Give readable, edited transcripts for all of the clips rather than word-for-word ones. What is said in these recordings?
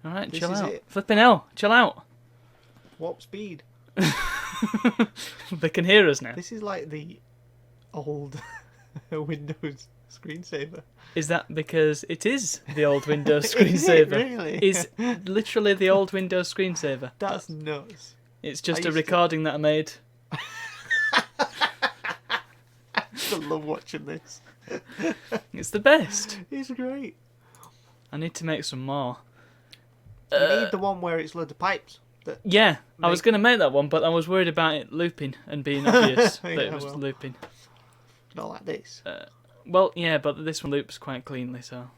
Alright, This chill is out. it. Flipping hell, chill out. Warp speed. They can hear us now. This is like the old Windows screensaver. Is that because it is the old Windows Is it screensaver? really? It's literally the old Windows screensaver. That's nuts. It's just I a used recording that I made. I still love watching this. It's the best. It's great. I need to make some more. You need the one where it's loads of pipes. Yeah, I was Make- going to make that one, but I was worried about it looping and being obvious that Yeah, it was well. looping. Not like this. Well, yeah, but this one loops quite cleanly, so...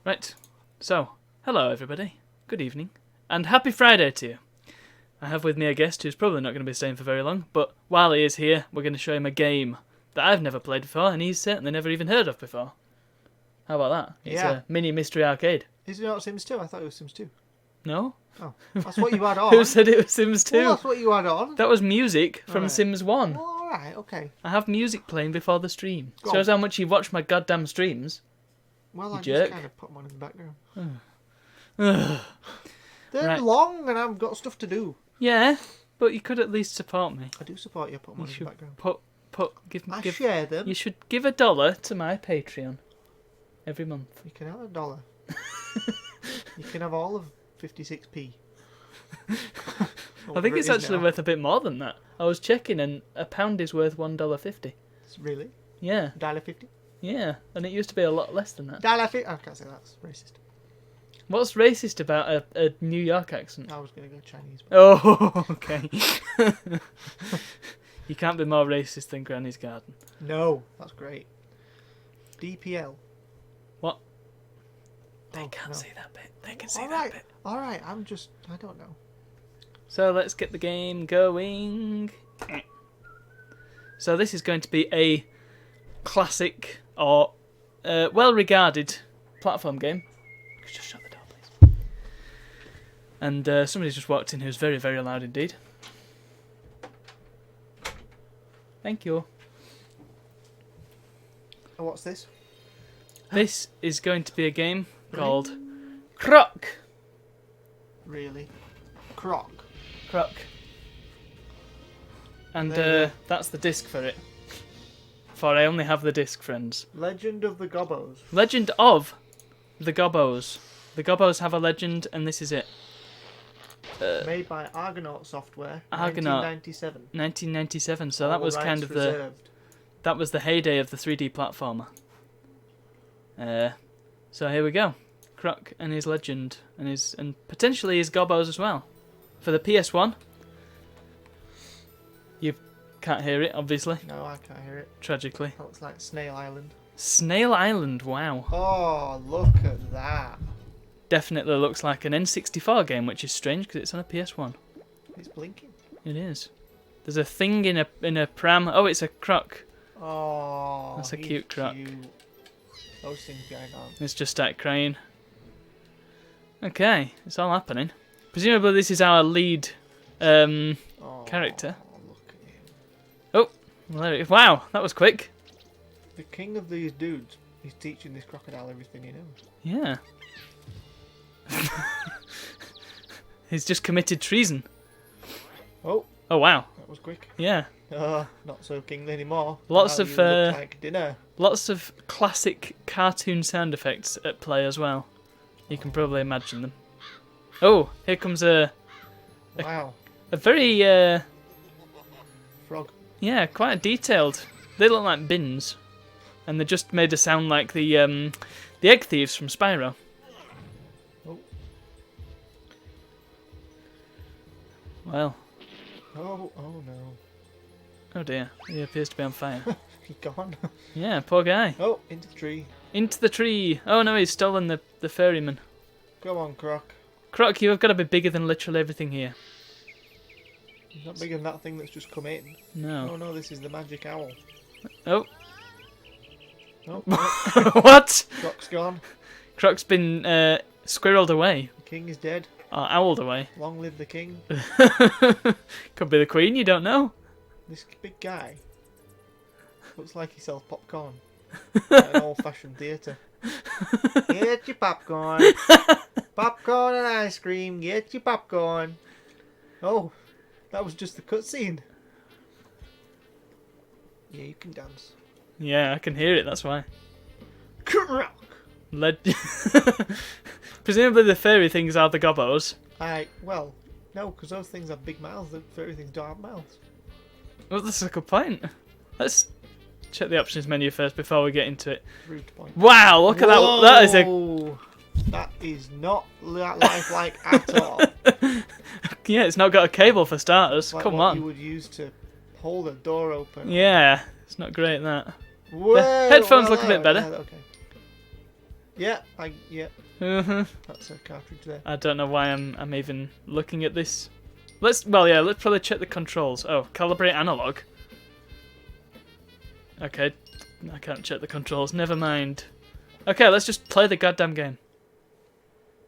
Right, so, hello everybody, good evening, and happy Friday to you. I have with me a guest who's probably not going to be staying for very long, but while he is here, we're going to show him a game that I've never played before, and he's certainly never even heard of before. How about that? It's Yeah. a mini mystery arcade. Is it not Sims 2? I thought it was Sims 2. No? Oh, that's what you had on. Who said it was Sims 2? Well, that's what you had on. That was music from Alright. Sims 1. Well, alright, okay. I have music playing before the stream. Go Shows on. how much you watch my goddamn streams. Well, You I jerk. just kind of put them on in the background. Ugh. They're Right. long and I've got stuff to do. Yeah, but you could at least support me. I do support you, put them on You in the should background. I give. share them. You should give $1 to my Patreon every month. You can have $1. You can have all of 56p. I think it's actually worth a bit more than that. I was checking, and a pound is worth $1.50. Really? Yeah, $1.50? yeah, and it used to be a lot less than that. $1.50? I can't say that's racist. What's racist about a New York accent? I was going to go Chinese. Oh, okay. You can't be more racist than Granny's Garden. No, that's great. DPL. What? They Oh, can't no. see that bit. They can see Alright, that bit. alright, I don't know. So let's get the game going. So this is going to be a classic or well-regarded platform game. Could you just shut the door, please? And somebody's just walked in who's very, very loud indeed. Thank you. Oh, what's this? This is going to be a game called Croc. Really? Croc. Croc. And There you go. that's the disc for it. For I only have the disc, friends. Legend of the Gobbos. Legend of the Gobbos. The Gobbos have a legend, and this is it. Made by Argonaut Software. Argonaut. 1997. 1997. So that All was kind rights of reserved. that was the heyday of the 3D platformer. So here we go. Croc and his legend, and potentially his Gobbos as well, for the PS1. You can't hear it, obviously, No, I can't hear it. tragically. That looks like Snail Island. Snail Island, wow. Oh, look at that. Definitely looks like an N64 game, which is strange because it's on a PS1. It's blinking. It is. There's a thing in a pram. Oh, it's a croc. Oh, That's a he's cute croc. Those things going on. It's just started crying. Okay, it's all happening. Presumably this is our lead Oh, character. Look at him. Oh, well, there it is. Wow, that was quick. The king of these dudes. He's teaching this crocodile everything he knows. Yeah. He's just committed treason. Oh, Oh, wow. that was quick. Yeah. Not so kingly anymore. Lots Now of, you look like dinner. Lots of classic cartoon sound effects at play as well. You can probably imagine them. Oh, here comes a Wow, very, frog. yeah, quite detailed. They look like bins. And they just made a sound like the egg thieves from Spyro. Oh. Well, Oh no. oh dear, he appears to be on fire. He's gone. Yeah, poor guy. Oh, into the tree. Into the tree. Oh no, he's stolen the ferryman. Come on, Croc. Croc, you have got to be bigger than literally everything here. He's not bigger than that thing that's just come in. No. Oh no, this is the magic owl. Oh. Oh, What? Croc's gone. Croc's been squirreled away. The king is dead. Or owled away. Long live the king. Could be the queen, you don't know. This big guy looks like he sells popcorn at an old-fashioned theatre. Here's your popcorn. Popcorn and ice cream. Get your popcorn. Oh, that was just the cutscene. Yeah, you can dance. Yeah, I can hear it, that's why. Rock. Presumably the fairy things are the gobbos. Well, no, because those things have big mouths. The fairy things don't have mouths. Well, that's a good point. Let's check the options menu first before we get into it. Rude point. Wow, look at that. That is a... That is not lifelike at all. Yeah, it's not got a cable for starters. Like Come what on. you would use to hold a door open. Yeah, it's not great, that. Whoa, The headphones look a bit better. Okay. Yeah, yeah. Uh-huh. That's a cartridge there. I don't know why I'm even looking at this. Let's probably check the controls. Oh, calibrate analog. Okay, I can't check the controls. Never mind. Okay, let's just play the goddamn game.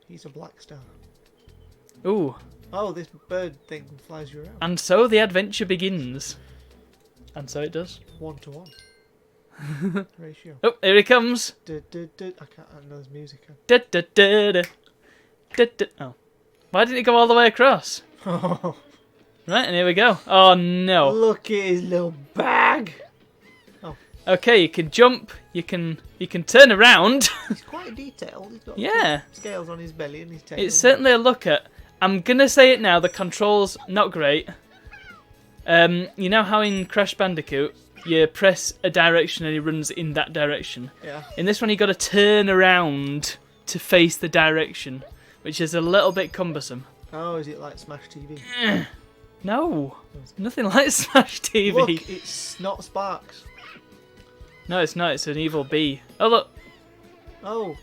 He's a black star. Ooh. Oh, this bird thing flies you around. And so the adventure begins. And so it does. 1-to-1 ratio. Oh, here he comes. I can't. I know there's music. Da, da, da, da. Da, da. Oh. Why didn't it go all the way across? Oh, Right, and here we go. Oh no. look at his little bag. Okay, you can jump, you can turn around. He's quite detailed. He's got Yeah. scales on his belly and his tail. It's certainly a look at. I'm gonna say it now, the controls not great. You know how in Crash Bandicoot you press a direction and he runs in that direction? Yeah. In this one you gotta turn around to face the direction, which is a little bit cumbersome. Oh, is it like Smash TV? No, nothing like Smash TV. Look, it's not Sparks. No, it's not. It's an evil bee. Oh, look. Oh,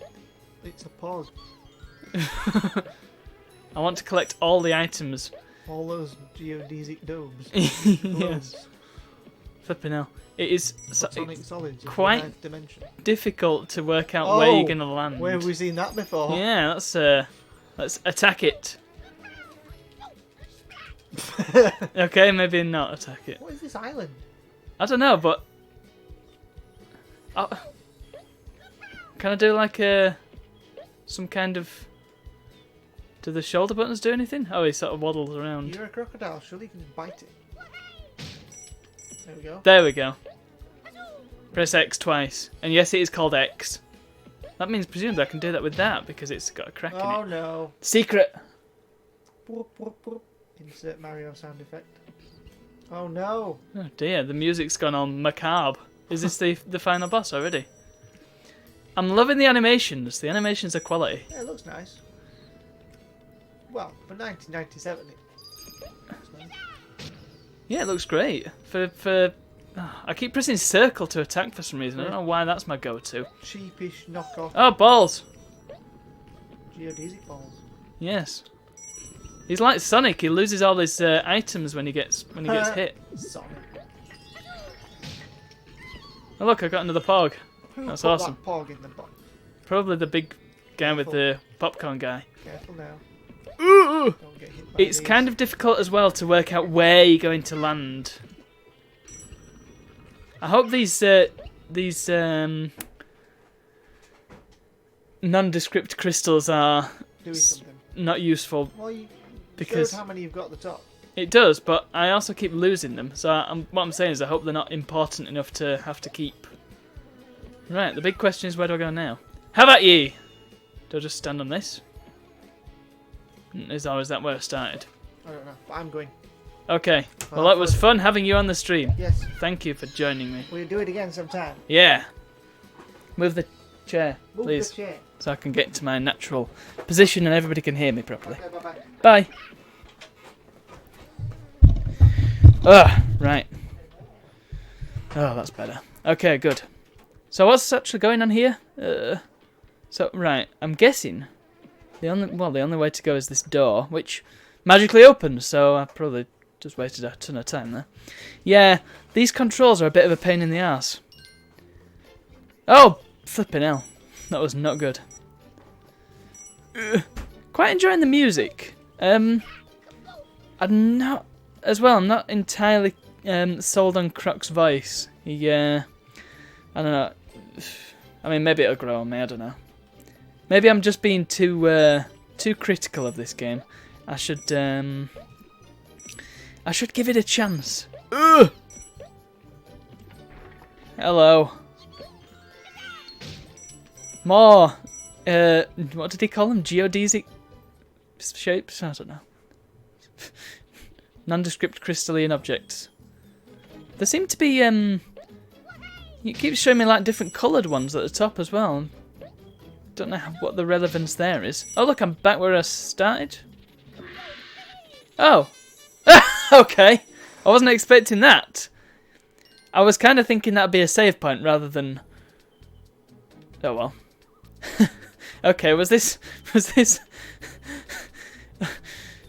it's a pause. I want to collect all the items. All those geodesic domes. Yes. Flipping hell. It is Sonic Solids. quite Ninth dimension. difficult to work out where you're going to land. Where have we seen that before? Yeah, let's attack it. Okay, maybe not attack it. What is this island? I don't know, but... Can I do like some kind of... Do the shoulder buttons do anything? Oh, he sort of waddles around. You're a crocodile, surely you can bite it. There we go. There we go. Press X twice. And yes, it is called X. That means presumably I can do that with that because it's got a crack in Oh it. no. Secret! Boop, boop, boop. Insert Mario sound effect. Oh no. Oh dear, the music's gone on macabre. Is this the final boss already? I'm loving the animations. The animations are quality. Yeah, it looks nice. Well, for 1997 it looks nice. Yeah, it looks great. I keep pressing circle to attack for some reason. I don't know why that's my go-to. Cheapish knockoff Oh, balls! geodesic balls. Yes. He's like Sonic. He loses all his items when he gets hit. Sonic. Oh look, I got another Pog. Who That's put awesome. that pog in the box? Probably the big guy with the popcorn guy. Careful now. Ooh! Don't get hit by It's these. kind of difficult as well to work out where you're going to land. I hope these nondescript crystals are doing something. not useful Well, you because showed how many you've got at the top. it does, but I also keep losing them. So what I'm saying is I hope they're not important enough to have to keep. Right, the big question is where do I go now? How about ye? Do I just stand on this? Is that where I started? I don't know, but I'm going. Okay, well it was fun having you on the stream. Yes. Thank you for joining me. We'll do it again sometime. Yeah. Move the chair, Move please, the chair. so I can get to my natural position and everybody can hear me properly. Okay, bye-bye. Bye. Right. Oh, that's better. Okay, good. So what's actually going on here? Right, I'm guessing the only way to go is this door, which magically opens, so I probably just wasted a ton of time there. Yeah, these controls are a bit of a pain in the arse. Oh, flipping hell. That was not good. Quite enjoying the music. I'm not entirely sold on Croc's voice. I don't know. I mean, maybe it'll grow on me, I don't know. Maybe I'm just being too too critical of this game. I should give it a chance. Ugh! Hello. More. What did he call them? Geodesic shapes? I don't know. Nondescript crystalline objects. There seem to be it keeps showing me like different coloured ones at the top as well. Don't know what the relevance there is. Oh look, I'm back where I started. Oh. Okay. I wasn't expecting that. I was kind of thinking that'd be a save point rather than... Oh well. Okay, was this...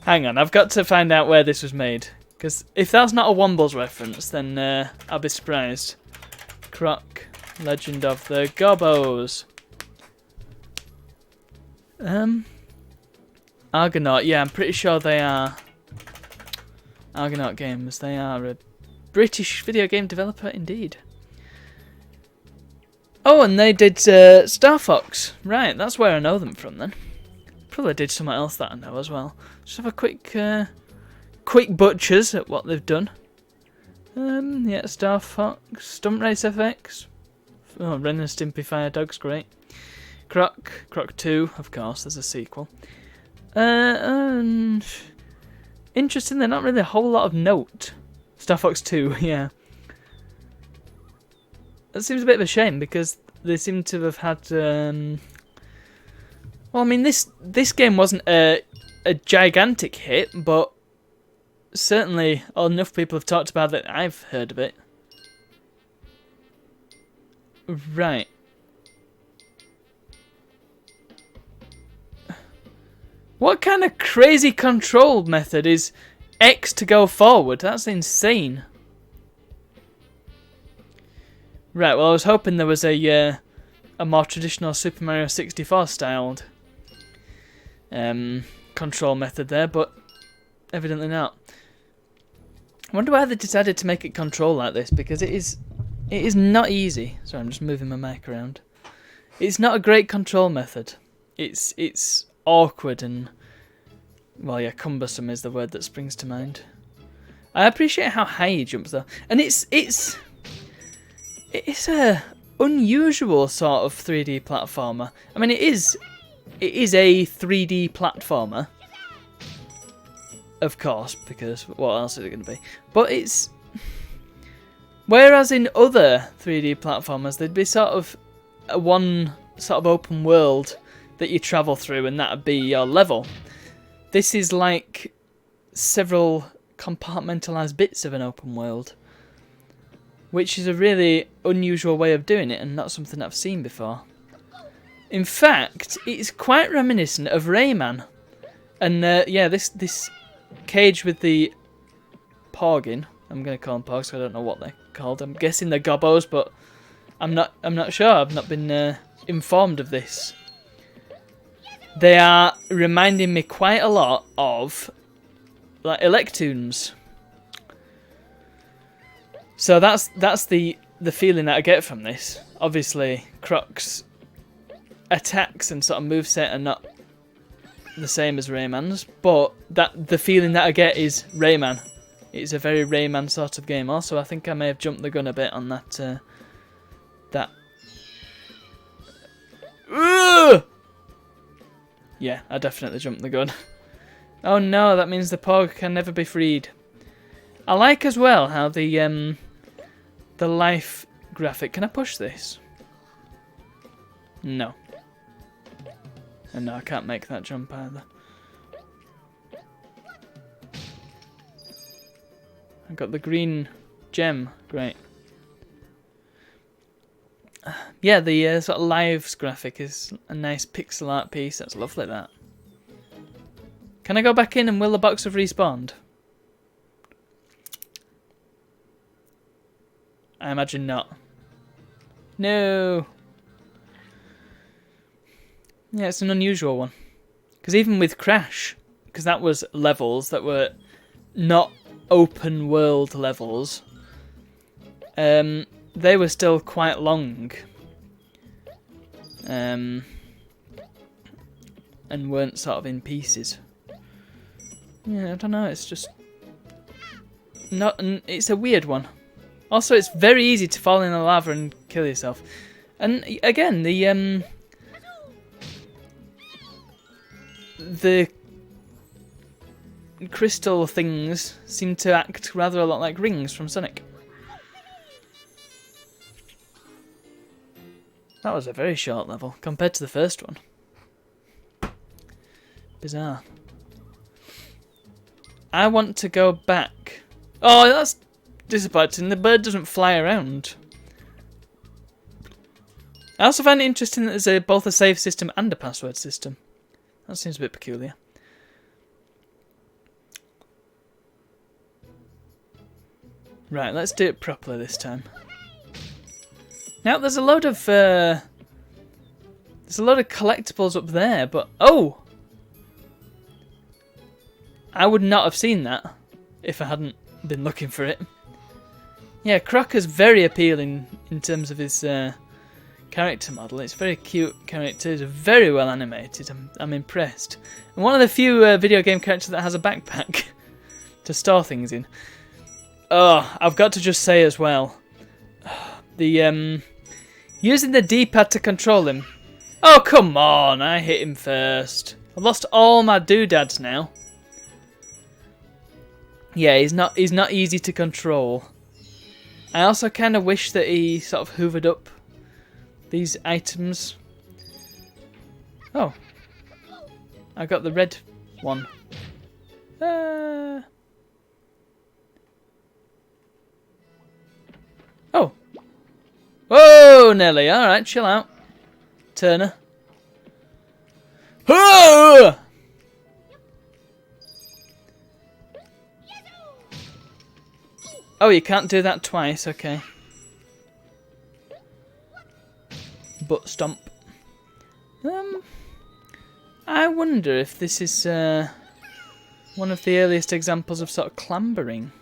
Hang on, I've got to find out where this was made. Because if that's not a Wombles reference, then I'll be surprised. Croc, Legend of the Gobbos. Argonaut, yeah, I'm pretty sure they are Argonaut Games. They are a British video game developer indeed. Oh, and they did Star Fox. Right, that's where I know them from then. Probably did something else that I know as well. Just have a quick butchers at what they've done. Yeah, Star Fox, Stunt Race FX. Oh, Ren and Stimpy Fire Dogs, great. Croc 2, of course, there's a sequel. And interesting, they're not really a whole lot of note. Star Fox 2, yeah. That seems a bit of a shame because they seem to have had. Well, I mean, this game wasn't a gigantic hit, but certainly enough people have talked about it. I've heard of it. Right. What kind of crazy control method is X to go forward? That's insane. Right, well I was hoping there was a more traditional Super Mario 64 styled control method there, but evidently not. I wonder why they decided to make it control like this, because it is not easy. Sorry, I'm just moving my mic around. It's not a great control method. It's awkward and, well, yeah, cumbersome is the word that springs to mind. I appreciate how high he jumps though, and it's a unusual sort of 3D platformer. I mean, it is a 3D platformer, of course, because what else is it going to be? But it's, whereas in other 3D platformers, there'd be sort of one sort of open world that you travel through, and that'd be your level. This is like several compartmentalized bits of an open world, which is a really unusual way of doing it and not something I've seen before. In fact, it's quite reminiscent of Rayman. And yeah, this cage with the Porg in, I'm going to call them Porgs, so I don't know what they're called. I'm guessing they're Gobbos, but I'm not sure. I've not been informed of this. They are reminding me quite a lot of like Electoons. So that's the feeling that I get from this. Obviously, Croc's attacks and sort of moveset are not the same as Rayman's, but the feeling that I get is Rayman. It's a very Rayman sort of game. Also, I think I may have jumped the gun a bit on that. Yeah, I definitely jumped the gun. Oh no, that means the Porg can never be freed. I like as well how the life graphic. Can I push this? No. And no, I can't make that jump either. I got the green gem. Great. Yeah, the sort of lives graphic is a nice pixel art piece. That's lovely, that. Can I go back in and will the box have respawned? I imagine not. No. Yeah, it's an unusual one. Because even with Crash, because that was levels that were not open world levels, they were still quite long. and weren't sort of in pieces. Yeah, I don't know. It's just not. It's a weird one. Also, it's very easy to fall in the lava and kill yourself. And again, the crystal things seem to act rather a lot like rings from Sonic. That was a very short level compared to the first one. Bizarre. I want to go back. Oh, that's disappointing. The bird doesn't fly around. I also find it interesting that there's both a save system and a password system. That seems a bit peculiar. Right, let's do it properly this time. Now there's a load of collectibles up there, but oh, I would not have seen that if I hadn't been looking for it. Yeah, Crocker's very appealing in terms of his character model. It's a very cute character. He's very well animated. I'm impressed. And one of the few video game characters that has a backpack to store things in. Oh, I've got to just say as well, the using the D-pad to control him. Oh come on! I hit him first. I've lost all my doodads now. Yeah, he's not easy to control. I also kind of wish that he sort of hoovered up these items. Oh, I got the red one. Oh. Whoa, Nelly. Alright, chill out. Turner. Oh! Oh, you can't do that twice, okay. Butt stomp. I wonder if this is one of the earliest examples of sort of clambering.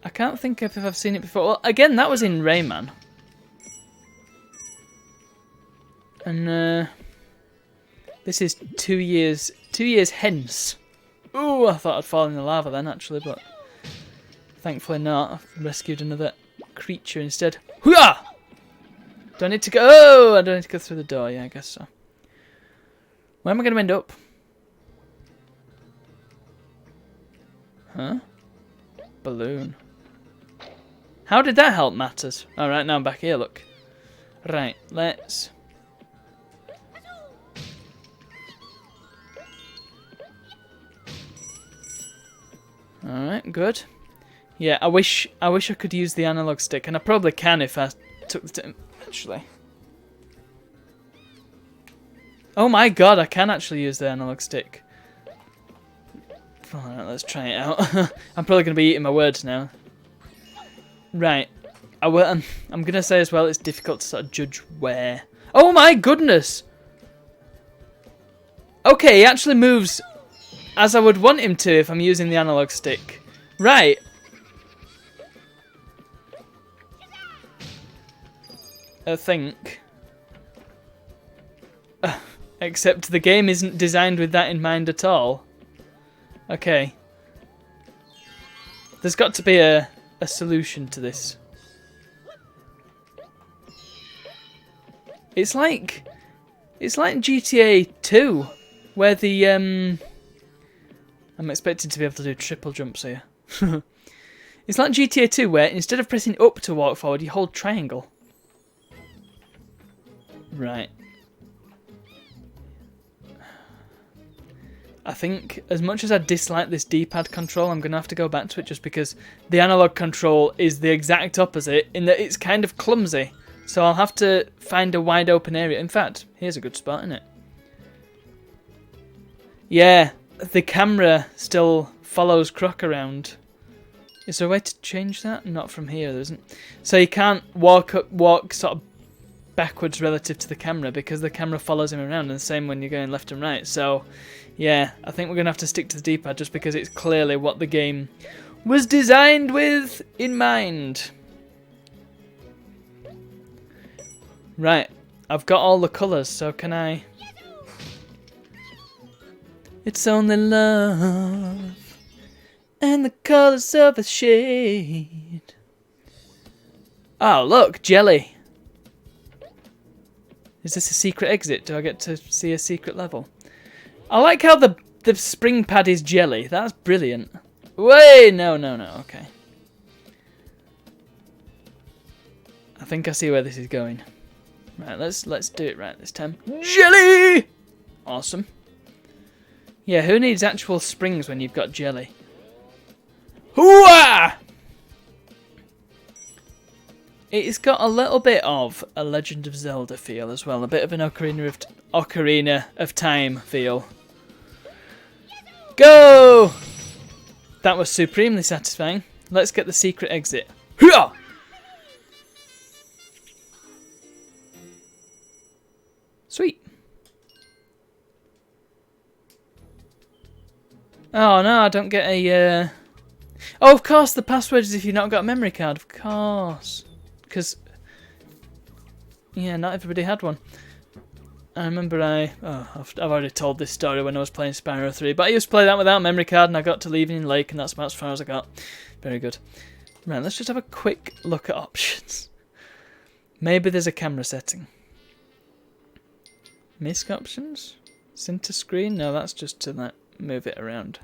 I can't think of if I've seen it before. Well, again, that was in Rayman. And this is 2 years hence. Ooh, I thought I'd fall in the lava then, actually, but thankfully not. I've rescued another creature instead. Hooyah! Do I need to go? Oh, I don't need to go through the door. Yeah, I guess so. Where am I going to end up? Huh? Balloon. How did that help matters? Alright, now I'm back here, look. Right, let's... Alright, good. Yeah, I wish I could use the analog stick, and I probably can if I took the time. Actually. Oh my god, I can actually use the analog stick. Alright, let's try it out. I'm probably going to be eating my words now. Right. I'm going to say as well it's difficult to sort of judge where. Oh my goodness! Okay, he actually moves as I would want him to if I'm using the analog stick. Right. I think. Except the game isn't designed with that in mind at all. Okay. There's got to be a solution to this. It's like GTA 2, where the I'm expected to be able to do triple jumps here. It's like GTA 2, where instead of pressing up to walk forward, you hold triangle. Right. I think, as much as I dislike this D-pad control, I'm going to have to go back to it just because the analog control is the exact opposite in that it's kind of clumsy. So I'll have to find a wide open area. In fact, here's a good spot, isn't it? Yeah, the camera still follows Croc around. Is there a way to change that? Not from here, there isn't. So you can't walk sort of backwards relative to the camera because the camera follows him around, and the same when you're going left and right. So yeah, I think we're going to have to stick to the D-pad just because it's clearly what the game was designed with in mind. Right, I've got all the colours, so can I... It's only love and the colours of a shade. Oh, look, jelly. Is this a secret exit? Do I get to see a secret level? I like how the spring pad is jelly. That's brilliant. Wait, no, okay. I think I see where this is going. Right, let's do it right this time. Jelly! Awesome. Yeah, who needs actual springs when you've got jelly? Hooah! It's got a little bit of a Legend of Zelda feel as well. A bit of an Ocarina of Time feel. Go! That was supremely satisfying. Let's get the secret exit. Hooah! Sweet. Oh no, I don't get a... Oh, of course, the password is if you've not got a memory card. Of course. Because... Yeah, not everybody had one. I remember I've already told this story when I was playing Spyro 3, but I used to play that without a memory card and I got to Leaving Lake and that's about as far as I got. Very good. Right, let's just have a quick look at options. Maybe there's a camera setting. Misc options? Center screen? No, that's just to like, move it around.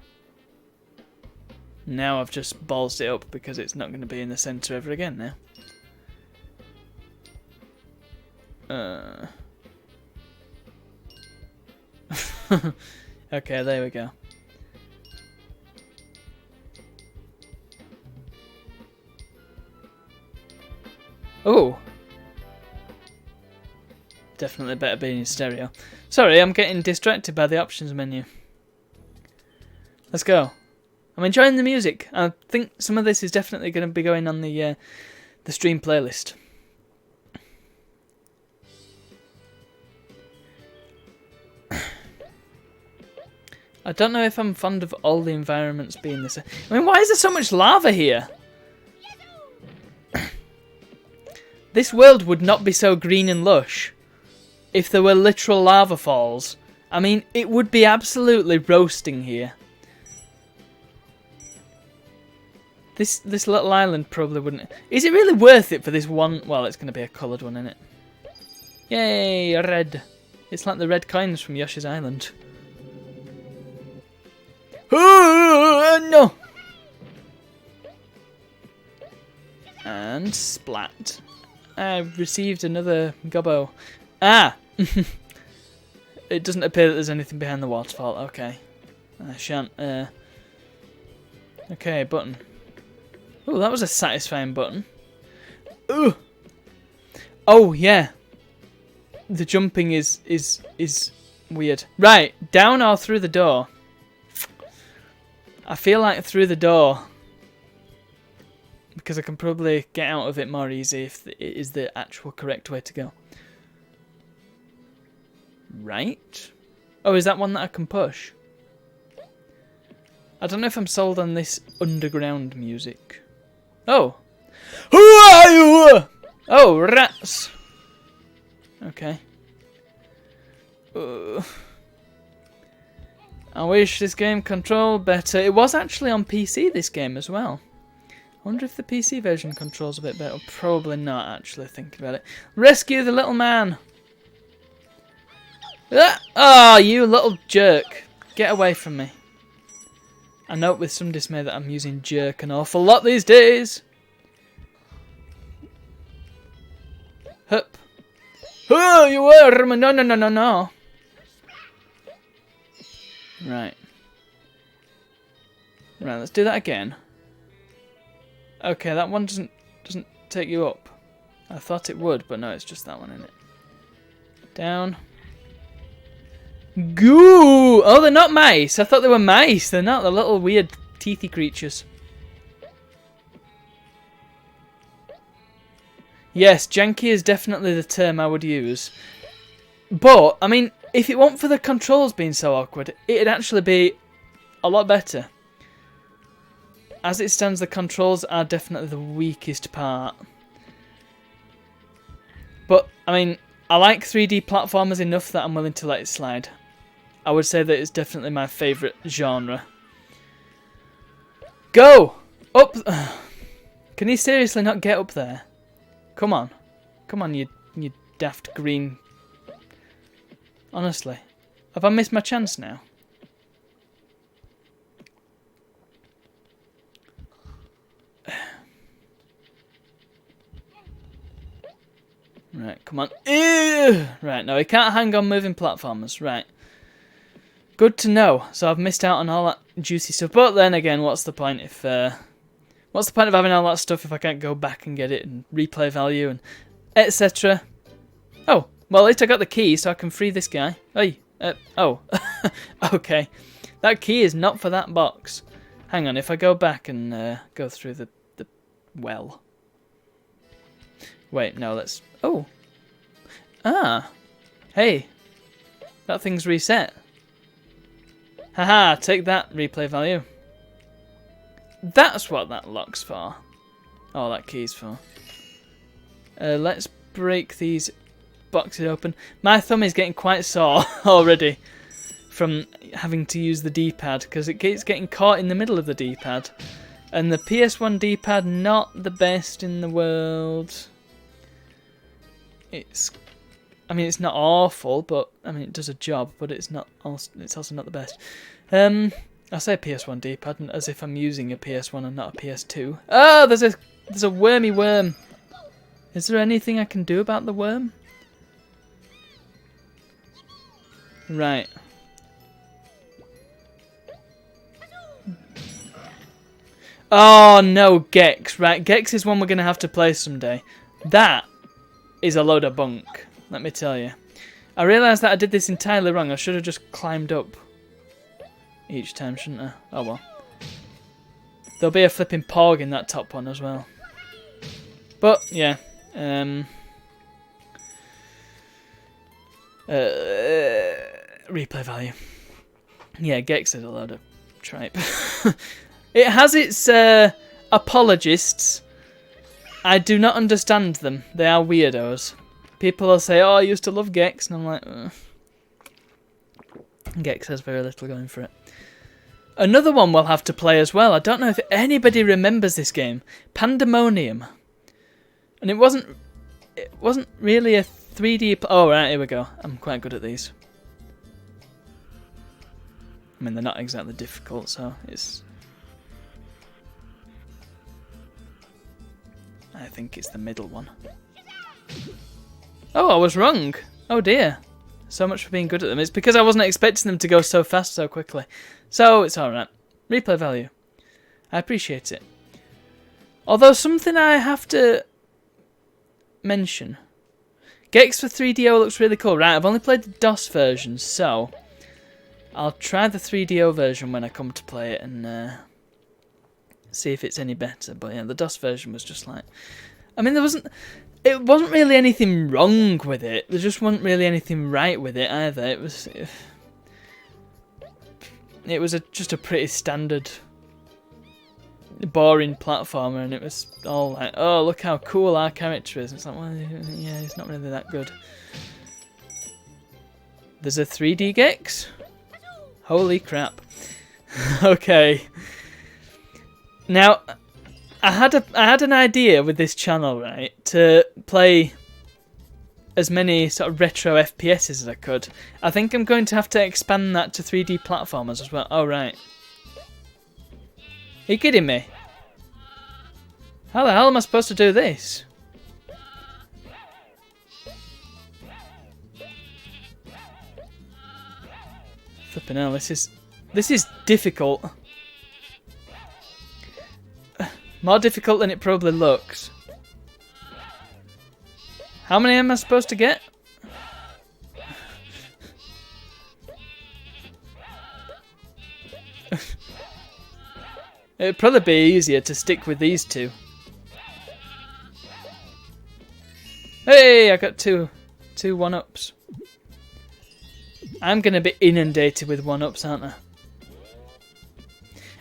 Now I've just ballsed it up because it's not going to be in the center ever again now. Okay, there we go. Oh! Definitely better being in stereo. Sorry, I'm getting distracted by the options menu. Let's go. I'm enjoying the music. I think some of this is definitely going to be going on the stream playlist. I don't know if I'm fond of all the environments being the same. I mean, why is there so much lava here? This world would not be so green and lush if there were literal lava falls. I mean, it would be absolutely roasting here. This little island probably wouldn't... Is it really worth it for this one? Well, it's going to be a coloured one, isn't it? Yay, red. It's like the red coins from Yoshi's Island. No! And splat. I received another gobbo. Ah! It doesn't appear that there's anything behind the waterfall. Okay. I shan't... Okay, button. Oh, that was a satisfying button. Ooh! Oh, yeah. The jumping is weird. Right, down or through the door? I feel like through the door. Because I can probably get out of it more easy if it is the actual correct way to go. Right? Oh, is that one that I can push? I don't know if I'm sold on this underground music. Oh! Who are you? Oh, rats! Okay. I wish this game controlled better. It was actually on PC, this game, as well. I wonder if the PC version controls a bit better. Probably not, actually, thinking about it. Rescue the little man! Ah! Oh, you little jerk. Get away from me. I note with some dismay that I'm using jerk an awful lot these days. Hup. Oh, you were! No. Right. Right, let's do that again. Okay, that one doesn't take you up. I thought it would, but no, it's just that one, isn't it? Down. Goo! Oh, they're not mice. I thought they were mice. They're not. They're little weird teethy creatures. Yes, janky is definitely the term I would use. But, I mean, if it weren't for the controls being so awkward, it'd actually be a lot better. As it stands, the controls are definitely the weakest part. But, I mean, I like 3D platformers enough that I'm willing to let it slide. I would say that it's definitely my favourite genre. Go! Up! Can you seriously not get up there? Come on. Come on, you daft green. Honestly. Have I missed my chance now? Right, come on. Ew! Right, no, he can't hang on moving platformers. Right. Good to know. So I've missed out on all that juicy stuff. But then again, what's the point if... what's the point of having all that stuff if I can't go back and get it and replay value and etc. Oh, well, at least I got the key so I can free this guy. Hey, oh. Okay. That key is not for that box. Hang on, if I go back and go through the well. Wait, no, let's... Oh. Ah. Hey. That thing's reset. Haha, take that, replay value. That's what that lock's for. Oh, that key's for. Let's break these boxes open. My thumb is getting quite sore already from having to use the D-pad because it keeps getting caught in the middle of the D-pad. And the PS1 D-pad, not the best in the world. I mean, it's not awful, but I mean, it does a job, but it's not. It's also not the best. I say PS1 D-pad as if I'm using a PS1 and not a PS2. Oh, there's a wormy worm. Is there anything I can do about the worm? Right. Oh no, Gex. Right, Gex is one we're gonna have to play someday. That is a load of bunk, let me tell you. I realised that I did this entirely wrong. I should have just climbed up each time, shouldn't I? Oh well. There'll be a flipping porg in that top one as well. But, yeah. Replay value. Yeah, Gex is a load of tripe. It has its apologists. I do not understand them. They are weirdos. People will say, oh, I used to love Gex. And I'm like, ugh. Gex has very little going for it. Another one we'll have to play as well. I don't know if anybody remembers this game. Pandemonium. And it wasn't really a 3D... Oh, right, here we go. I'm quite good at these. I mean, they're not exactly difficult, so it's... I think it's the middle one. Oh, I was wrong. Oh dear. So much for being good at them. It's because I wasn't expecting them to go so fast so quickly. So, it's alright. Replay value. I appreciate it. Although, something I have to mention. Gex for 3DO looks really cool. Right, I've only played the DOS version, so... I'll try the 3DO version when I come to play it and... see if it's any better. But yeah, the DOS version was just like... I mean, it wasn't really anything wrong with it. There just wasn't really anything right with it either. It was just a pretty standard, boring platformer, and it was all like, oh, look how cool our character is. It's like, well, yeah, it's not really that good. There's a 3D Gex? Holy crap. Okay. Now, I had an idea with this channel, right, to play as many sort of retro FPSs as I could. I think I'm going to have to expand that to 3D platformers as well. Oh, right. Are you kidding me? How the hell am I supposed to do this? Flipping hell, this is difficult. More difficult than it probably looks. How many am I supposed to get? It'd probably be easier to stick with these two. Hey, I got two 1-ups. I'm gonna be inundated with 1-ups, aren't I?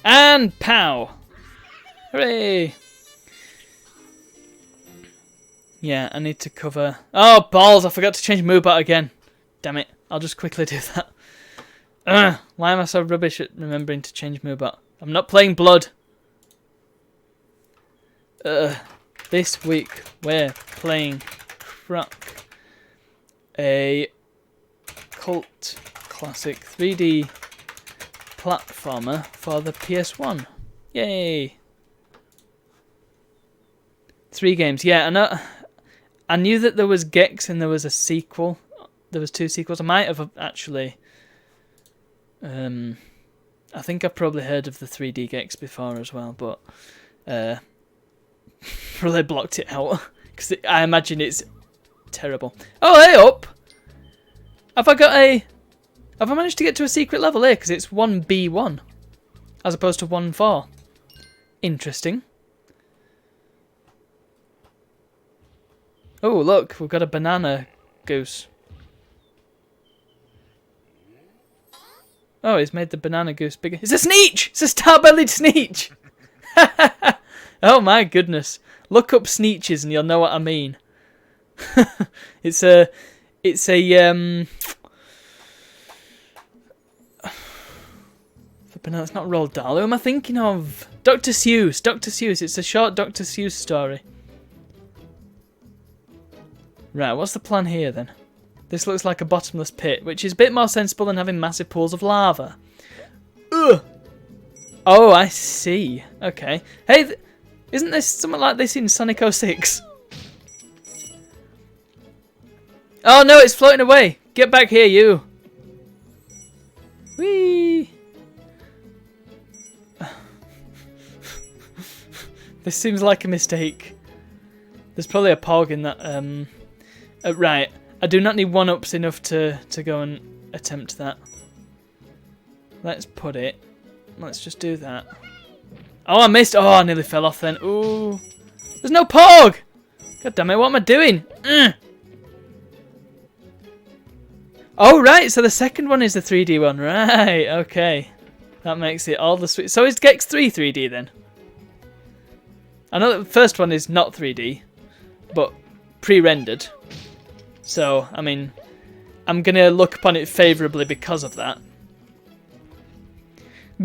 And pow! Hooray! Yeah, I need to cover... Oh, balls! I forgot to change Moobot again. Damn it. I'll just quickly do that. Why am I so rubbish at remembering to change Moobot? I'm not playing Blood. This week we're playing Croc. A cult classic 3D platformer for the PS1. Yay! 3 games. Yeah, I knew that there was Gex and there was a sequel. There was 2 sequels. I might have actually... I think I've probably heard of the 3D Gex before as well, but probably blocked it out because I imagine it's terrible. Oh, hey up! Have I managed to get to a secret level here? Because it's 1B1 as opposed to 1-4. Interesting. Oh, look, we've got a banana goose. Oh, he's made the banana goose bigger. It's a Sneetch! It's a star-bellied Sneetch! Oh my goodness. Look up Sneetches and you'll know what I mean. It's a It's not Roald Dahl. Who am I thinking of? Dr. Seuss. Dr. Seuss. It's a short Dr. Seuss story. Right, what's the plan here then? This looks like a bottomless pit, which is a bit more sensible than having massive pools of lava. Ugh. Oh, I see. Okay. Hey, isn't this something like this in Sonic 06? Oh no, it's floating away. Get back here, you. Whee! This seems like a mistake. There's probably a pog in that. Right. I do not need 1-ups enough to go and attempt that. Let's put it. Let's just do that. Oh, I missed. Oh, I nearly fell off then. Ooh. There's no pog! God damn it, what am I doing? Oh, right, so the second one is the 3D one. Right, okay. That makes it all the sweet. So is Gex 3 3D then? I know that the first one is not 3D, but pre-rendered. So, I mean, I'm going to look upon it favourably because of that.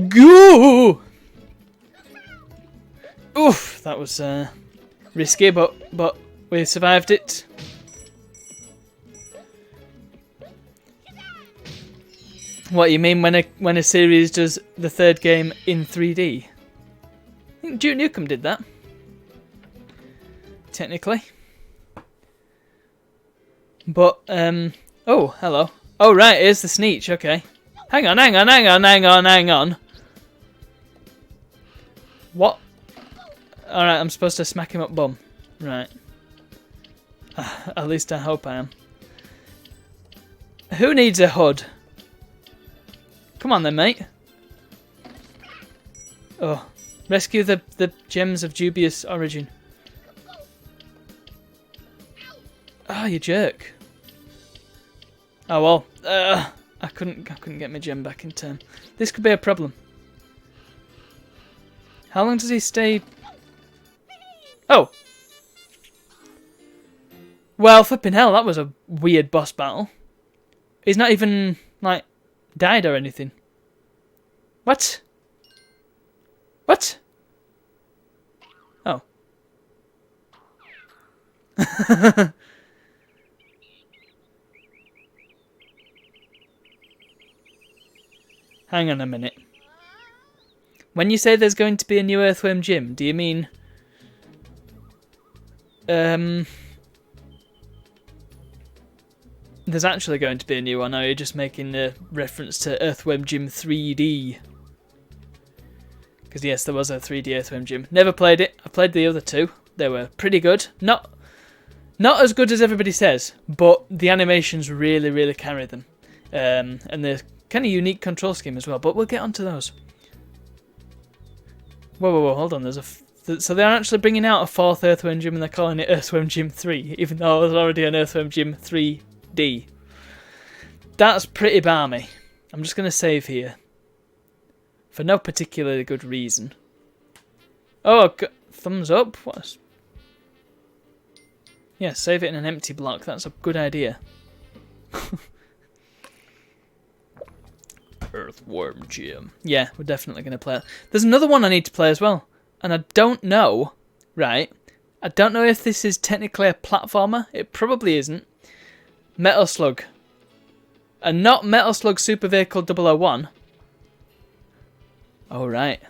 Goo! Oof, that was risky, but we survived it. What you mean when a series does the third game in 3D? I think Duke Nukem did that. Technically. But oh, hello. Oh right, here's the Sneetch, okay. Hang on. What? Alright, I'm supposed to smack him up bum. Right. At least I hope I am. Who needs a HUD? Come on then, mate. Oh. Rescue the gems of dubious origin. Oh, you jerk. Oh well. I couldn't get my gem back in time. This could be a problem. How long does he stay? Oh. Well, flipping hell, that was a weird boss battle. He's not even, like, died or anything. What? What? Oh. Hang on a minute. When you say there's going to be a new Earthworm Jim, do you mean... there's actually going to be a new one, or are you just making a reference to Earthworm Jim 3D? Because yes, there was a 3D Earthworm Jim. Never played it. I played the other two. They were pretty good. Not as good as everybody says, but the animations really, really carry them. And the kind of unique control scheme as well, but we'll get onto those. Whoa, hold on. So they're actually bringing out a 4th Earthworm Jim and they're calling it Earthworm Jim 3, even though there's already an Earthworm Jim 3D. That's pretty balmy. I'm just going to save here. For no particularly good reason. Oh, thumbs up? What? Yeah, save it in an empty block. That's a good idea. Earthworm Jim. Yeah, we're definitely going to play it. There's another one I need to play as well. And I don't know, right? I don't know if this is technically a platformer. It probably isn't. Metal Slug. And not Metal Slug Super Vehicle 001. Oh, right.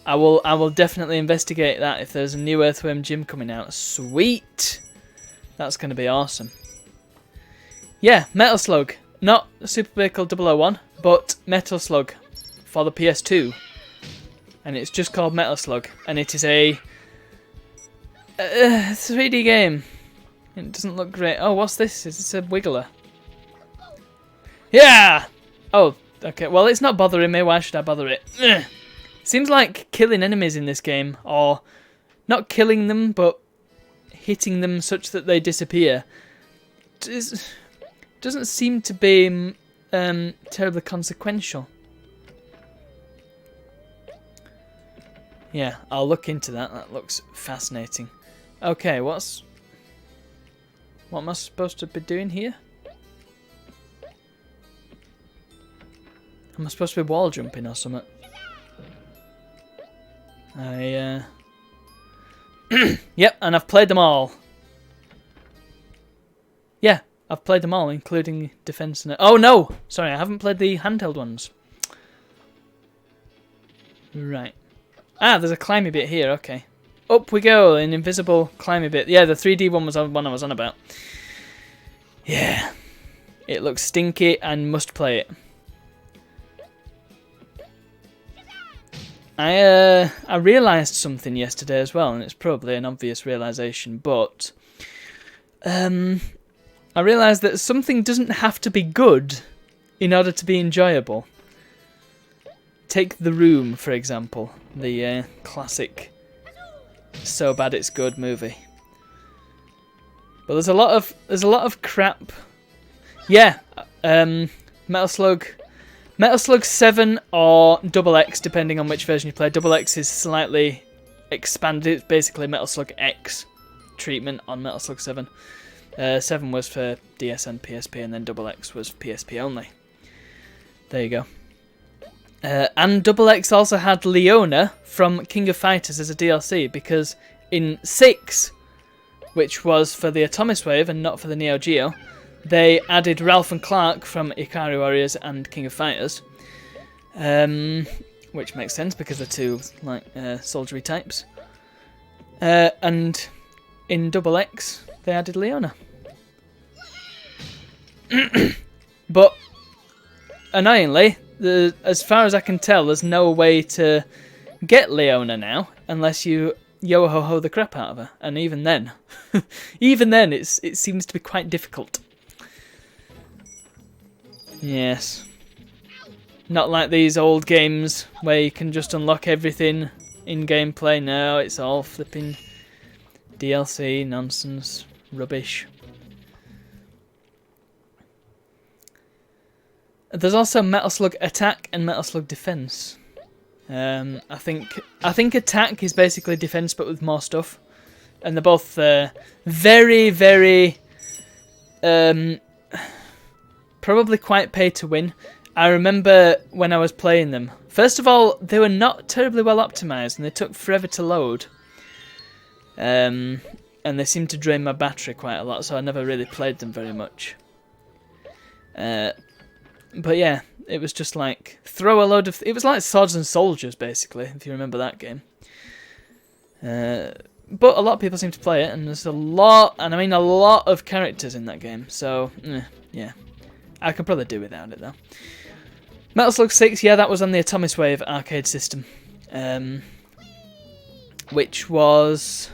I will definitely investigate that if there's a new Earthworm Jim coming out. Sweet! That's going to be awesome. Yeah, Metal Slug. Not Super Vehicle 001, but Metal Slug for the PS2. And it's just called Metal Slug. And it is a 3D game. It doesn't look great. Oh, what's this? Is this a wiggler? Yeah! Oh, okay. Well, it's not bothering me. Why should I bother it? Ugh. Seems like killing enemies in this game, or not killing them, but hitting them such that they disappear, doesn't seem to be terribly consequential. Yeah, I'll look into that. That looks fascinating. Okay, what am I supposed to be doing here? Am I supposed to be wall jumping or something? Yep, and I've played them all. Yeah, I've played them all, including Defense and... Oh, no! Sorry, I haven't played the handheld ones. Right. Ah, there's a climby bit here, okay. Up we go, an invisible climby bit. Yeah, the 3D one was the one I was on about. Yeah. It looks stinky and must play it. I realised something yesterday as well, and it's probably an obvious realisation, but I realised that something doesn't have to be good in order to be enjoyable. Take The Room, for example, the classic so bad it's good movie. But there's a lot of crap. Yeah, Metal Slug 7 or Double X, depending on which version you play. Double X is slightly expanded. It's basically Metal Slug X treatment on Metal Slug 7. 7 was for DS and PSP, and then Double X was PSP only. There you go. And Double X also had Leona from King of Fighters as a DLC, because in 6, which was for the Atomiswave and not for the Neo Geo, they added Ralph and Clark from Ikari Warriors and King of Fighters, which makes sense because they're two soldiery types. And in Double X, they added Leona. But annoyingly, as far as I can tell, there's no way to get Leona now unless you yo-ho-ho the crap out of her, and even then, it seems to be quite difficult. Yes. Not like these old games where you can just unlock everything in gameplay. No, it's all flipping DLC, nonsense, rubbish. There's also Metal Slug Attack and Metal Slug Defense. I think Attack is basically Defense but with more stuff. And they're both very, very... probably quite pay to win. I remember when I was playing them. First of all, they were not terribly well optimized and they took forever to load. And they seemed to drain my battery quite a lot, so I never really played them very much. But yeah, it was just like throw a load of... It was like Swords and Soldiers, basically, if you remember that game. But a lot of people seem to play it, and there's a lot, and I mean a lot of characters in that game. So, yeah. I could probably do without it, though. Metal Slug 6, yeah, that was on the Atomiswave arcade system. Which was...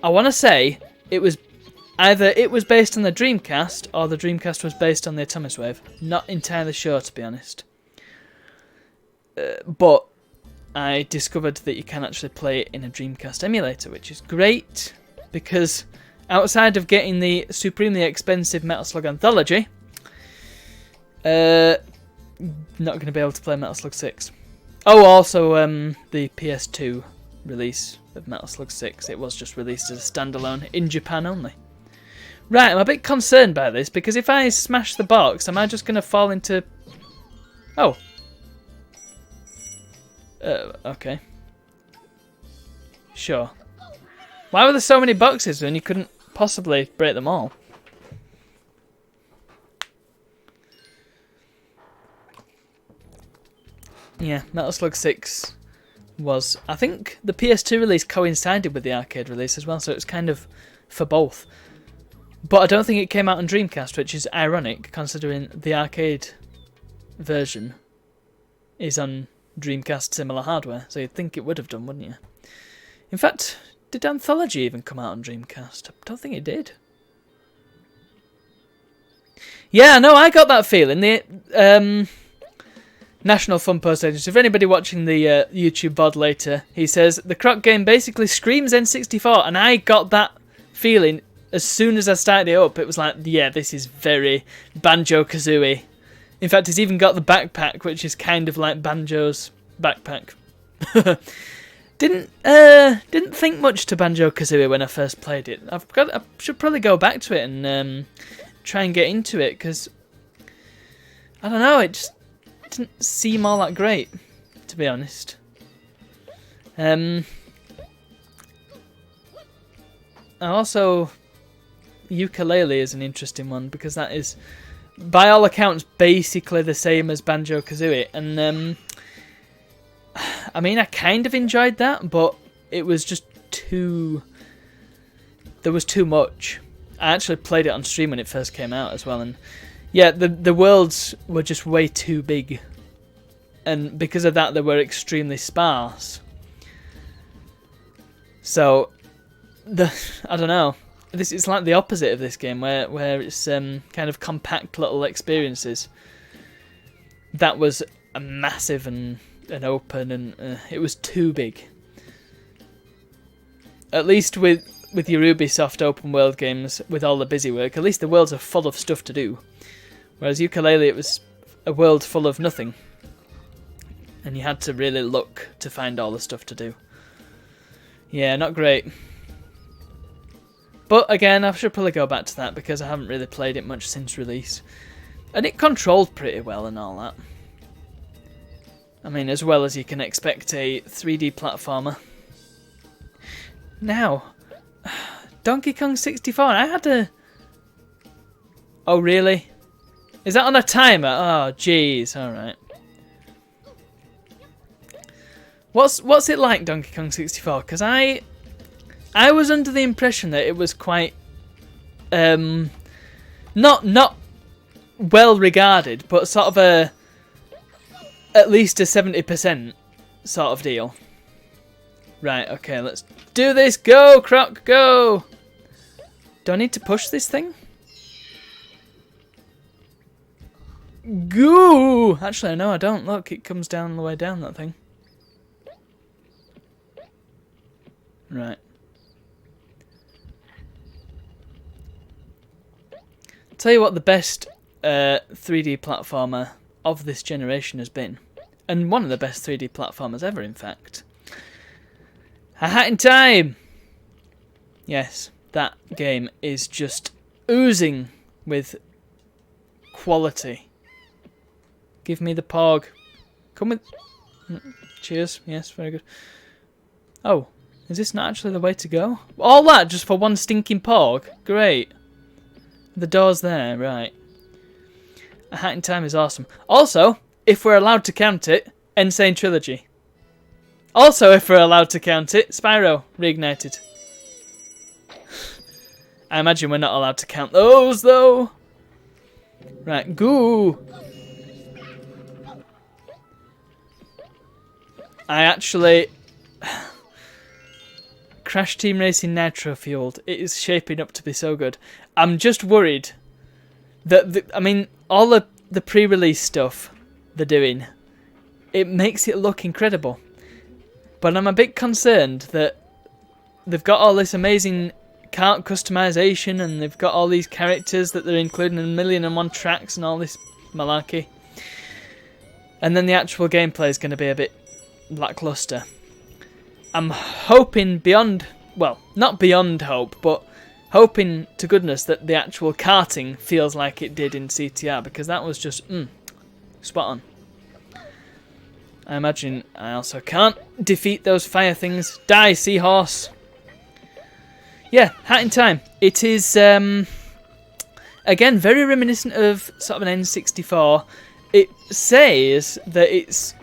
I want to say it was either it was based on the Dreamcast or the Dreamcast was based on the Atomiswave. Not entirely sure, to be honest. But I discovered that you can actually play it in a Dreamcast emulator, which is great, because outside of getting the supremely expensive Metal Slug Anthology, not going to be able to play Metal Slug 6. Oh, also the PS2 release of Metal Slug 6. It was just released as a standalone in Japan only. Right, I'm a bit concerned by this, because if I smash the box, am I just going to fall into... Oh. Okay. Sure. Why were there so many boxes when you couldn't possibly break them all? Yeah, Metal Slug 6 was... I think the PS2 release coincided with the arcade release as well, so it was kind of for both. But I don't think it came out on Dreamcast, which is ironic, considering the arcade version is on Dreamcast similar hardware, so you'd think it would have done, wouldn't you? In fact, did Anthology even come out on Dreamcast? I don't think it did. Yeah, no, I got that feeling. The National Fun Post Agency. For anybody watching the YouTube VOD later, he says, the Croc game basically screams N64, and I got that feeling as soon as I started it up. It was like, yeah, this is very Banjo-Kazooie. In fact, it's even got the backpack, which is kind of like Banjo's backpack. Didn't think much to Banjo-Kazooie when I first played it. I should probably go back to it and try and get into it, because I don't know, it just didn't seem all that great, to be honest. Also, Ukulele is an interesting one, because that is, by all accounts, basically the same as Banjo-Kazooie, and I mean, I kind of enjoyed that, but it was just too... There was too much. I actually played it on stream when it first came out as well, and yeah, the worlds were just way too big, and because of that, they were extremely sparse. So, I don't know. This is like the opposite of this game, where it's kind of compact little experiences. That was a massive and open, and it was too big. At least with your Ubisoft open world games, with all the busy work, at least the worlds are full of stuff to do. Whereas Ukulele, it was a world full of nothing, and you had to really look to find all the stuff to do. Yeah, not great. But again, I should probably go back to that, because I haven't really played it much since release. And it controlled pretty well and all that. I mean, as well as you can expect a 3D platformer. Now, Donkey Kong 64, I had to... Oh, really? Is that on a timer? Oh, jeez, alright. What's it like, Donkey Kong 64? Because I was under the impression that it was quite... not well regarded, but sort of a... At least a 70% sort of deal. Right, okay, let's do this. Go, Croc, go! Do I need to push this thing? Goo! Actually, no, I don't. Look, it comes down the way down, that thing. Right. Tell you what the best 3D platformer of this generation has been. And one of the best 3D platformers ever, in fact. A Hat in Time! Yes, that game is just oozing with quality. Give me the pog. Come with... Cheers. Yes, very good. Oh, is this not actually the way to go? All that just for one stinking pog? Great. The door's there, right. A Hat in Time is awesome. Also, if we're allowed to count it, Insane Trilogy. Also, if we're allowed to count it, Spyro Reignited. I imagine we're not allowed to count those, though. Right, goo. I actually... Crash Team Racing Nitro Fueled. It is shaping up to be so good. I'm just worried that, I mean, all the pre-release stuff they're doing, it makes it look incredible. But I'm a bit concerned that they've got all this amazing kart customization, and they've got all these characters that they're including in 1,000,001 tracks and all this malarkey. And then the actual gameplay is going to be a bit lackluster. I'm hoping beyond, well, not beyond hope, but hoping to goodness that the actual karting feels like it did in CTR, because that was just spot on. I imagine I also can't defeat those fire things. Die, seahorse! Yeah, Hat in Time. It is, again, very reminiscent of sort of an N64. It says that it's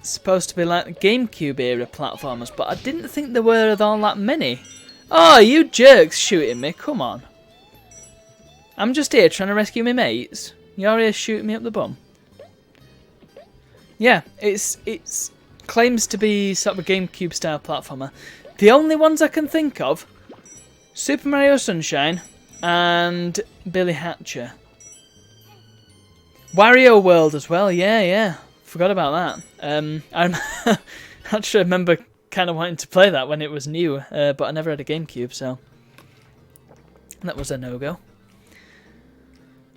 supposed to be like GameCube era platformers, but I didn't think there were all that many. Oh, you jerks shooting me, come on. I'm just here trying to rescue my mates. You're here shooting me up the bum. Yeah, it's claims to be sort of a GameCube style platformer. The only ones I can think of, Super Mario Sunshine and Billy Hatcher. Wario World as well, yeah. Forgot about that. I actually remember kind of wanting to play that when it was new, but I never had a GameCube, so that was a no-go.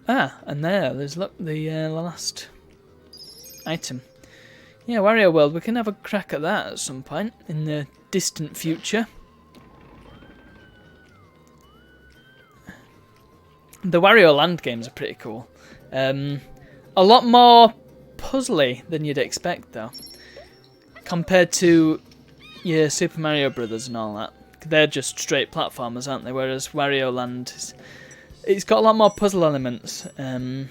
Ah, and there's look, the last item. Yeah, Wario World, we can have a crack at that at some point in the distant future. The Wario Land games are pretty cool. A lot more puzzly than you'd expect, though, compared to your Super Mario Brothers and all that. They're just straight platformers, aren't they? Whereas Wario Land, it's got a lot more puzzle elements. An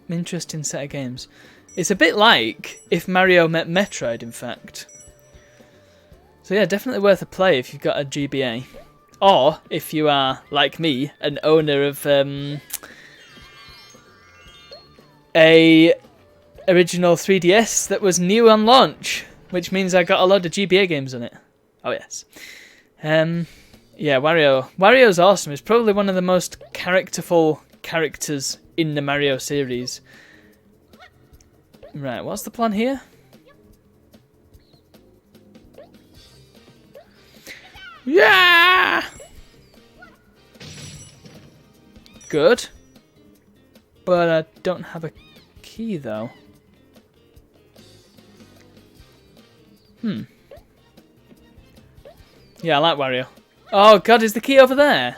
interesting set of games. It's a bit like if Mario met Metroid, in fact. So yeah, definitely worth a play if you've got a GBA. Or, if you are, like me, an owner of a original 3DS that was new on launch, which means I got a lot of GBA games on it. Oh yes. Yeah, Wario's awesome. He's probably one of the most characterful characters in the Mario series. Right, what's the plan here? Yeah! Good. But I don't have a key, though. Yeah, I like Wario. Oh god, is the key over there?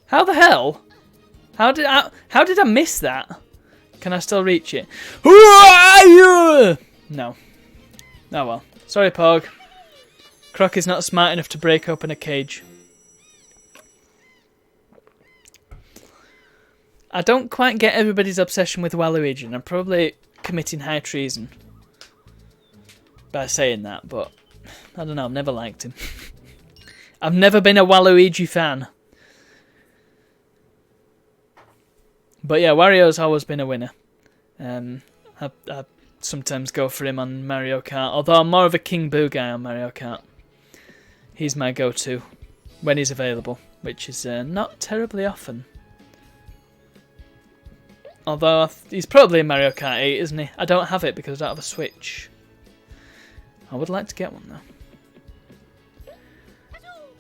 How the hell? How did I miss that? Can I still reach it? No. Oh well. Sorry, Pog. Croc is not smart enough to break open a cage. I don't quite get everybody's obsession with Waluigi, and I'm probably committing high treason by saying that, but I don't know, I've never liked him. I've never been a Waluigi fan. But yeah, Wario's always been a winner. I sometimes go for him on Mario Kart, although I'm more of a King Boo guy on Mario Kart. He's my go-to when he's available, which is not terribly often. Although he's probably in Mario Kart 8, isn't he? I don't have it because I don't have a Switch. I would like to get one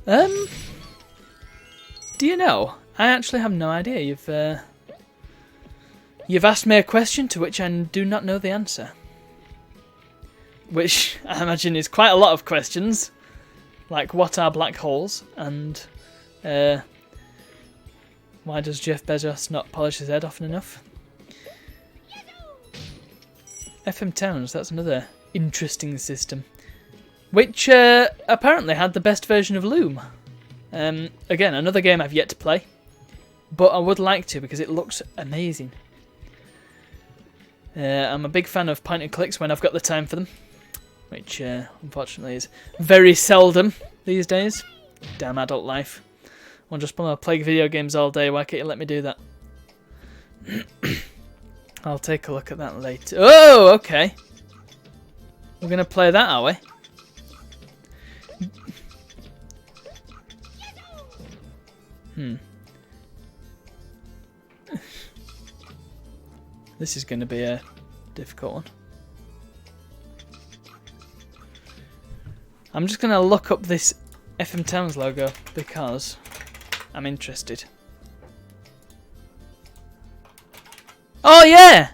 though. Do you know? I actually have no idea. You've asked me a question to which I do not know the answer. Which I imagine is quite a lot of questions. Like, what are black holes? And why does Jeff Bezos not polish his head often enough? FM Towns, that's another interesting system. Which apparently had the best version of Loom. Again, another game I've yet to play. But I would like to because it looks amazing. I'm a big fan of point and clicks when I've got the time for them. Which unfortunately is very seldom these days. Damn adult life. I'll just play video games all day, why can't you let me do that? I'll take a look at that later. Oh, okay. We're going to play that, are we? This is going to be a difficult one. I'm just going to look up this FM Towns logo because I'm interested. Oh yeah!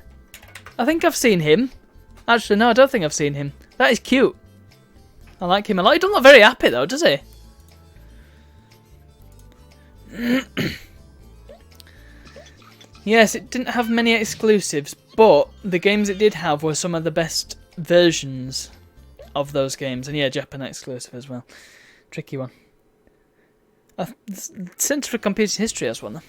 I think I've seen him. Actually, no, I don't think I've seen him. That is cute. I like him a lot. He doesn't look very happy though, does he? Yes, it didn't have many exclusives, but the games it did have were some of the best versions of those games. And yeah, Japan exclusive as well. Tricky one. Centre for Computing History has one though.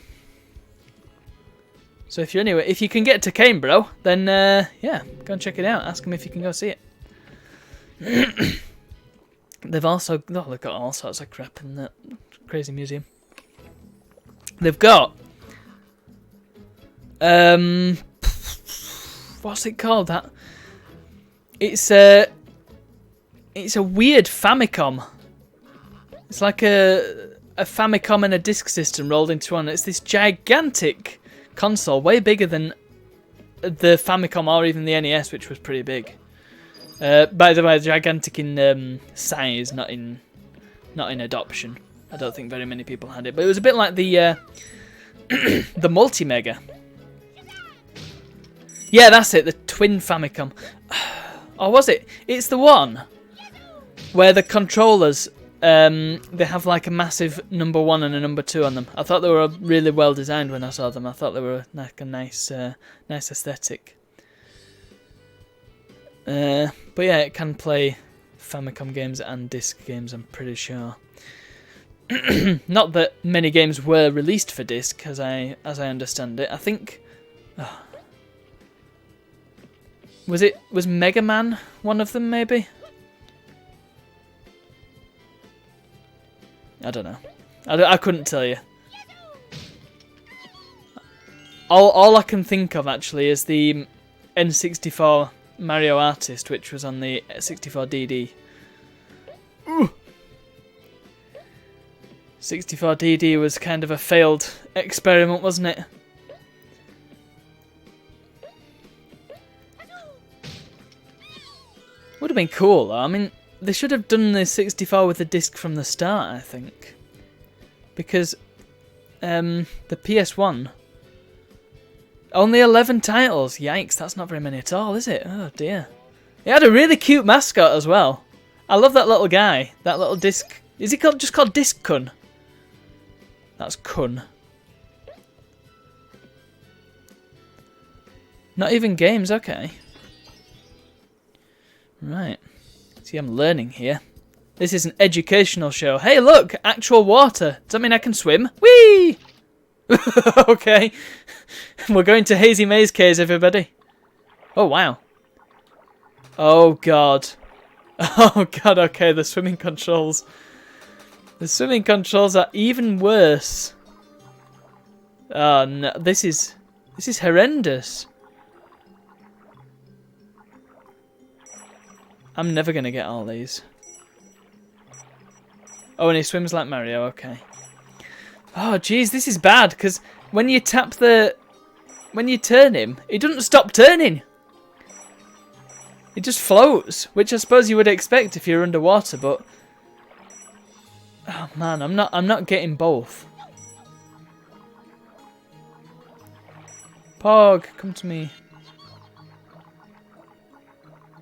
So if you can get to Cambro, then yeah, go and check it out. Ask them if you can go see it. They've got all sorts of crap in that crazy museum. They've got what's it called? That it's a weird Famicom. It's like a Famicom and a disk system rolled into one. It's this gigantic console, way bigger than the Famicom or even the NES, which was pretty big. By the way, gigantic in size, not in adoption. I don't think very many people had it, but it was a bit like the the Multi-Mega. Yeah, that's it, the twin Famicom. Or was it? It's the one where the controllers, they have like a massive number 1 and a number 2 on them. I thought they were really well designed when I saw them. I thought they were like a nice aesthetic. But yeah, it can play Famicom games and disc games, I'm pretty sure. Not that many games were released for disc, as I understand it. I think was Mega Man one of them, maybe? I don't know. I couldn't tell you. All I can think of actually is the N64 Mario Artist, which was on the 64DD. 64DD was kind of a failed experiment, wasn't it? Would have been cool though. I mean, they should have done the 64 with the disc from the start, I think. Because the PS1, only 11 titles. Yikes, that's not very many at all, is it? Oh dear. It had a really cute mascot as well. I love that little guy. That little disc. Is he just called Disc Kun? That's Kun. Not even games, okay. Right. See, I'm learning here. This is an educational show. Hey, look! Actual water. Does that mean I can swim? Whee! Okay. We're going to Hazy Maze Caves, everybody. Oh, wow. Oh, God. Oh, God, okay. The swimming controls. The swimming controls are even worse. Oh, no. This is horrendous. I'm never going to get all these. Oh, and he swims like Mario, okay. Oh, jeez, this is bad, because when you tap the... When you turn him, he doesn't stop turning. He just floats, which I suppose you would expect if you're underwater, but... Oh, man, I'm not getting both. Pog, come to me.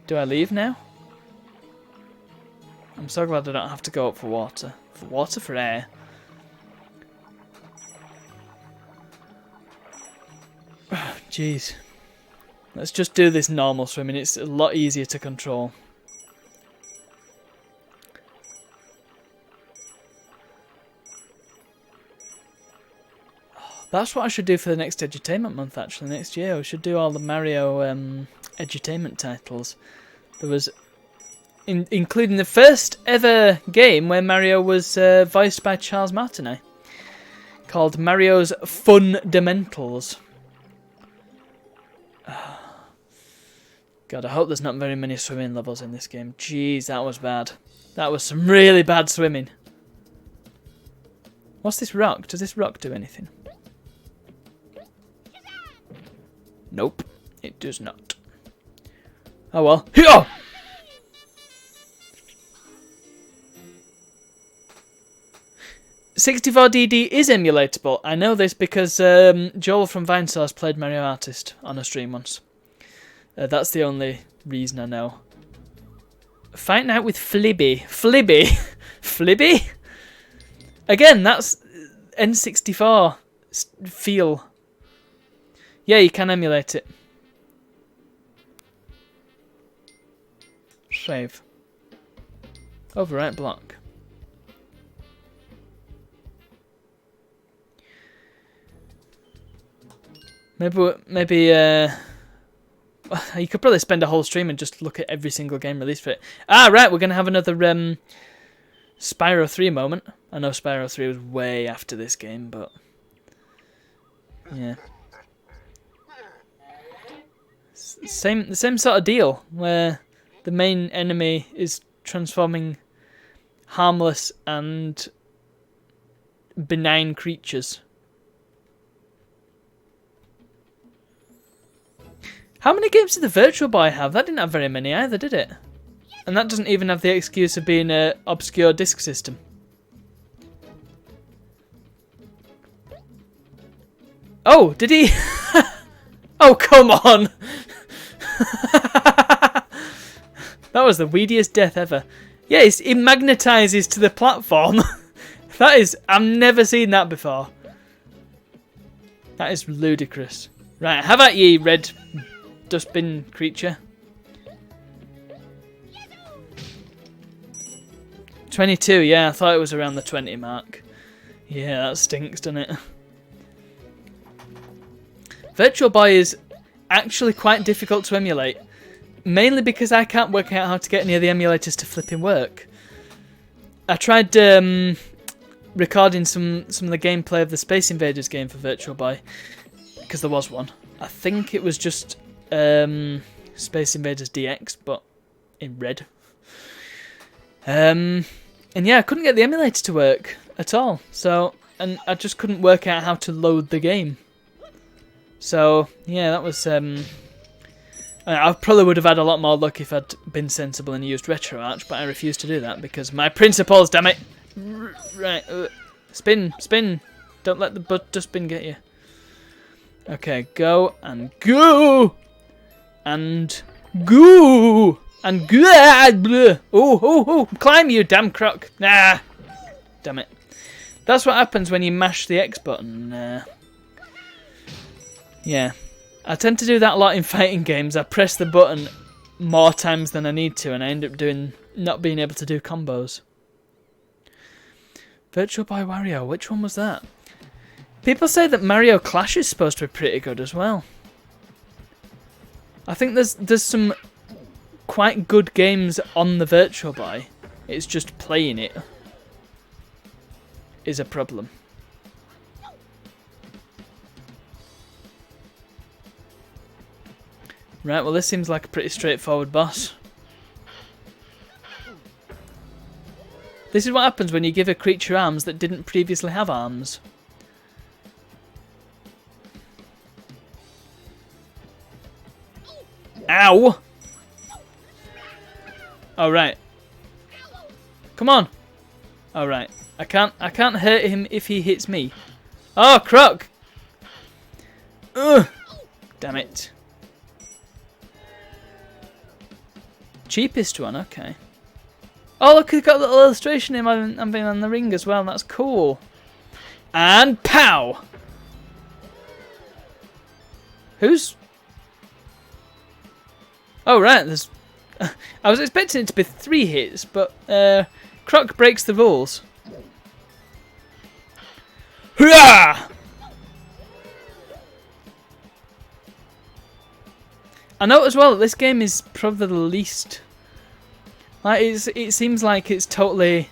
Do I leave now? I'm so glad I don't have to go up for water. For water, for air. Jeez. Let's just do this normal swimming. It's a lot easier to control. That's what I should do for the next edutainment month, actually, next year. We should do all the Mario edutainment titles. There was... including the first ever game where Mario was voiced by Charles Martinet, called Mario's Fundamentals. God, I hope there's not very many swimming levels in this game. Jeez, that was bad. That was some really bad swimming. What's this rock? Does this rock do anything? Nope, it does not. Oh well. Here! 64DD is emulatable. I know this because Joel from Vinesource played Mario Artist on a stream once. That's the only reason I know. Fighting out with Flibby. Flibby? Flibby? Again, that's N64 feel. Yeah, you can emulate it. Save. Overwrite block. Maybe you could probably spend a whole stream and just look at every single game released for it. Ah, right, we're going to have another Spyro 3 moment. I know Spyro 3 was way after this game, but yeah. The same sort of deal, where the main enemy is transforming harmless and benign creatures. How many games did the Virtual Boy have? That didn't have very many either, did it? And that doesn't even have the excuse of being an obscure disk system. Oh, did he? Oh, come on! That was the weediest death ever. Yeah, it magnetizes to the platform. That is... I've never seen that before. That is ludicrous. Right, how about ye, red dustbin creature? 22, yeah, I thought it was around the 20 mark. Yeah, that stinks, doesn't it? Virtual Boy is actually quite difficult to emulate. Mainly because I can't work out how to get any of the emulators to flipping work. I tried recording some of the gameplay of the Space Invaders game for Virtual Boy, because there was one. I think it was just Space Invaders DX, but in red. And yeah, I couldn't get the emulator to work at all. So, and I just couldn't work out how to load the game. So yeah, that was. I probably would have had a lot more luck if I'd been sensible and used RetroArch, but I refused to do that because my principles, damn it! Right, spin, spin! Don't let the dustbin get you. Okay, go and go! And go! And go! Oh, climb you damn croc! Nah! Damn it. That's what happens when you mash the X button. Yeah. I tend to do that a lot in fighting games. I press the button more times than I need to, and I end up not being able to do combos. Virtual Boy Wario, which one was that? People say that Mario Clash is supposed to be pretty good as well. I think there's some quite good games on the Virtual Boy. It's just playing it is a problem. Right, well this seems like a pretty straightforward boss. This is what happens when you give a creature arms that didn't previously have arms. Ow! Oh right. Come on. Oh right. I can't hurt him if he hits me. Oh, croc! Ugh! Damn it. Cheapest one, okay. Oh look, it's got a little illustration of him I'm being on the ring as well, that's cool. And pow! Who's... Oh right, there's... I was expecting it to be 3 hits, but Croc breaks the rules. Hurrah! I know as well that this game is probably the least... Like, it seems like it's totally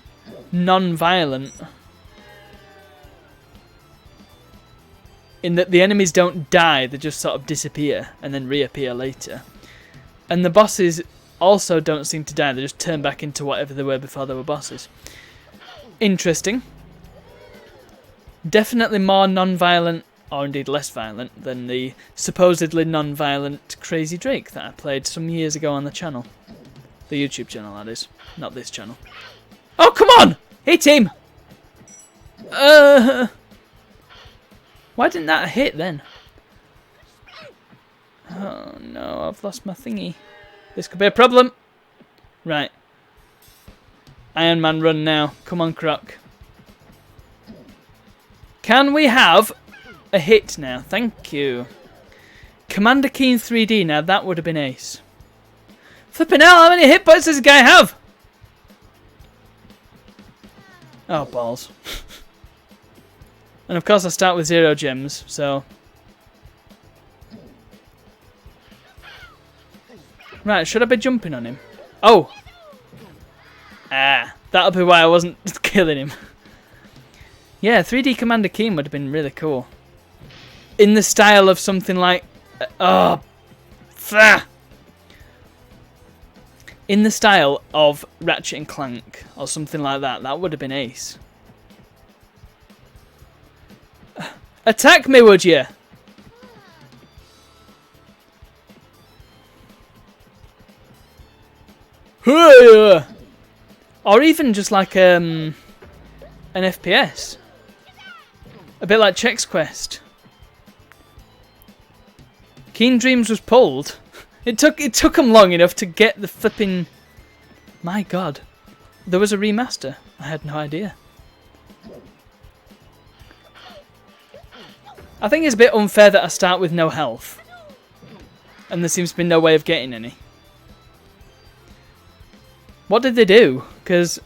non-violent. In that the enemies don't die, they just sort of disappear and then reappear later. And the bosses also don't seem to die, they just turn back into whatever they were before they were bosses. Interesting. Definitely more non-violent, or indeed less violent, than the supposedly non-violent Crazy Drake that I played some years ago on the channel. The YouTube channel, that is. Not this channel. Oh, come on! Hit him! Why didn't that hit then? Oh no, I've lost my thingy. This could be a problem. Right. Iron Man run now. Come on, Croc. Can we have a hit now? Thank you. Commander Keen 3D now. That would have been ace. Flipping hell, how many hit points does this guy have? Oh, balls. And of course I start with 0 gems, so... Right, should I be jumping on him? Oh! Ah, that'll be why I wasn't killing him. Yeah, 3D Commander Keen would have been really cool. In the style of something like... In the style of Ratchet and Clank, or something like that. That would have been ace. Attack me, would you? Or even just like an FPS. A bit like Chex Quest. Keen Dreams was pulled. It took them long enough to get the flipping... My God. There was a remaster. I had no idea. I think it's a bit unfair that I start with no health. And there seems to be no way of getting any. What did they do? Because...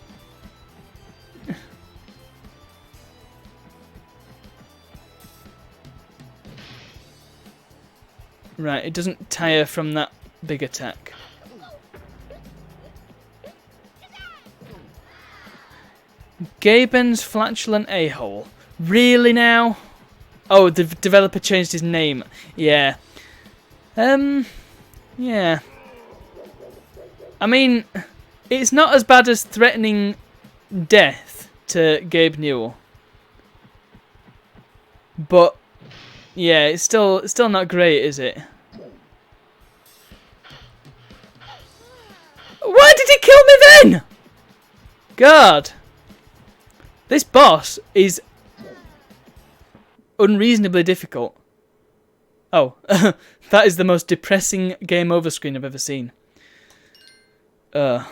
Right, it doesn't tire from that big attack. Gaben's flatulent a-hole. Really now? Oh, the developer changed his name. Yeah. Yeah. I mean, it's not as bad as threatening death to Gabe Newell. But yeah, it's still not great, is it? Why did he kill me then? God. This boss is unreasonably difficult. Oh, that is the most depressing game over screen I've ever seen. Well,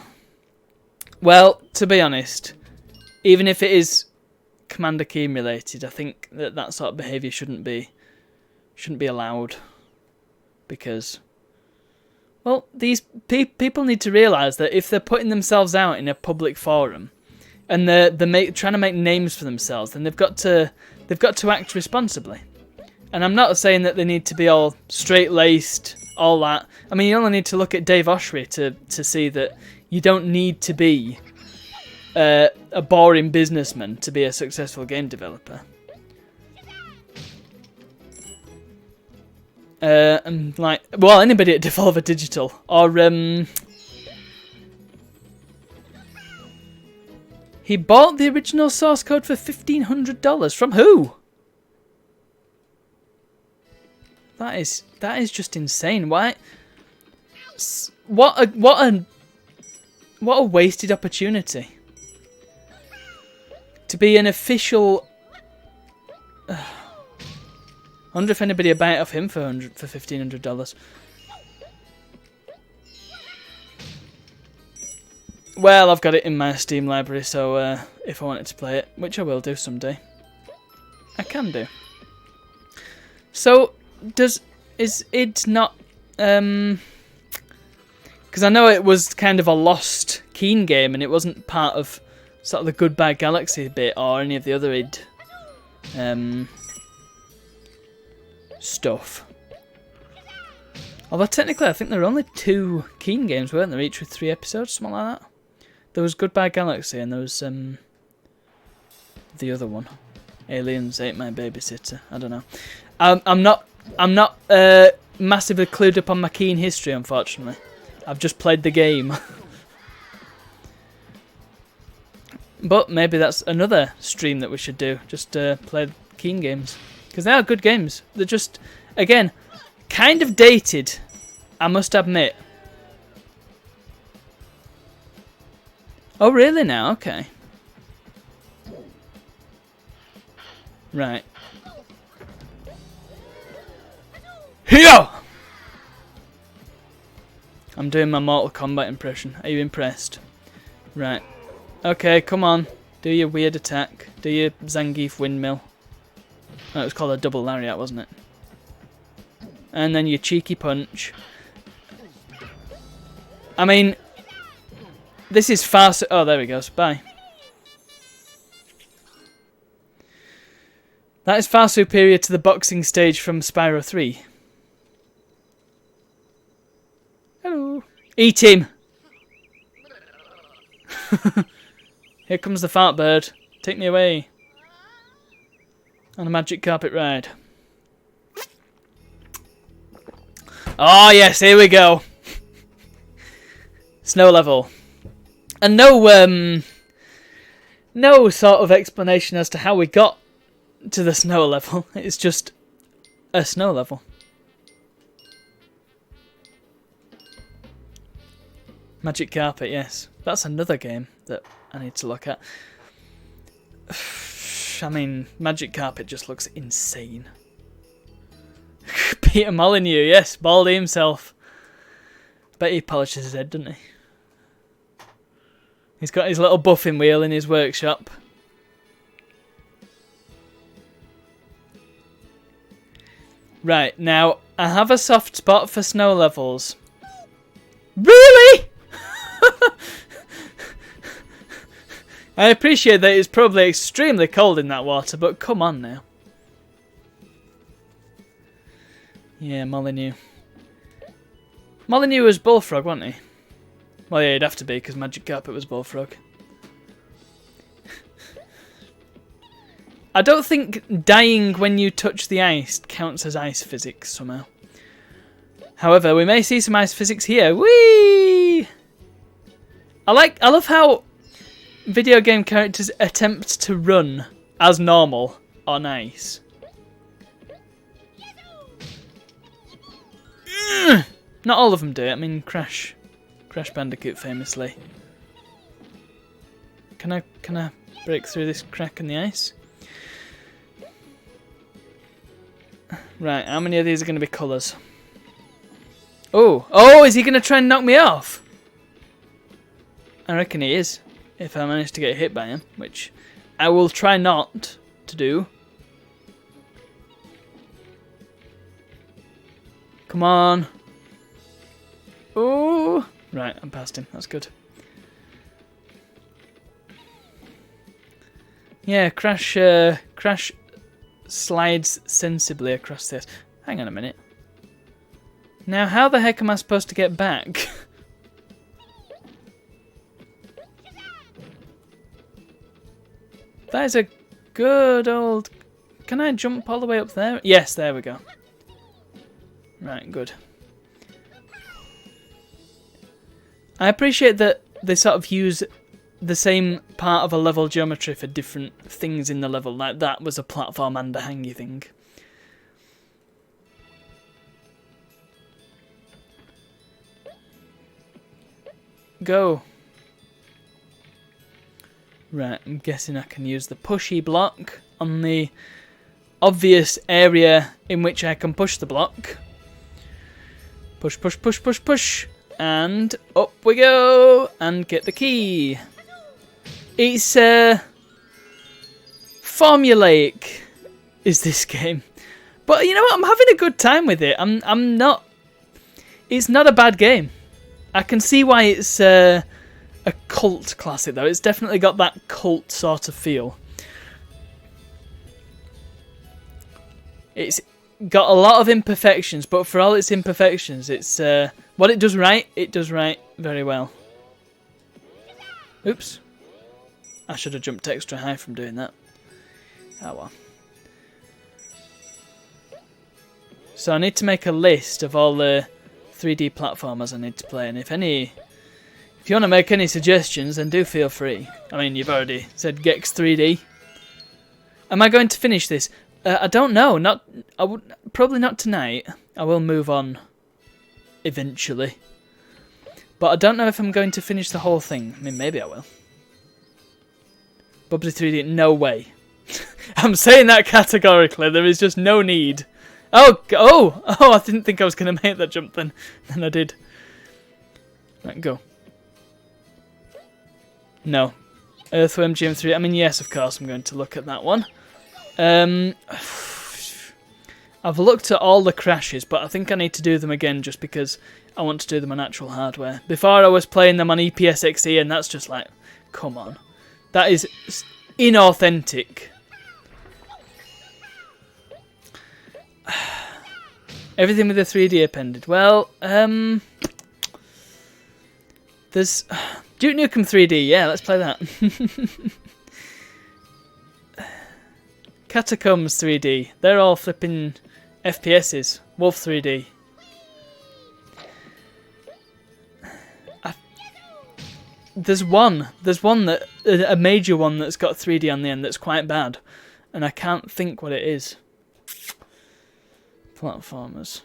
to be honest, even if it is Commander Keen related, I think that sort of behaviour shouldn't be allowed, because, well, these people need to realise that if they're putting themselves out in a public forum and they're trying to make names for themselves, then they've got to act responsibly. And I'm not saying that they need to be all straight-laced, all that. I mean, you only need to look at Dave Oshry to see that you don't need to be a boring businessman to be a successful game developer. And like, well, anybody at Devolver Digital, or he bought the original source code for $1,500 from who? That is just insane. Why? What a wasted opportunity to be an official. I wonder if anybody would buy it off him for $1,500. Well, I've got it in my Steam library, so if I wanted to play it, which I will do someday, I can do. So, is it not? Because I know it was kind of a lost Keen game, and it wasn't part of sort of the Goodbye Galaxy bit or any of the other id stuff. Although technically, I think there were only 2 Keen games, weren't there? Each with 3 episodes, something like that. There was Goodbye Galaxy, and there was the other one, Aliens Ate My Babysitter. I don't know. I'm not massively clued up on my Keen history, unfortunately. I've just played the game. But maybe that's another stream that we should do. Just play Keen games. Because they are good games. They're just, again, kind of dated, I must admit. Oh, really now? Okay. Right. Here! I'm doing my Mortal Kombat impression. Are you impressed? Right. Okay, come on. Do your weird attack. Do your Zangief windmill. Oh, it was called a double lariat, wasn't it? And then your cheeky punch. I mean, this is far... Oh, there he goes. Bye. That is far superior to the boxing stage from Spyro 3. Hello. Eat him! Here comes the fart bird. Take me away. On a magic carpet ride. Oh yes, here we go. Snow level. And no sort of explanation as to how we got to the snow level. It's just a snow level. Magic carpet, yes. That's another game that I need to look at. I mean, Magic Carpet just looks insane. Peter Molyneux, yes, Baldy himself. Bet he polishes his head, doesn't he? He's got his little buffing wheel in his workshop. Right, now, I have a soft spot for snow levels. Really? I appreciate that it's probably extremely cold in that water, but come on now. Yeah, Molyneux. Molyneux was Bullfrog, wasn't he? Well, yeah, he'd have to be, because Magic Carpet was Bullfrog. I don't think dying when you touch the ice counts as ice physics somehow. However, we may see some ice physics here. Whee! I love how video game characters attempt to run as normal on ice. Not all of them do it. I mean, Crash Bandicoot famously. Can I break through this crack in the ice? Right, how many of these are going to be colours? Oh, is he going to try and knock me off? I reckon he is. If I manage to get hit by him, which I will try not to do. Come on. Oh, right, I'm past him. That's good. Yeah, Crash slides sensibly across this. Hang on a minute. Now, how the heck am I supposed to get back? That is a good old... Can I jump all the way up there? Yes, there we go. Right, good. I appreciate that they sort of use the same part of a level geometry for different things in the level. Like that was a platform and a hangy thing. Go. Right, I'm guessing I can use the pushy block on the obvious area in which I can push the block. Push, push, push, push, push. And up we go. And get the key. It's formulaic is this game. But you know what? I'm having a good time with it. I'm not... It's not a bad game. I can see why it's... a cult classic though. It's definitely got that cult sort of feel. It's got a lot of imperfections, but for all its imperfections, it's what it does right, it does right very well. Oops. I should have jumped extra high from doing that. Oh well. So I need to make a list of all the 3D platformers I need to play, and if you want to make any suggestions, then do feel free. I mean, you've already said Gex 3D. Am I going to finish this? I don't know. Probably not tonight. I will move on eventually. But I don't know if I'm going to finish the whole thing. I mean, maybe I will. Bubsy 3D, no way. I'm saying that categorically. There is just no need. Oh! I didn't think I was going to make that jump then. Then I did. Right, go. No. Earthworm Jim 3. I mean, yes, of course, I'm going to look at that one. I've looked at all the crashes, but I think I need to do them again just because I want to do them on actual hardware. Before I was playing them on EPSXE, and that's just like, come on. That is inauthentic. Everything with the 3D appended. Well, there's Duke Nukem 3D. Yeah, let's play that. Catacombs 3D. They're all flipping FPSs. Wolf 3D. There's one that a major one that's got 3D on the end that's quite bad, and I can't think what it is. Platformers.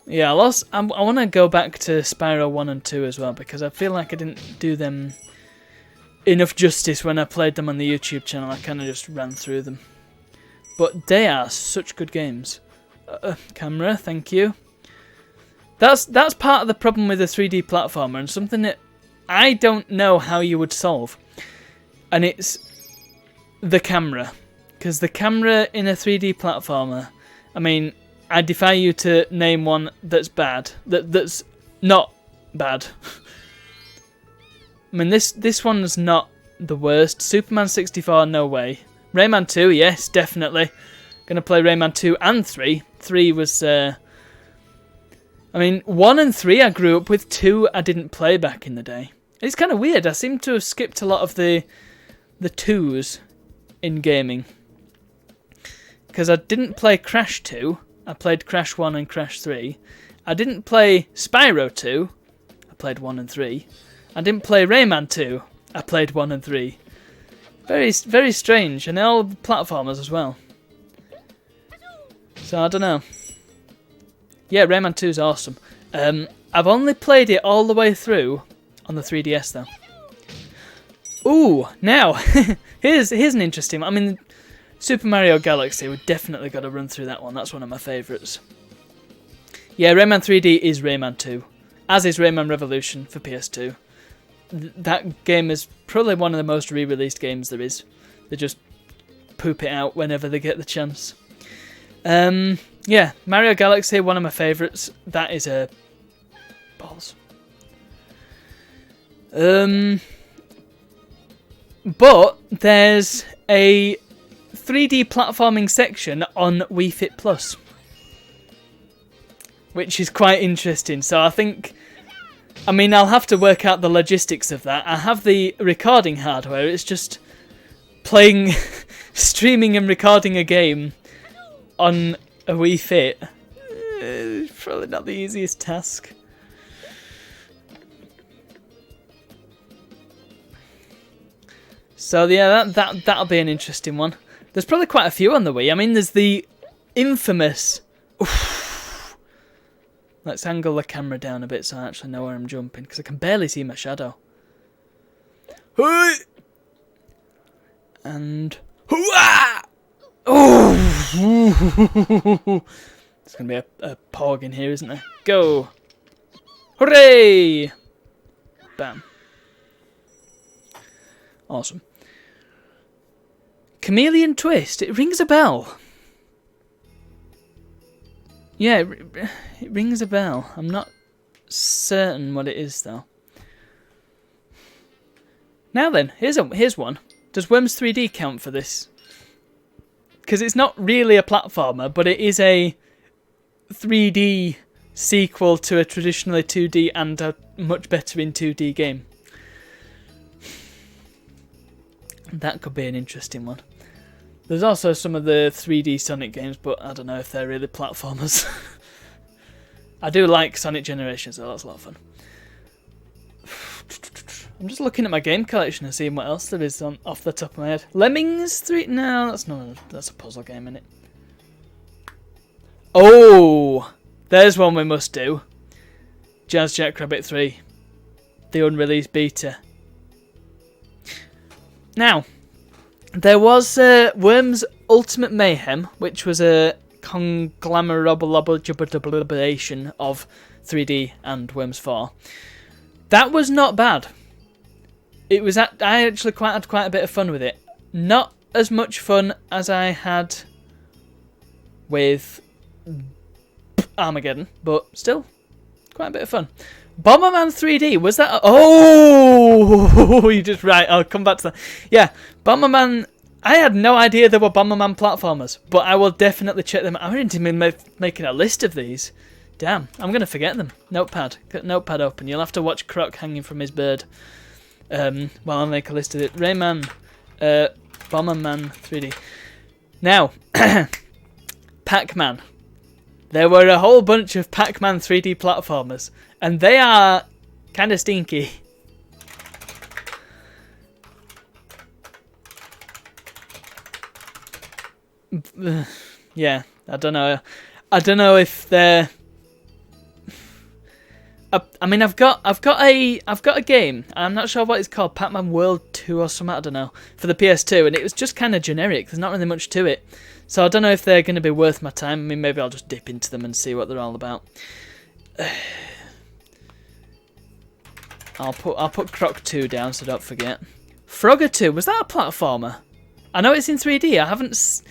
Yeah, I want to go back to Spyro 1 and 2 as well, because I feel like I didn't do them enough justice when I played them on the YouTube channel. I kind of just ran through them. But they are such good games. Camera, thank you. That's part of the problem with the 3D platformer, and something that I don't know how you would solve. And it's the camera. Because the camera in a 3D platformer, I mean, I defy you to name one that's bad. That's not bad. I mean, this one's not the worst. Superman 64, no way. Rayman 2, yes, definitely. Gonna play Rayman 2 and 3. 3 was, I mean, 1 and 3 I grew up with. 2 I didn't play back in the day. It's kind of weird. I seem to have skipped a lot of the 2s in gaming. Because I didn't play Crash 2. I played Crash 1 and Crash 3. I didn't play Spyro 2. I played 1 and 3. I didn't play Rayman 2. I played 1 and 3. Very, very strange. And they're all platformers as well. So, I don't know. Yeah, Rayman 2 is awesome. I've only played it all the way through on the 3DS, though. Ooh, now, here's an interesting one. I mean, Super Mario Galaxy, we've definitely got to run through that one. That's one of my favourites. Yeah, Rayman 3D is Rayman 2, as is Rayman Revolution for PS2. That game is probably one of the most re-released games there is. They just poop it out whenever they get the chance. Yeah, Mario Galaxy, one of my favourites. That is a balls. But there's a 3D platforming section on Wii Fit Plus, which is quite interesting. So I think, I mean, I'll have to work out the logistics of that. I have the recording hardware. It's just playing, streaming and recording a game on a Wii Fit. Probably not the easiest task. So yeah, that'll be an interesting one. There's probably quite a few on the Wii. I mean, there's the infamous... Oof. Let's angle the camera down a bit so I actually know where I'm jumping, because I can barely see my shadow. And... Oh! There's going to be a pog in here, isn't there? Go! Hooray! Bam. Awesome. Chameleon Twist. It rings a bell. Yeah, it rings a bell. I'm not certain what it is, though. Now then, here's one. Does Worms 3D count for this? Because it's not really a platformer, but it is a 3D sequel to a traditionally 2D and a much better in 2D game. That could be an interesting one. There's also some of the 3D Sonic games, but I don't know if they're really platformers. I do like Sonic Generations, though. That's a lot of fun. I'm just looking at my game collection and seeing what else there is off the top of my head. Lemmings 3? No, that's a puzzle game, isn't it? Oh! There's one we must do. Jazz Jackrabbit 3. The unreleased beta. Now, there was Worms Ultimate Mayhem, which was a conglomeration of 3D and Worms 4. That was not bad. I actually had quite a bit of fun with it. Not as much fun as I had with Armageddon, but still quite a bit of fun. Bomberman 3D, was that? Oh, you just right. I'll come back to that. Yeah, Bomberman. I had no idea there were Bomberman platformers, but I will definitely check them out. I didn't even making a list of these. Damn, I'm gonna forget them. Notepad, get notepad open. You'll have to watch Croc hanging from his bird. While I make a list of it. Rayman, Bomberman 3D. Now, Pac-Man. There were a whole bunch of Pac-Man 3D platformers, and they are kind of stinky. Yeah, I don't know. I don't know if they're. I mean, I've got a game. I'm not sure what it's called, Pac-Man World 2 or something. I don't know, for the PS2, and it was just kind of generic. There's not really much to it, so I don't know if they're going to be worth my time. I mean, maybe I'll just dip into them and see what they're all about. I'll put Croc 2 down so don't forget. Frogger 2, was that a platformer? I know it's in 3D. I haven't.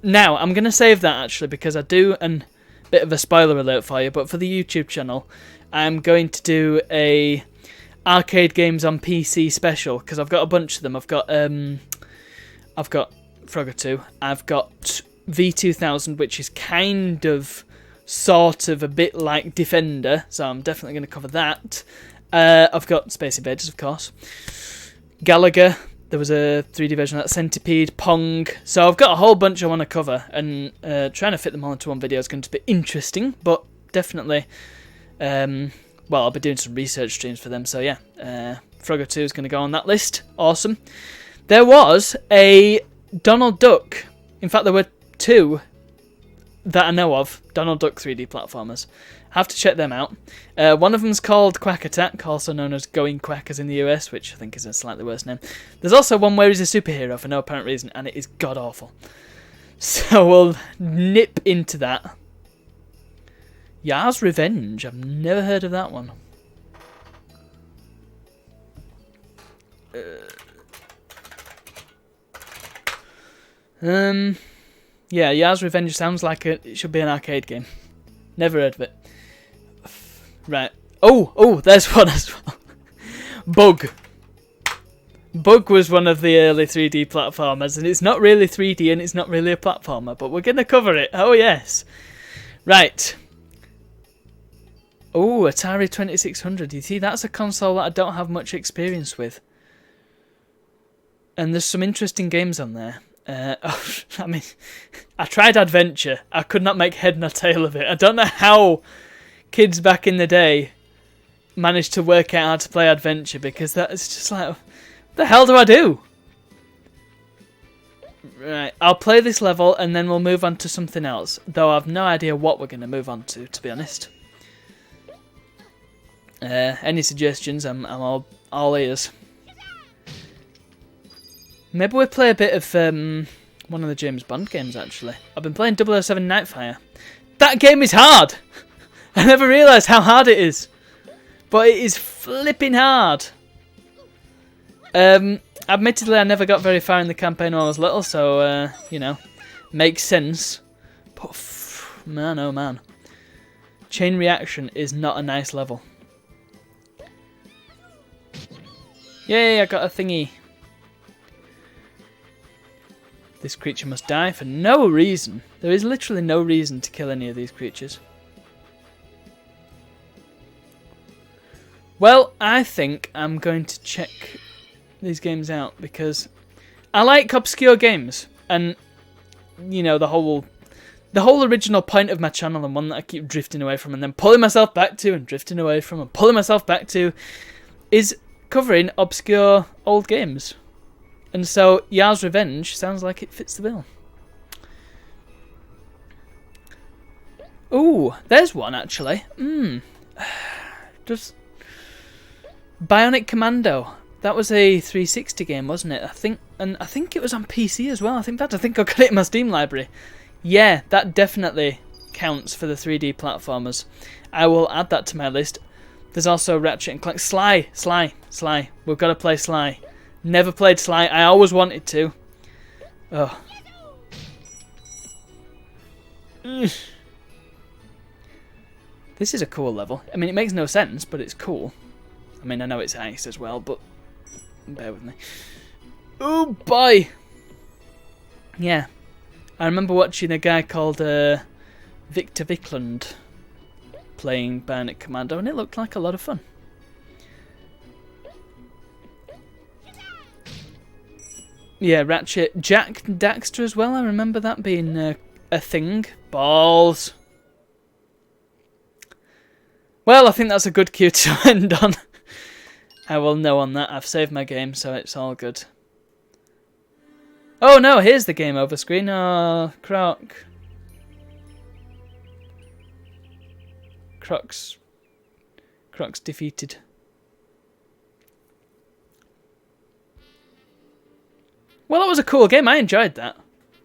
Now I'm going to save that actually because I do an bit of a spoiler alert for you. But for the YouTube channel, I'm going to do a arcade games on PC special because I've got a bunch of them. I've got Frogger 2. I've got V2000, which is kind of, sort of a bit like Defender, so I'm definitely going to cover that. I've got Space Invaders, of course. Gallagher. There was a 3D version of that. Centipede, Pong. So I've got a whole bunch I want to cover, and trying to fit them all into one video is going to be interesting, but definitely. Well, I'll be doing some research streams for them, so yeah. Frogger 2 is going to go on that list. Awesome. There was a Donald Duck. In fact, there were two that I know of. Donald Duck 3D platformers. Have to check them out. One of them's called Quack Attack, also known as Going Quackers in the US, which I think is a slightly worse name. There's also one where he's a superhero for no apparent reason, and it is god-awful. So we'll nip into that. Yar's Revenge. I've never heard of that one. Yeah, Yar's Revenge sounds like it should be an arcade game. Never heard of it. Right. Oh, there's one as well. Bug. Bug was one of the early 3D platformers, and it's not really 3D and it's not really a platformer, but we're going to cover it. Oh, yes. Right. Oh, Atari 2600. You see, that's a console that I don't have much experience with. And there's some interesting games on there. I mean, I tried Adventure. I could not make head nor tail of it. I don't know how kids back in the day managed to work out how to play Adventure, because that is just like, what the hell do I do? Right, I'll play this level and then we'll move on to something else, though I've no idea what we're going to move on to be honest. Any suggestions? I'm all ears. Maybe we'll play a bit of one of the James Bond games, actually. I've been playing 007 Nightfire. That game is hard! I never realised how hard it is. But it is flipping hard. Admittedly, I never got very far in the campaign when I was little, so, you know, makes sense. But, man, oh man. Chain Reaction is not a nice level. Yay, I got a thingy. This creature must die for no reason. There is literally no reason to kill any of these creatures. Well, I think I'm going to check these games out because I like obscure games, and you know the whole original point of my channel, and one that I keep drifting away from and then pulling myself back to and drifting away from and pulling myself back to, is covering obscure old games. And so Yar's Revenge sounds like it fits the bill. Ooh, there's one actually. Just Bionic Commando. That was a 360 game, wasn't it? I think it was on PC as well. I think I got it in my Steam library. Yeah, that definitely counts for the 3D platformers. I will add that to my list. There's also Ratchet and Clank. Sly. We've got to play Sly. Never played Sly. I always wanted to. Oh. This is a cool level. I mean, it makes no sense, but it's cool. I mean, I know it's ice as well, but bear with me. Oh, boy! Yeah. I remember watching a guy called Victor Viklund playing Bionic Commando, and it looked like a lot of fun. Yeah, Ratchet. Jack Daxter as well. I remember that being a thing. Balls. Well, I think that's a good cue to end on. I will know on that. I've saved my game, so it's all good. Oh no, here's the game over screen. Oh, Croc. Croc's defeated. Well, that was a cool game. I enjoyed that.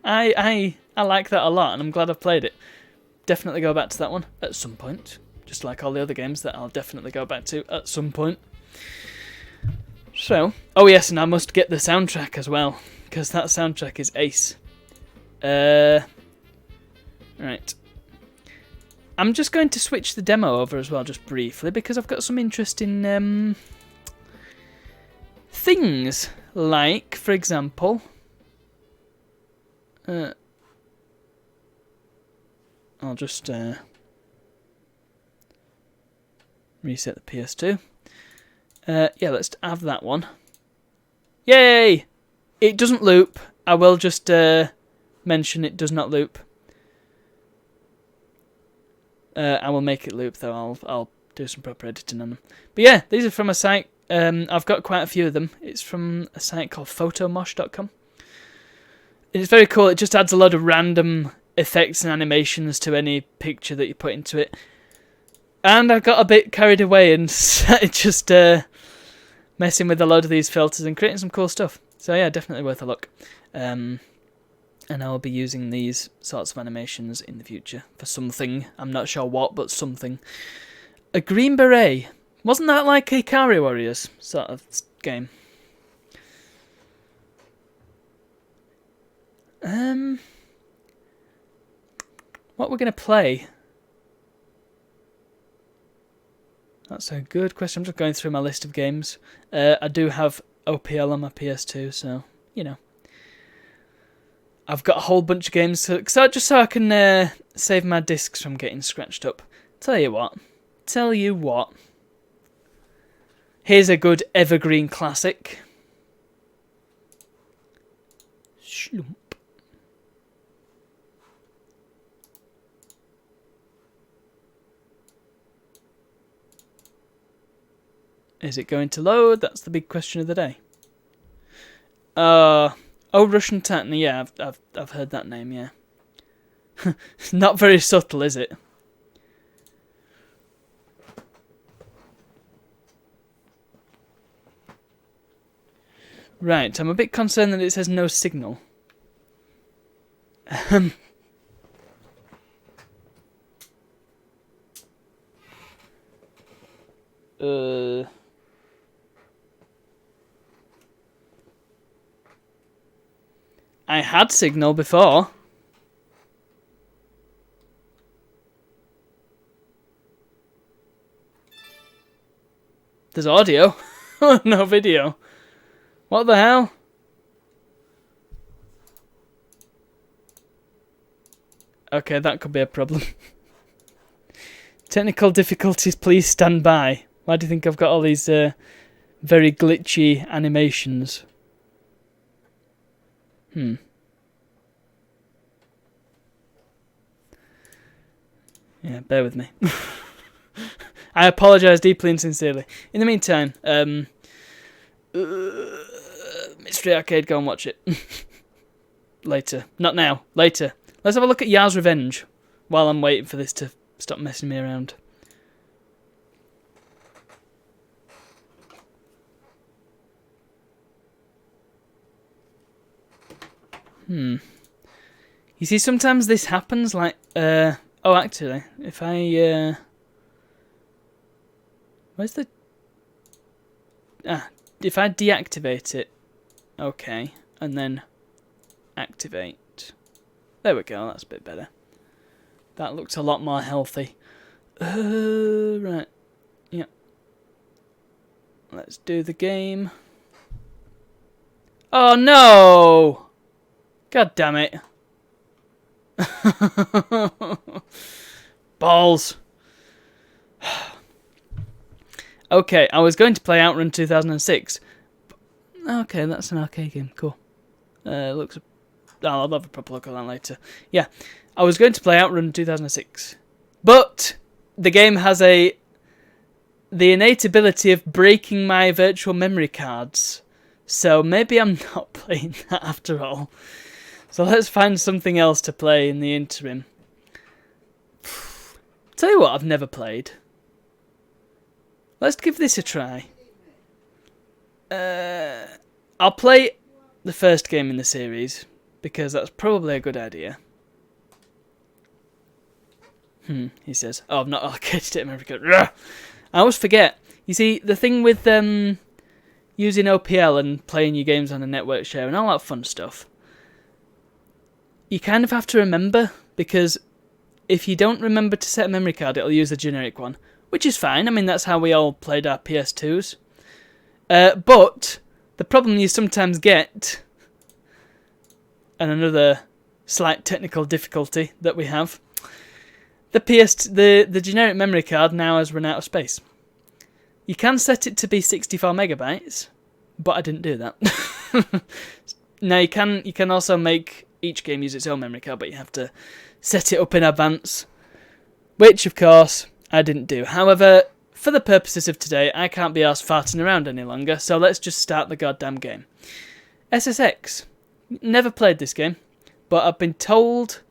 I like that a lot, and I'm glad I've played it. Definitely go back to that one at some point. Just like all the other games that I'll definitely go back to at some point. So, oh yes, and I must get the soundtrack as well, because that soundtrack is ace. Right. I'm just going to switch the demo over as well, just briefly, because I've got some interesting things. Like, for example, I'll just reset the PS2. Yeah, let's have that one. Yay! It doesn't loop. I will just mention it does not loop. I will make it loop though. I'll do some proper editing on them. But yeah, these are from a site. I've got quite a few of them. It's from a site called photomosh.com. It's very cool. It just adds a lot of random effects and animations to any picture that you put into it. And I got a bit carried away and just messing with a lot of these filters and creating some cool stuff. So yeah, definitely worth a look. And I'll be using these sorts of animations in the future for something. I'm not sure what, but something. A Green Beret. Wasn't that like Ikari Warriors sort of game? What we're going to play? That's a good question. I'm just going through my list of games. I do have OPL on my PS2, so, you know. I've got a whole bunch of games, just so I can save my discs from getting scratched up. Tell you what. Here's a good evergreen classic. Slump. Is it going to load? That's the big question of the day. Oh, Russian Titan. Yeah, I've heard that name. Yeah, not very subtle, is it? Right, I'm a bit concerned that it says no signal. I had signal before. There's audio. No video. What the hell? Okay, that could be a problem. Technical difficulties, please stand by. Why do you think I've got all these very glitchy animations? Yeah, bear with me. I apologise deeply and sincerely. In the meantime, Mystery Arcade, go and watch it. Later. Not now. Later. Let's have a look at Yar's Revenge while I'm waiting for this to stop messing me around. You see, sometimes this happens, like, oh, actually, if I, Where's the... if I deactivate it. Okay. And then activate. There we go, that's a bit better. That looks a lot more healthy. Right. Yeah. Let's do the game. Oh no! God damn it. Balls. Okay, I was going to play Outrun 2006. Okay, that's an arcade game. Cool. Looks... I'll have a proper look at that later. Yeah, I was going to play Outrun 2006. But the game has the innate ability of breaking my virtual memory cards. So maybe I'm not playing that after all. So let's find something else to play in the interim. Tell you what I've never played. Let's give this a try. I'll play the first game in the series, because that's probably a good idea. He says. Oh, I've not allocated it in memory card. I always forget. You see, the thing with using OPL and playing your games on a network share and all that fun stuff, you kind of have to remember, because if you don't remember to set a memory card, it'll use the generic one, which is fine. I mean, that's how we all played our PS2s. But the problem you sometimes get, and another slight technical difficulty that we have, the generic memory card now has run out of space. You can set it to be 64 megabytes, but I didn't do that. Now you can also make each game use its own memory card, but you have to set it up in advance, which of course I didn't do. However, for the purposes of today, I can't be arsed farting around any longer, so let's just start the goddamn game. SSX. Never played this game, but I've been told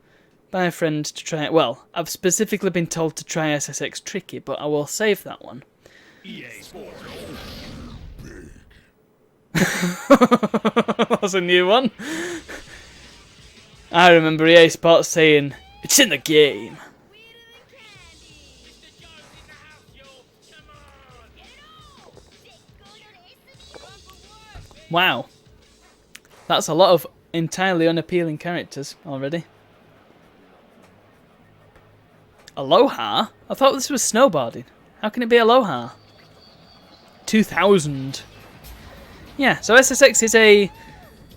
by a friend to try it. Well, I've specifically been told to try SSX Tricky, but I will save that one. EA Sports. That's a new one. I remember EA Sports saying, "It's in the game." Wow. That's a lot of entirely unappealing characters already. Aloha? I thought this was snowboarding. How can it be Aloha? 2000. Yeah, so SSX is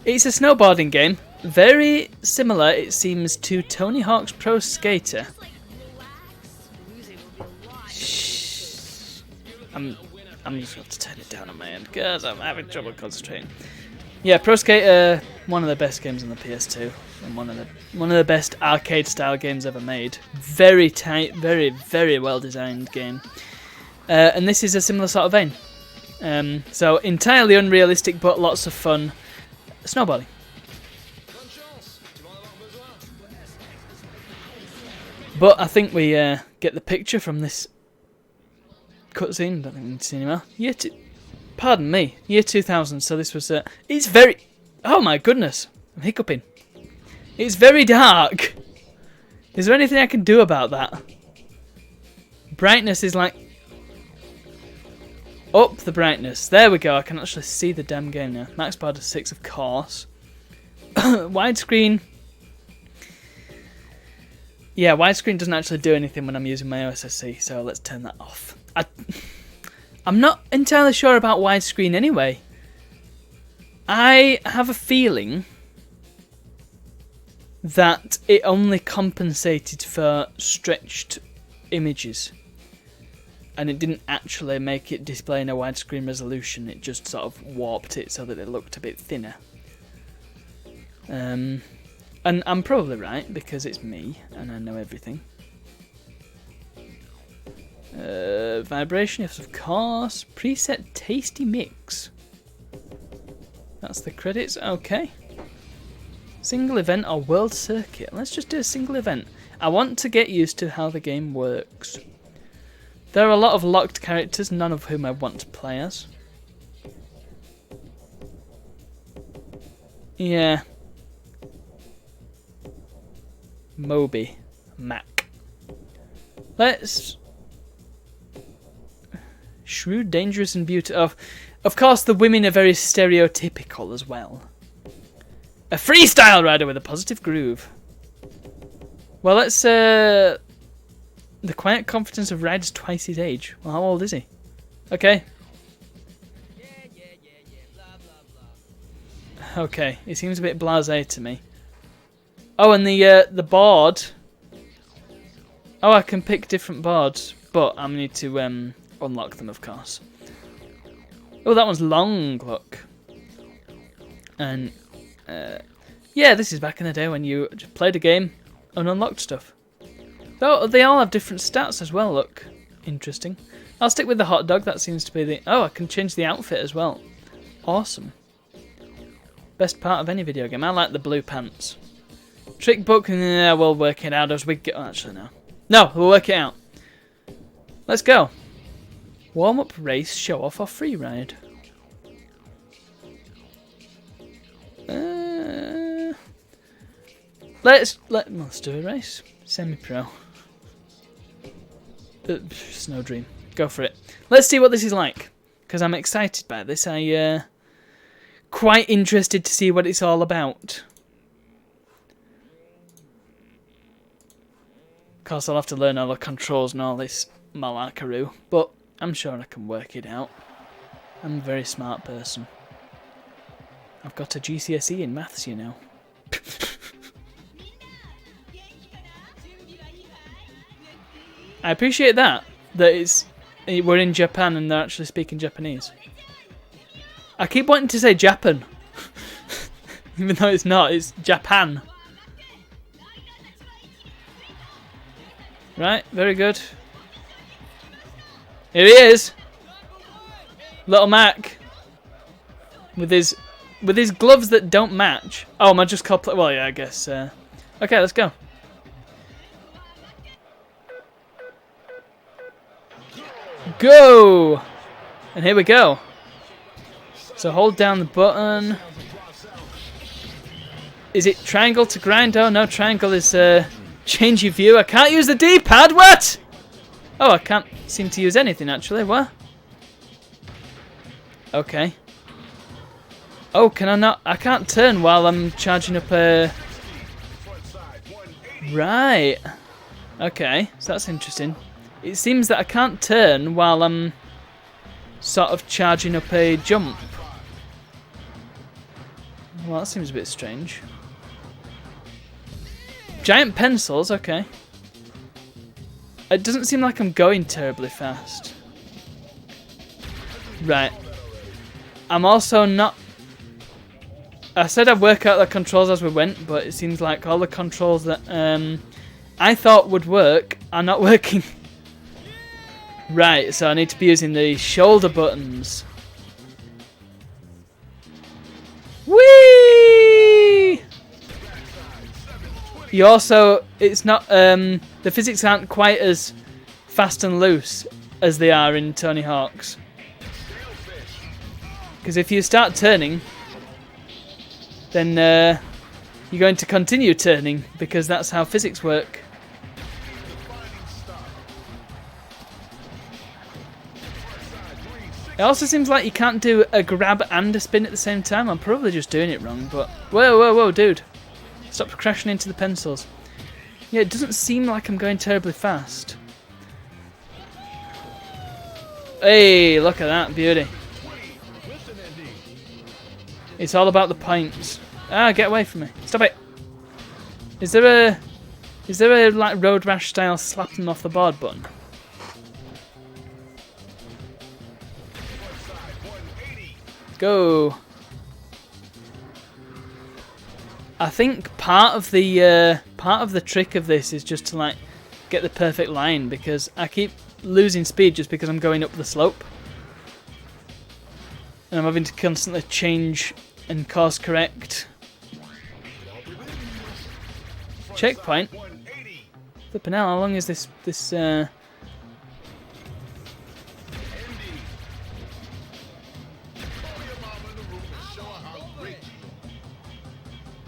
it's a snowboarding game. Very similar, it seems, to Tony Hawk's Pro Skater. Shh. I'm just going to turn it down on my end because I'm having trouble concentrating. Yeah, Pro Skater, one of the best games on the PS2, and one of the best arcade style games ever made. Very tight, very very well designed game. And this is a similar sort of vein. So entirely unrealistic, but lots of fun snowboarding. But I think we get the picture from this cutscene. Don't think we need to see anymore. Pardon me, year 2000. So this was. It's very. Oh my goodness, I'm hiccuping. It's very dark. Is there anything I can do about that? Brightness is like. Up the brightness. There we go. I can actually see the damn game now. Max bar to 6, of course. Widescreen. Yeah, widescreen doesn't actually do anything when I'm using my OSSC, so let's turn that off. I'm not entirely sure about widescreen anyway. I have a feeling that it only compensated for stretched images, and it didn't actually make it display in a widescreen resolution. It just sort of warped it so that it looked a bit thinner. And I'm probably right, because it's me, and I know everything. Vibration, yes, of course. Preset tasty mix. That's the credits, okay. Single event or world circuit. Let's just do a single event. I want to get used to how the game works. There are a lot of locked characters, none of whom I want to play as. Yeah. Moby. Mac. Let's Shrewd, dangerous, and beautiful. Of course, the women are very stereotypical as well. A freestyle rider with a positive groove. Well, let's... The quiet confidence of riders twice his age. Well, how old is he? Okay. Okay, he seems a bit blasé to me. Oh, and the board. Oh, I can pick different boards, but I need to unlock them, of course. Oh, that one's long, look. And yeah, this is back in the day when you just played a game and unlocked stuff. Oh, they all have different stats as well, look. Interesting. I'll stick with the hot dog, that seems to be the... Oh, I can change the outfit as well. Awesome. Best part of any video game. I like the blue pants. Trick book, yeah, we'll work it out as we get... Oh, actually, no. No, we'll work it out. Let's go. Warm-up, race, show-off, or free ride? Let's do a race. Semi-pro. Snow Dream. Go for it. Let's see what this is like. Because I'm excited by this. Quite interested to see what it's all about. Of course, I'll have to learn all the controls and all this malakaroo. But I'm sure I can work it out. I'm a very smart person. I've got a GCSE in maths, you know. I appreciate that we're in Japan and they're actually speaking Japanese. I keep wanting to say Japan, even though it's not. It's Japan. Right, very good. Here he is, little Mac, with his gloves that don't match. Oh, am I just cosplay? Well, yeah, I guess. Okay, let's go. Go! And here we go. So hold down the button. Is it triangle to grind? Oh no, triangle is change your view. I can't use the D-pad, what? Oh, I can't seem to use anything actually, what? Okay. Oh, can I not? I can't turn while I'm charging up a... Right. Okay, so that's interesting. It seems that I can't turn while I'm sort of charging up a jump. Well, that seems a bit strange. Giant pencils, okay. It doesn't seem like I'm going terribly fast. Right. I'm also not... I said I'd work out the controls as we went, but it seems like all the controls that I thought would work are not working. Right, so I need to be using the shoulder buttons. Whee! You also, it's not, the physics aren't quite as fast and loose as they are in Tony Hawk's. Because if you start turning, then you're going to continue turning, because that's how physics work. It also seems like you can't do a grab and a spin at the same time. I'm probably just doing it wrong, but... Whoa, whoa, whoa, dude. Stop crashing into the pencils. Yeah, it doesn't seem like I'm going terribly fast. Hey, look at that beauty. It's all about the points. Ah, get away from me. Stop it. Is there a like Road Rash style slap them off the board button? Go. I think part of the trick of this is just to like get the perfect line, because I keep losing speed just because I'm going up the slope. And I'm having to constantly change and course correct. Checkpoint. Flipping hell, how long is this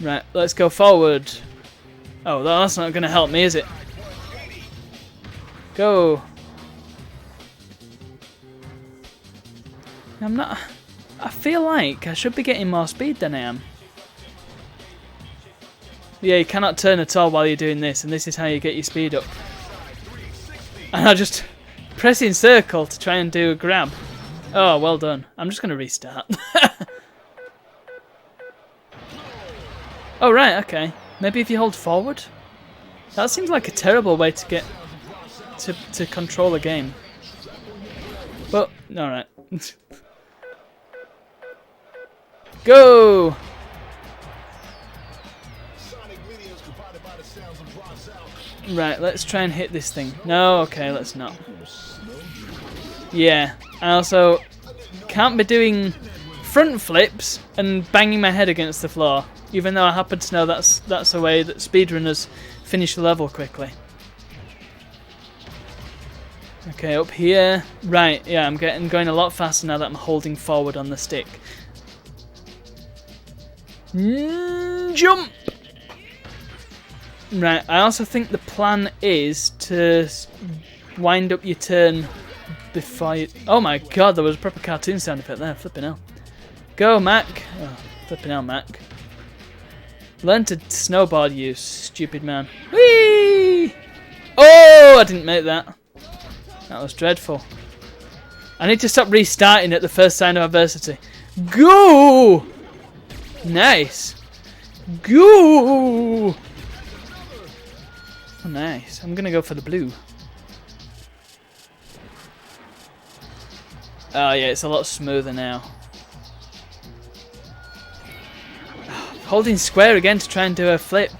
Right, let's go forward. Oh, that's not going to help me, is it? Go. I'm not... I feel like I should be getting more speed than I am. Yeah, you cannot turn at all while you're doing this, and this is how you get your speed up. And I just pressing circle to try and do a grab. Oh, well done. I'm just going to restart. Oh, right, okay. Maybe if you hold forward? That seems like a terrible way to get... to control a game. But, alright. Go! Right, let's try and hit this thing. No, okay, let's not. Yeah, I also can't be doing front flips and banging my head against the floor, even though I happen to know that's a way that speedrunners finish the level quickly. Okay, up here. Right, yeah, I'm going a lot faster now that I'm holding forward on the stick. Jump! Right, I also think the plan is to wind up your turn before you... Oh my god, there was a proper cartoon sound effect there, flipping hell. Go, Mac! Oh, flipping hell, Mac. Learn to snowboard, you stupid man. Whee! Oh, I didn't make that. That was dreadful. I need to stop restarting at the first sign of adversity. Go! Nice. Go! Oh, nice. I'm going to go for the blue. Oh, yeah, it's a lot smoother now. Holding square again to try and do a flip.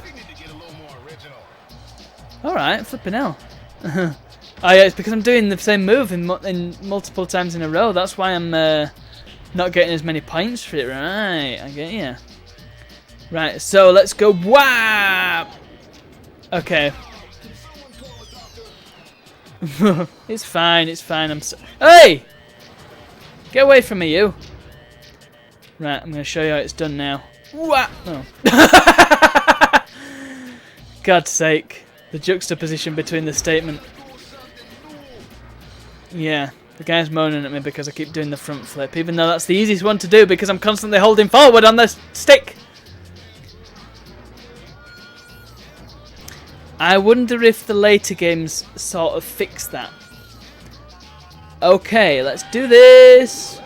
Alright, flipping hell. Oh, yeah, it's because I'm doing the same move in multiple times in a row. That's why I'm not getting as many points for it. Right, I get you. Right, so let's go. Wow! Okay. It's fine, it's fine. Hey! Get away from me, you. Right, I'm going to show you how it's done now. Wah! Oh. God's sake. The juxtaposition between the statement. Yeah, the guy's moaning at me because I keep doing the front flip, even though that's the easiest one to do because I'm constantly holding forward on the stick. I wonder if the later games sort of fix that. Okay, let's do this.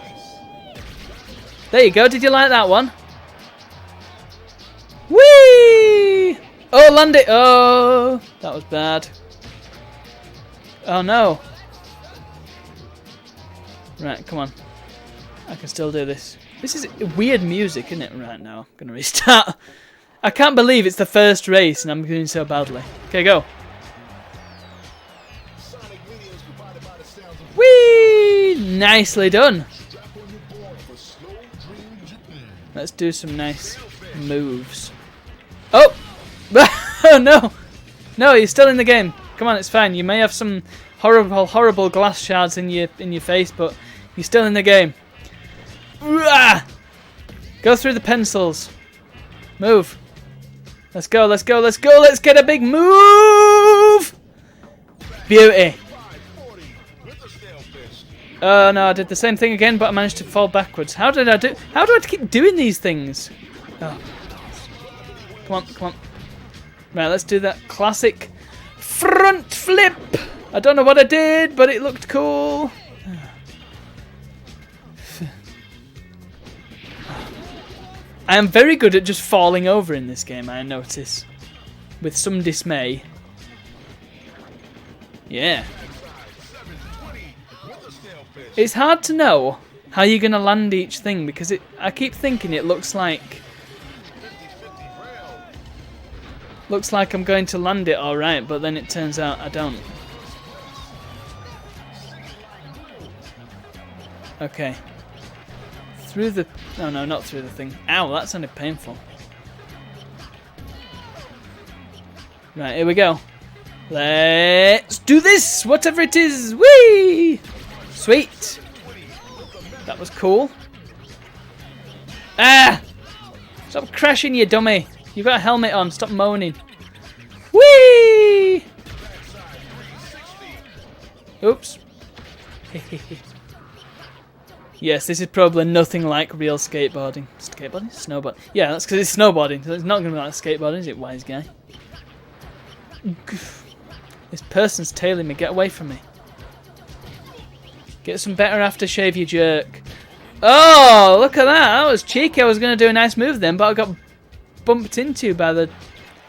There you go. Did you like that one? Whee! Oh, land it. Oh, that was bad. Oh, no. Right, come on. I can still do this. This is weird music, isn't it, right now? I'm going to restart. I can't believe it's the first race and I'm doing so badly. Okay, go. Whee! Nicely done. Let's do some nice moves. Oh! Oh, no! No, you're still in the game. Come on, it's fine. You may have some horrible, horrible glass shards in your face, but you're still in the game. Go through the pencils. Move. Let's go, let's go, let's go. Let's get a big move. Beauty. Oh no, I did the same thing again, but I managed to fall backwards. How do I keep doing these things? Oh. Come on, come on. Right, let's do that classic front flip. I don't know what I did, but it looked cool. I am very good at just falling over in this game, I notice. With some dismay. Yeah. It's hard to know how you're going to land each thing because I keep thinking it looks like I'm going to land it alright, but then it turns out I don't. Okay. Through the... Oh no, not through the thing. Ow, that sounded painful. Right, here we go. Let's do this! Whatever it is! Whee! Sweet! That was cool. Ah! Stop crashing, you dummy! You've got a helmet on, stop moaning. Whee! Oops. Yes, this is probably nothing like real skateboarding. Skateboarding? Snowboard. Yeah, that's because it's snowboarding. So it's not going to be like skateboarding, is it, wise guy? This person's tailing me. Get away from me. Get some better aftershave, you jerk. Oh, look at that. That was cheeky. I was going to do a nice move then, but I got bumped into by the...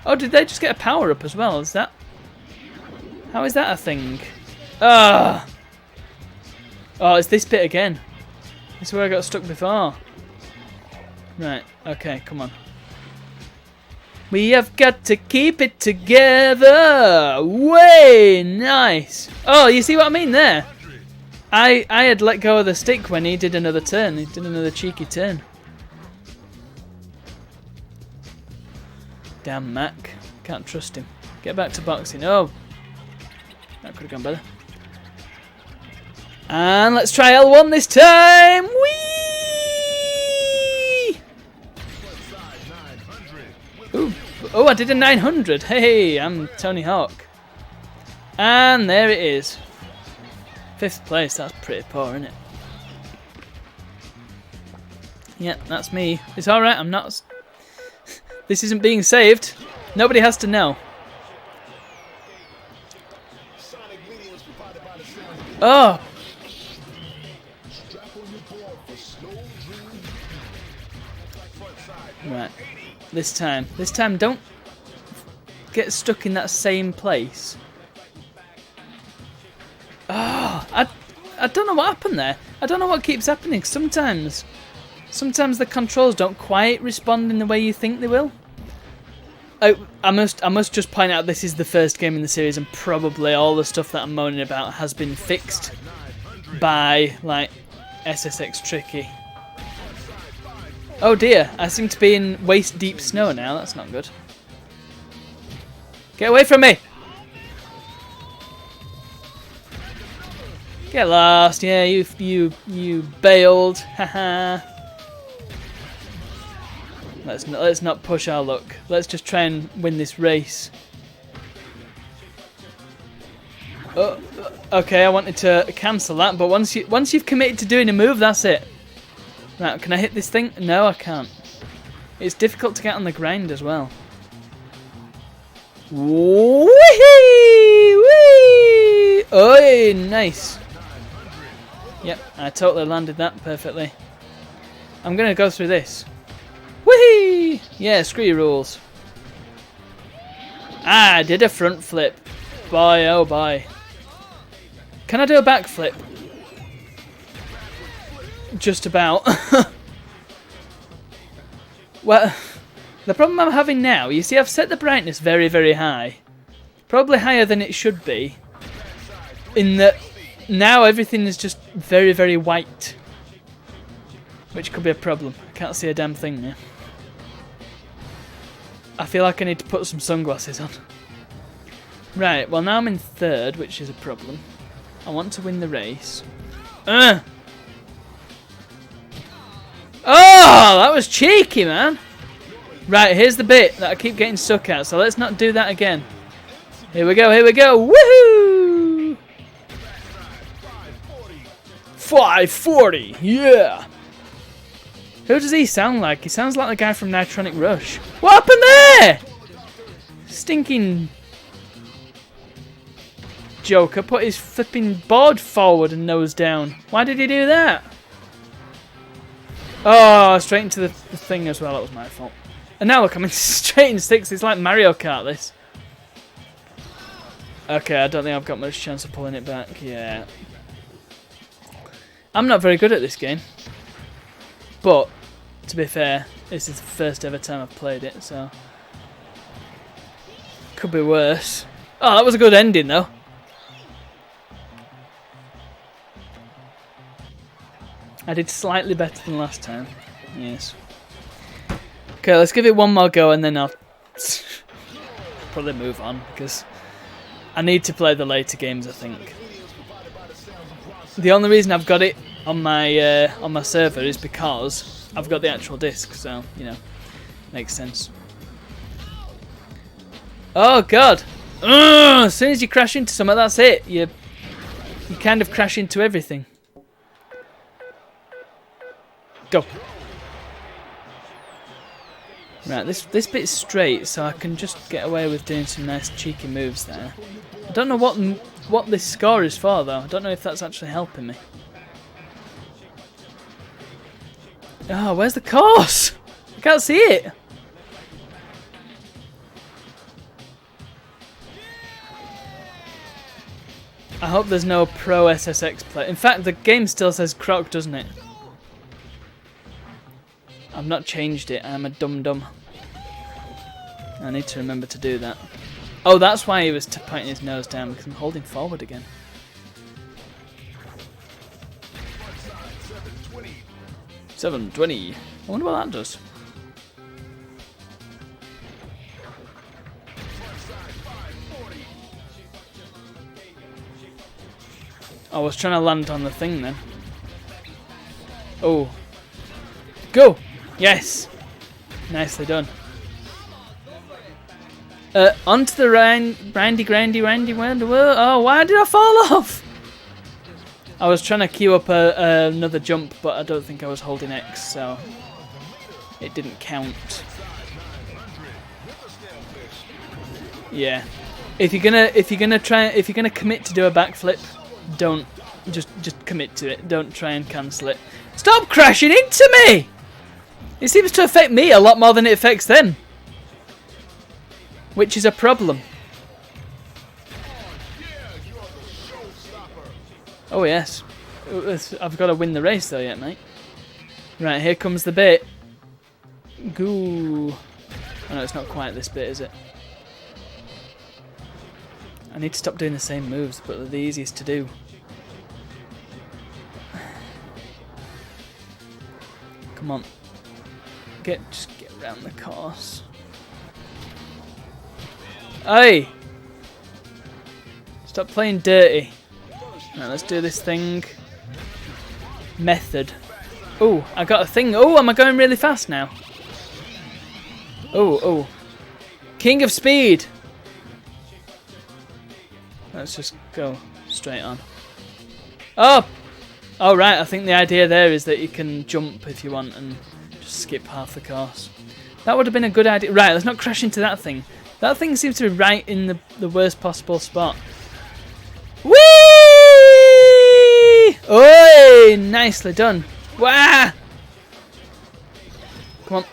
Oh, did they just get a power-up as well? Is that... How is that a thing? Ah! Oh, it's this bit again. This is where I got stuck before. Right, okay, come on. We have got to keep it together! Way nice! Oh, you see what I mean there? I had let go of the stick when he did another turn. He did another cheeky turn. Damn Mac. Can't trust him. Get back to boxing. Oh! That could have gone better. And let's try L1 this time! Whee! Ooh. Oh, I did a 900. Hey, I'm Tony Hawk. And there it is. 5th place. That's pretty poor, isn't it? Yeah, that's me. It's alright, I'm not... This isn't being saved. Nobody has to know. Oh! Right. This time don't get stuck in that same place. Oh, I don't know what happened there. I don't know what keeps happening. Sometimes the controls don't quite respond in the way you think they will. I must just point out this is the first game in the series, and probably all the stuff that I'm moaning about has been fixed by like SSX Tricky. Oh dear, I seem to be in waist deep snow now. That's not good. Get away from me! Get lost. Yeah, you bailed. Haha. Let's not push our luck. Let's just try and win this race. Oh, okay, I wanted to cancel that, but once you've committed to doing a move, that's it. Right, can I hit this thing? No, I can't. It's difficult to get on the grind as well. Whee! Whee! Oh, nice. Yep, I totally landed that perfectly. I'm gonna go through this. Whee! Yeah, screw your rules. Ah, I did a front flip. Boy, oh boy. Can I do a back flip? Just about. Well, the problem I'm having now, you see I've set the brightness very, very high. Probably higher than it should be. In that now everything is just very, very white. Which could be a problem. I can't see a damn thing now. I feel like I need to put some sunglasses on. Right, well now I'm in 3rd, which is a problem. I want to win the race. Oh, that was cheeky, man. Right, here's the bit that I keep getting stuck at, so let's not do that again. Here we go, woohoo! 540, yeah! Who does he sound like? He sounds like the guy from Nitronic Rush. What happened there? Stinking Joker put his flipping board forward and nose down. Why did he do that? Oh, straight into the thing as well. That was my fault. And now look, I'm in straight in 6th. It's like Mario Kart, this. Okay, I don't think I've got much chance of pulling it back. Yeah. I'm not very good at this game. But, to be fair, this is the first ever time I've played it, so... Could be worse. Oh, that was a good ending, though. I did slightly better than last time. Yes. Okay, let's give it one more go and then I'll probably move on because I need to play the later games, I think. The only reason I've got it on my server is because I've got the actual disc, so, you know, makes sense. Oh god! Ugh, as soon as you crash into something, that's it. You kind of crash into everything. Go. Right, this bit's straight, so I can just get away with doing some nice cheeky moves there. I don't know what this score is for, though. I don't know if that's actually helping me. Oh, where's the course? I can't see it. I hope there's no pro SSX play. In fact, the game still says Croc, doesn't it? I've not changed it. I'm a dum-dum. I need to remember to do that. Oh, that's why he was pointing his nose down, because I'm holding forward again. 720. I wonder what that does. I was trying to land on the thing then. Oh. Go! Yes! Nicely done. Onto the Randy. Oh, why did I fall off? I was trying to queue up another jump, but I don't think I was holding X, so it didn't count. Yeah. If you're gonna commit to do a backflip, don't just commit to it. Don't try and cancel it. Stop crashing into me! It seems to affect me a lot more than it affects them, which is a problem. Oh yes, I've got to win the race though yet, mate. Right, here comes the bit. Goo. Oh no, it's not quite this bit, is it? I need to stop doing the same moves, but they're the easiest to do. Come on. Just get around the course. Hey! Stop playing dirty. Right, let's do this thing. Method. Oh, I got a thing. Oh, am I going really fast now? Oh. King of speed! Let's just go straight on. Oh! Oh, right, I think the idea there is that you can jump if you want and just skip half the course. That would have been a good idea. Right, let's not crash into that thing. That thing seems to be right in the worst possible spot. Whee! Oi! Nicely done. Wah! Come on.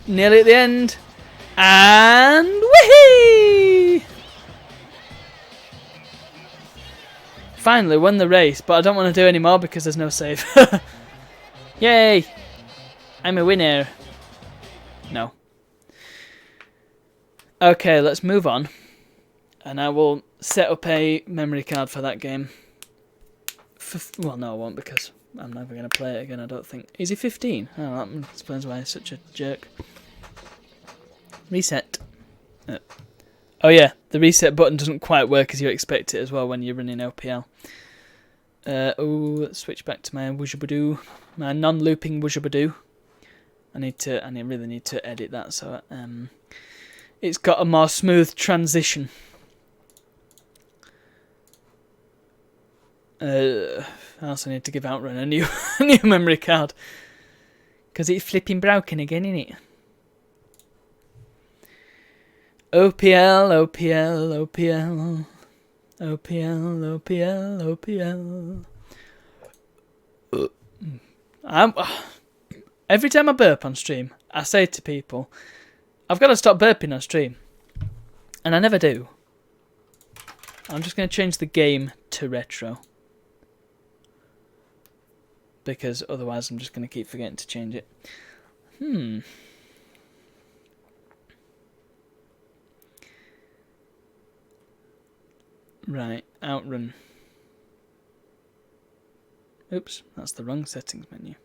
Nearly at the end. And whee! Finally won the race, but I don't want to do any more because there's no save. Yay! I'm a winner. No. Okay, let's move on. And I will set up a memory card for that game. Well, no, I won't because I'm never going to play it again, I don't think. Is he 15? Oh, that explains why he's such a jerk. Reset. Oh yeah, the reset button doesn't quite work as you expect it as well when you're running OPL. Let's switch back to my Woojabadoo, my non-looping Woojabadoo. I really need to edit that so it's got a more smooth transition. I also need to give Outrun a new memory card because it's flipping broken again, innit? OPL. Every time I burp on stream, I say to people, I've got to stop burping on stream. And I never do. I'm just going to change the game to retro. Because otherwise I'm just going to keep forgetting to change it. Right, Outrun. Oops, that's the wrong settings menu.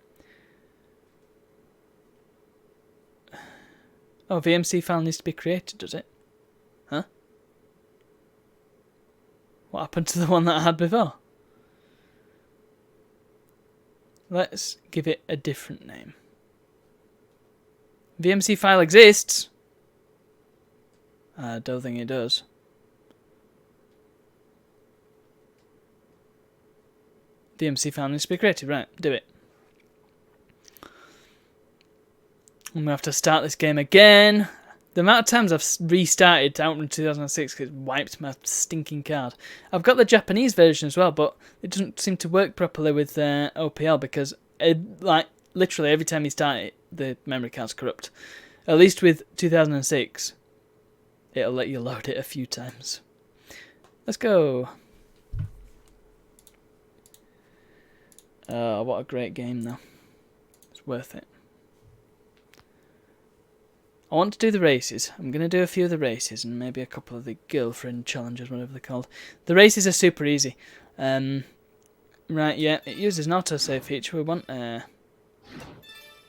Oh, VMC file needs to be created, does it? Huh? What happened to the one that I had before? Let's give it a different name. VMC file exists. I don't think it does. VMC file needs to be created. Right, do it. I'm going to have to start this game again. The amount of times I've restarted Outrun 2006 because it wiped my stinking card. I've got the Japanese version as well, but it doesn't seem to work properly with OPL because literally every time you start it, the memory card's corrupt. At least with 2006, it'll let you load it a few times. Let's go. Oh, what a great game though. It's worth it. I want to do the races. I'm going to do a few of the races and maybe a couple of the girlfriend challenges, whatever they're called. The races are super easy. Right, yeah, it uses an autosave feature. We want...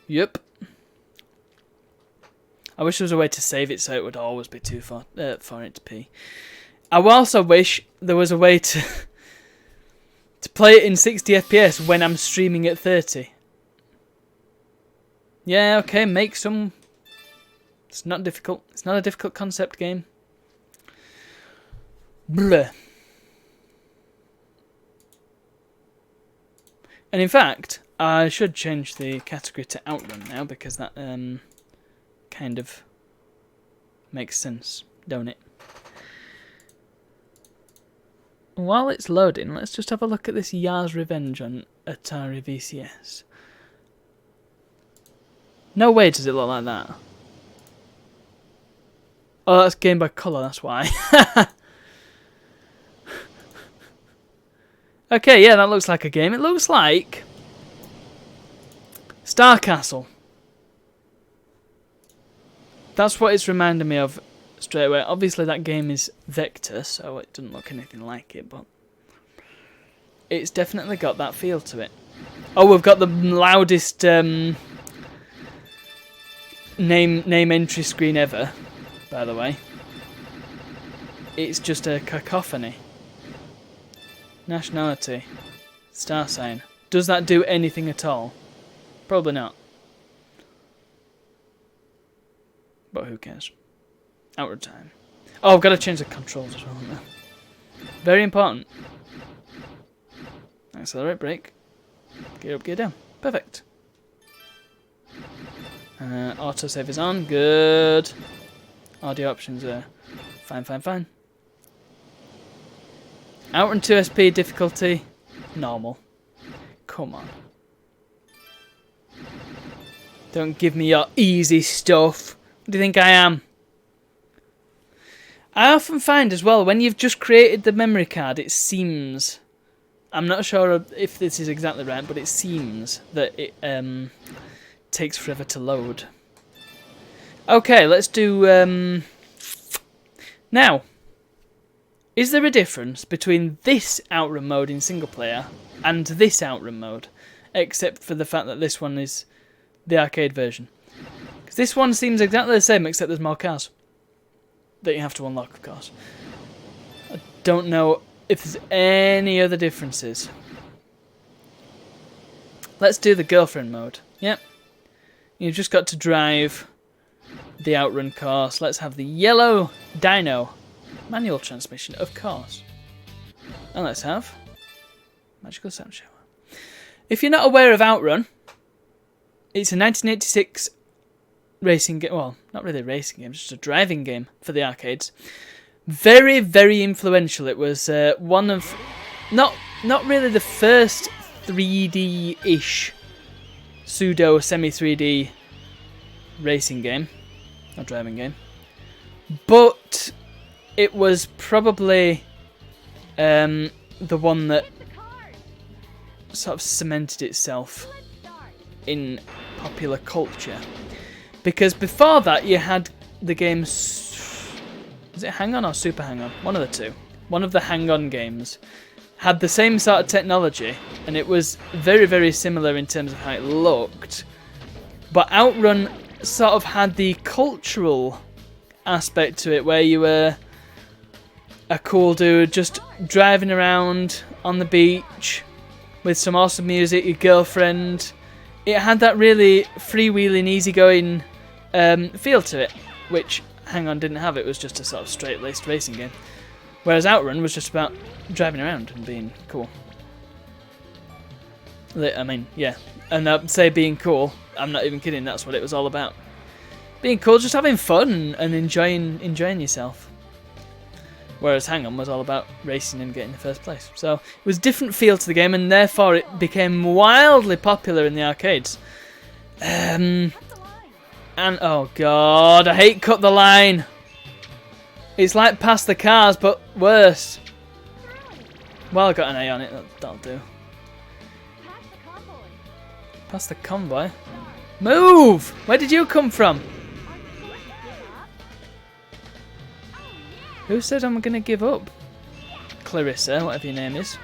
Yep. I wish there was a way to save it so it would always be too far for it to be. I also wish there was a way to to play it in 60 FPS when I'm streaming at 30. Yeah, okay, make some... It's not difficult. It's not a difficult concept game. Bleh. And in fact, I should change the category to Outrun now because that kind of makes sense, don't it? While it's loading, let's just have a look at this Yars Revenge on Atari VCS. No way does it look like that. Oh, that's Game Boy Color, that's why. Okay, yeah, that looks like a game. It looks like Star Castle. That's what it's reminding me of straight away. Obviously, that game is vector, so it doesn't look anything like it, but it's definitely got that feel to it. Oh, we've got the loudest name entry screen ever, by the way. It's just a cacophony. Nationality. Star sign. Does that do anything at all? Probably not. But who cares? Outrun time. Oh, I've got to change the controls as well, haven't I? Very important. Accelerate, brake. Gear up, gear down. Perfect. Autosave is on. Good. Audio options are fine, fine, fine. Outrun 2SP difficulty. Normal. Come on. Don't give me your easy stuff. What do you think I am? I often find as well, when you've just created the memory card, it seems... I'm not sure if this is exactly right, but it seems that it takes forever to load. Okay, let's do... Now, is there a difference between this Outrun mode in single player and this Outrun mode? Except for the fact that this one is the arcade version. Because this one seems exactly the same, except there's more cars that you have to unlock, of course. I don't know if there's any other differences. Let's do the girlfriend mode. Yep. You've just got to drive the Outrun course. Let's have the yellow dyno. Manual transmission, of course. And let's have magical sound shower. If you're not aware of Outrun, it's a 1986 racing game. Well, not really a racing game, just a driving game for the arcades. Very, very influential. It was one of, not really the first 3D-ish pseudo semi-3D racing game, or driving game, but it was probably the one that sort of cemented itself in popular culture. Because before that, you had the games... Was it Hang On or Super Hang On? One of the two. One of the Hang On games had the same sort of technology, and it was very, very similar in terms of how it looked. But Outrun sort of had the cultural aspect to it, where you were a cool dude just driving around on the beach with some awesome music, your girlfriend. It had that really freewheeling, easygoing feel to it, which Hang On didn't have. It was just a sort of straight-laced racing game. Whereas Outrun was just about driving around and being cool. I mean, yeah. And I'd say being cool, I'm not even kidding, that's what it was all about. being cool, just having fun and enjoying yourself. Whereas Hang On was all about racing and getting the first place. So it was a different feel to the game, and therefore it became wildly popular in the arcades. And oh god, I hate Cut the Line. It's like Pass the Cars, but worse. Well, I got an A on it. That'll do. Pass the convoy. Move! Where did you come from? Who said I'm gonna give up? Clarissa, whatever your name is.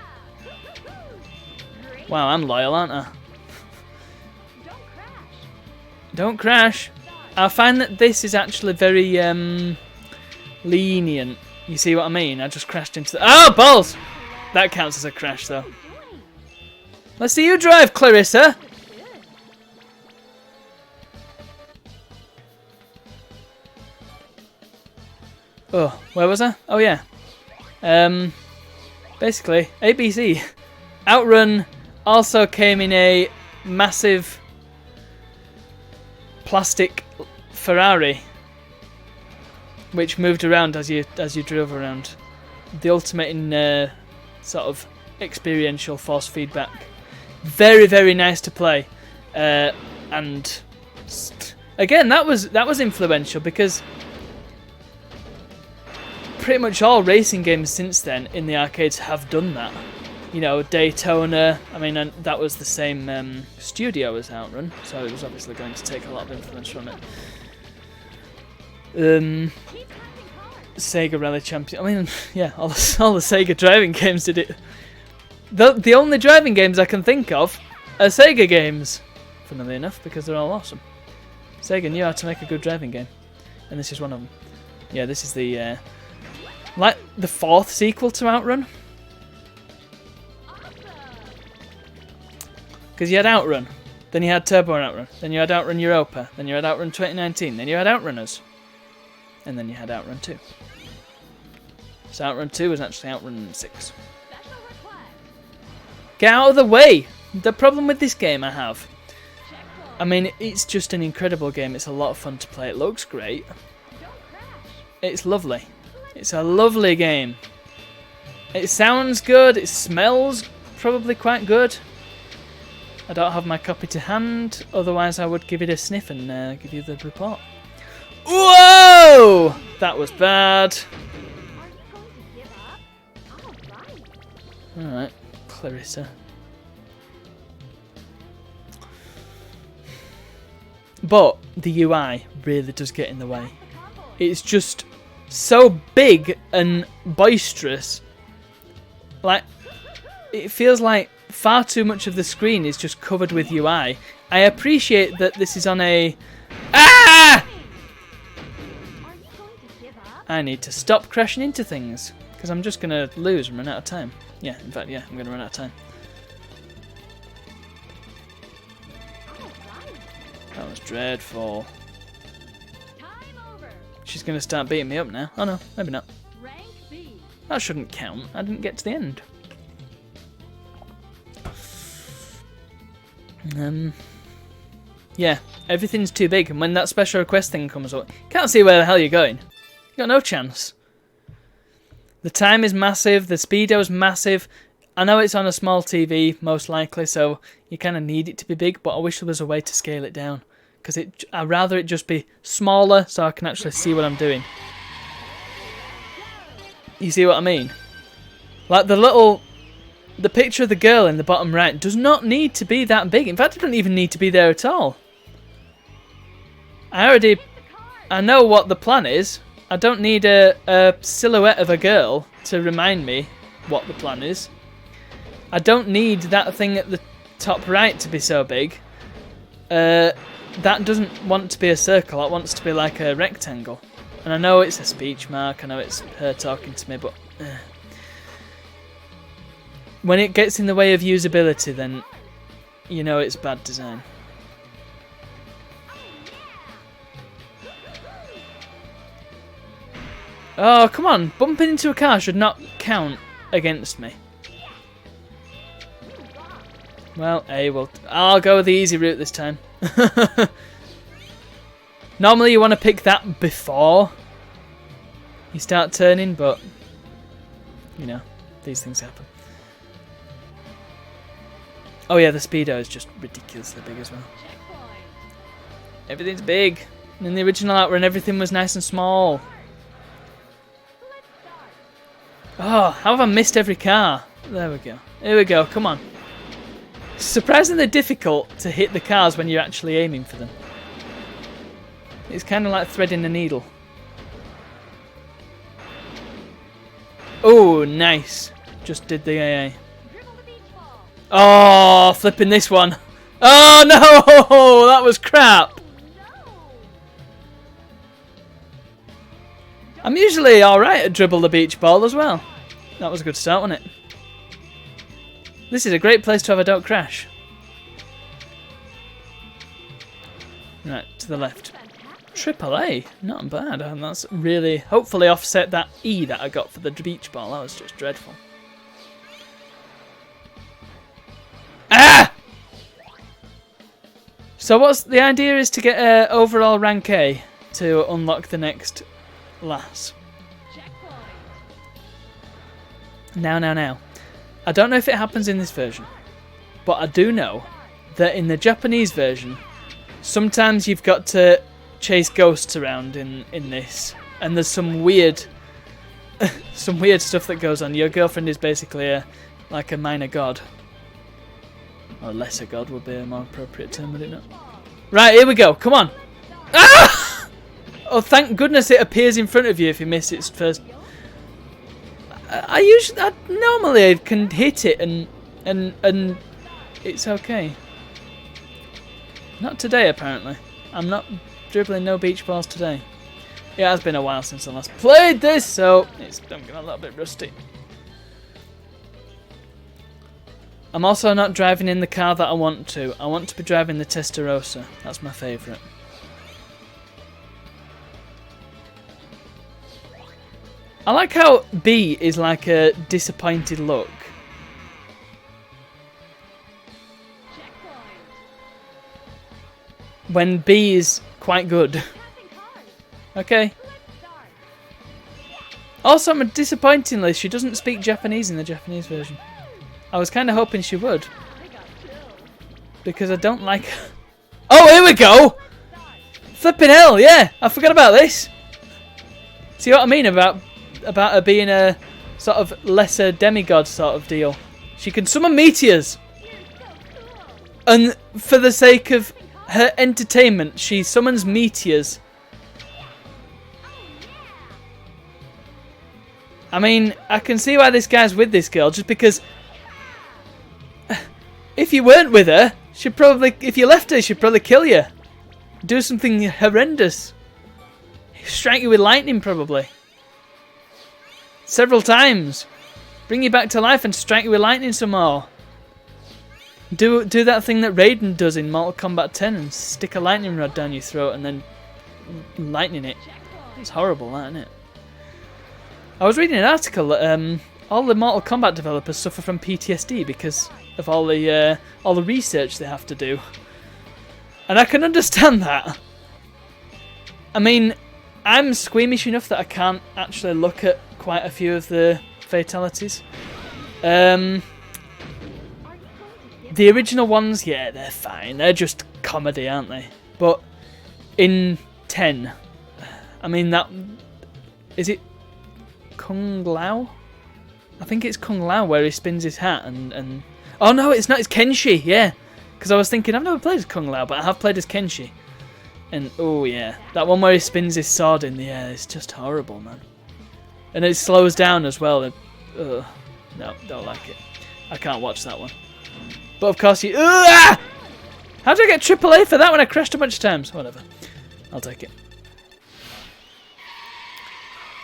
Wow, I'm loyal, aren't I? Don't crash. I find that this is actually very lenient. You see what I mean? I just crashed into the... Oh, balls! That counts as a crash, though. Let's see you drive, Clarissa. Oh, where was I? Oh, yeah. Basically, ABC. Outrun also came in a massive plastic Ferrari, which moved around as you drove around. The ultimate in sort of experiential force feedback. Very, very nice to play. And again, that was influential because pretty much all racing games since then in the arcades have done that. You know, Daytona, I mean, that was the same studio as Outrun, so it was obviously going to take a lot of influence from it. Sega Rally Champion, I mean, yeah, all the Sega driving games did it. The only driving games I can think of are Sega games, funnily enough, because they're all awesome. Sega knew how to make a good driving game, and this is one of them. Yeah, this is the like the fourth sequel to Outrun. Because you had Outrun, then you had Turbo Outrun, then you had Outrun Europa, then you had Outrun 2019, then you had Outrunners, and then you had Outrun 2. So Outrun 2 was actually Outrun 6. Get out of the way! The problem with this game I mean, it's just an incredible game. It's a lot of fun to play. It looks great. It's lovely. It's a lovely game. It sounds good. It smells probably quite good. I don't have my copy to hand, otherwise I would give it a sniff and give you the report. Whoa! That was bad. Alright, Clarissa. But the UI really does get in the way. It's just so big and boisterous. Like, it feels like far too much of the screen is just covered with UI. I appreciate that this is on a... Ah! I need to stop crashing into things, because I'm just going to lose and run out of time. Yeah, in fact, yeah, I'm going to run out of time. That was dreadful. She's going to start beating me up now. Oh no, maybe not. That shouldn't count. I didn't get to the end. Yeah, everything's too big, and when that special request thing comes up, can't see where the hell you're going. You got no chance. The time is massive, the speedo's massive. I know it's on a small TV, most likely, so you kind of need it to be big, but I wish there was a way to scale it down. Because I'd rather it just be smaller so I can actually see what I'm doing. You see what I mean? Like the picture of the girl in the bottom right does not need to be that big. In fact, it doesn't even need to be there at all. I know what the plan is. I don't need a silhouette of a girl to remind me what the plan is. I don't need that thing at the top right to be so big. That doesn't want to be a circle. It wants to be like a rectangle. And I know it's a speech mark. I know it's her talking to me, but... when it gets in the way of usability, then you know it's bad design. Oh, come on. Bumping into a car should not count against me. Well, I'll go the easy route this time. Normally you want to pick that before you start turning, but you know, these things happen. Oh yeah, the speedo is just ridiculously big as well. Everything's big. And in the original Outrun, everything was nice and small. Oh, how have I missed every car? There we go. Here we go, come on. It's surprisingly difficult to hit the cars when you're actually aiming for them. It's kind of like threading a needle. Oh, nice. Just did the AA. Oh, flipping this one. Oh no, that was crap. I'm usually alright at dribble the beach ball as well. That was a good start, wasn't it? This is a great place to have a don't crash. Right, to the left. Triple A, not bad. And that's really, hopefully offset that E that I got for the beach ball. That was just dreadful. Ah! So what's the idea is to get overall rank A to unlock the next lass. Now. I don't know if it happens in this version, but I do know that in the Japanese version, sometimes you've got to chase ghosts around in this, and there's some weird stuff that goes on. Your girlfriend is basically like a minor god. Or lesser god would be a more appropriate term, would it not? Right, here we go. Come on. Ah! Oh, thank goodness it appears in front of you if you miss its first. I normally can hit it and it's okay. Not today, apparently. I'm not dribbling no beach balls today. It has been a while since I last played this, so I'm getting a little bit rusty. I'm also not driving in the car that I want to. I want to be driving the Testarossa. That's my favourite. I like how B is like a disappointed look. When B is quite good. Okay. Also, disappointingly, she doesn't speak Japanese in the Japanese version. I was kind of hoping she would. Because I don't like her. Oh, here we go! Flipping hell, yeah! I forgot about this. See what I mean about her being a sort of lesser demigod sort of deal. She can summon meteors. And for the sake of her entertainment, she summons meteors. I mean, I can see why this guy's with this girl, just because if you weren't with her, she'd probably, if you left her, she'd probably kill you. Do something horrendous. Strike you with lightning, probably. Several times. Bring you back to life and strike you with lightning some more. Do that thing that Raiden does in Mortal Kombat 10 and stick a lightning rod down your throat and then lightning it. It's horrible, that, isn't it? I was reading an article that all the Mortal Kombat developers suffer from PTSD because of all the research they have to do. And I can understand that. I mean, I'm squeamish enough that I can't actually look at quite a few of the fatalities. The original ones, yeah, they're fine. They're just comedy, aren't they? But in 10, I mean, that... Is it Kung Lao? I think it's Kung Lao where he spins his hat and... Oh no, it's not, it's Kenshi, yeah. Because I was thinking, I've never played as Kung Lao, but I have played as Kenshi. And, oh yeah, that one where he spins his sword in the air is just horrible, man. And it slows down as well. No, don't like it. I can't watch that one. But of course you... How did I get AAA for that when I crashed a bunch of times? Whatever. I'll take it.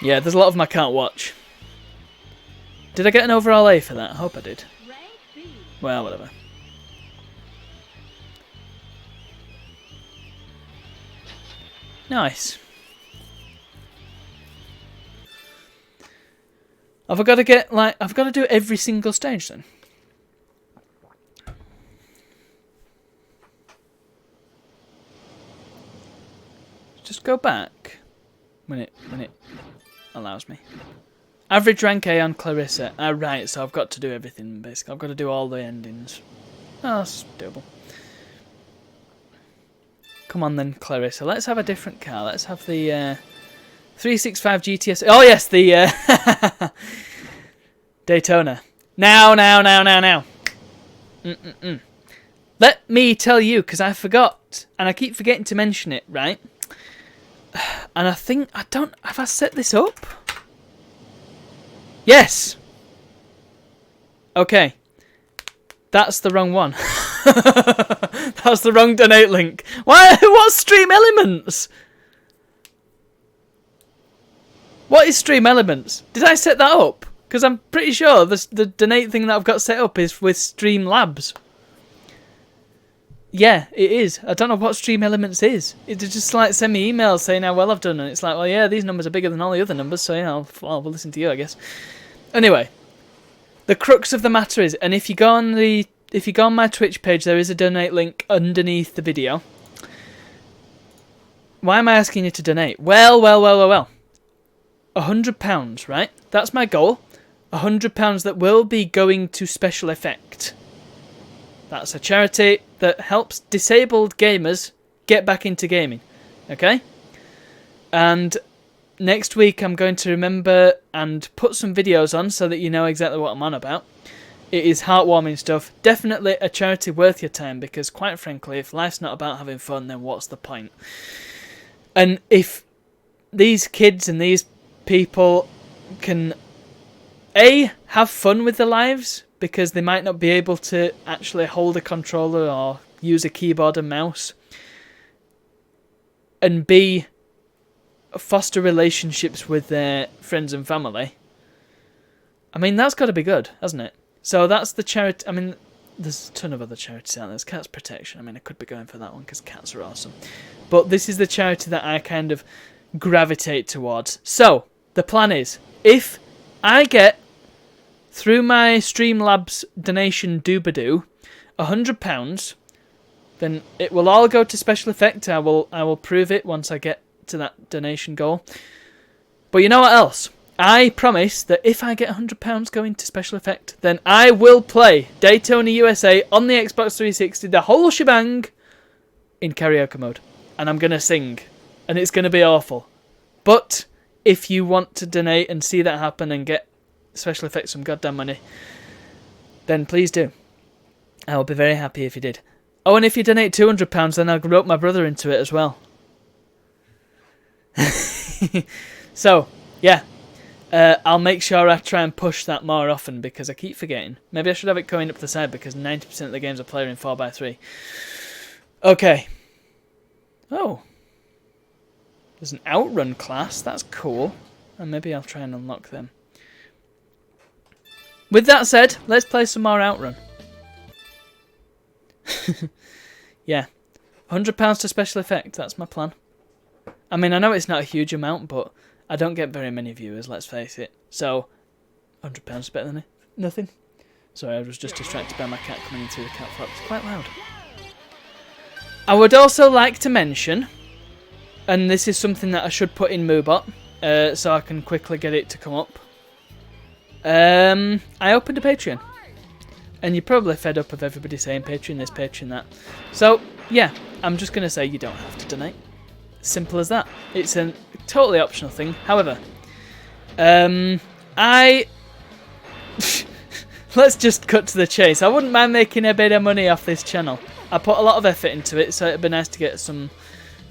Yeah, there's a lot of them I can't watch. Did I get an overall A for that? I hope I did. Well, whatever. Nice. Have I got to get, like, I've got to do every single stage then? just go back when it allows me. Average rank A on Clarissa. Right, so I've got to do everything, basically. I've got to do all the endings. Oh, that's doable. Come on then, Clarissa. Let's have a different car. Let's have the 365 GTS. Oh, yes, the Daytona. Now. Let me tell you, because I forgot, and I keep forgetting to mention it, right? And I think, have I set this up? Yes! Okay. That's the wrong one. That's the wrong donate link. Why? What's Stream Elements? What is Stream Elements? Did I set that up? Because I'm pretty sure the donate thing that I've got set up is with Stream Labs. Yeah, it is. I don't know what Stream Elements is. It just like send me emails saying how well I've done, and it's like, well, yeah, these numbers are bigger than all the other numbers, so yeah, I'll listen to you, I guess. Anyway, the crux of the matter is, and if you go on my Twitch page, there is a donate link underneath the video. Why am I asking you to donate? Well. £100, right? That's my goal. £100 that will be going to Special Effect. That's a charity that helps disabled gamers get back into gaming. Okay? And next week I'm going to remember and put some videos on so that you know exactly what I'm on about. It is heartwarming stuff. Definitely a charity worth your time, because quite frankly, if life's not about having fun, then what's the point? And if these kids and these people can have fun with their lives, because they might not be able to actually hold a controller or use a keyboard and mouse, and B, foster relationships with their friends and family, I mean, that's got to be good, hasn't it? So that's the charity. I mean, there's a ton of other charities out there. There's Cats Protection. I mean, I could be going for that one because cats are awesome. But this is the charity that I kind of gravitate towards. So the plan is, if I get, through my Streamlabs donation doobadoo, £100, then it will all go to Special Effect. I will prove it once I get to that donation goal. But you know what else? I promise that if I get £100 going to Special Effect, then I will play Daytona USA on the Xbox 360, the whole shebang, in karaoke mode. And I'm going to sing. And it's going to be awful. But if you want to donate and see that happen and get Special Effects some goddamn money, then please do. I will be very happy if you did. Oh, and if you donate £200, then I'll rope my brother into it as well. So, yeah. I'll make sure I try and push that more often, because I keep forgetting. Maybe I should have it going up the side, because 90% of the games I play are in 4x3. Okay. Oh. There's an Outrun class. That's cool. And maybe I'll try and unlock them. With that said, let's play some more Outrun. Yeah. £100 to Special Effect. That's my plan. I mean, I know it's not a huge amount, but I don't get very many viewers, let's face it. So, £100 is better than nothing. Sorry, I was just distracted by my cat coming in through the cat flap. It's quite loud. I would also like to mention, and this is something that I should put in Moobot, so I can quickly get it to come up. I opened a Patreon. And you're probably fed up of everybody saying Patreon this, Patreon that. So, yeah, I'm just going to say you don't have to donate. Simple as that. It's a totally optional thing. However, let's just cut to the chase. I wouldn't mind making a bit of money off this channel. I put a lot of effort into it, so it'd be nice to get some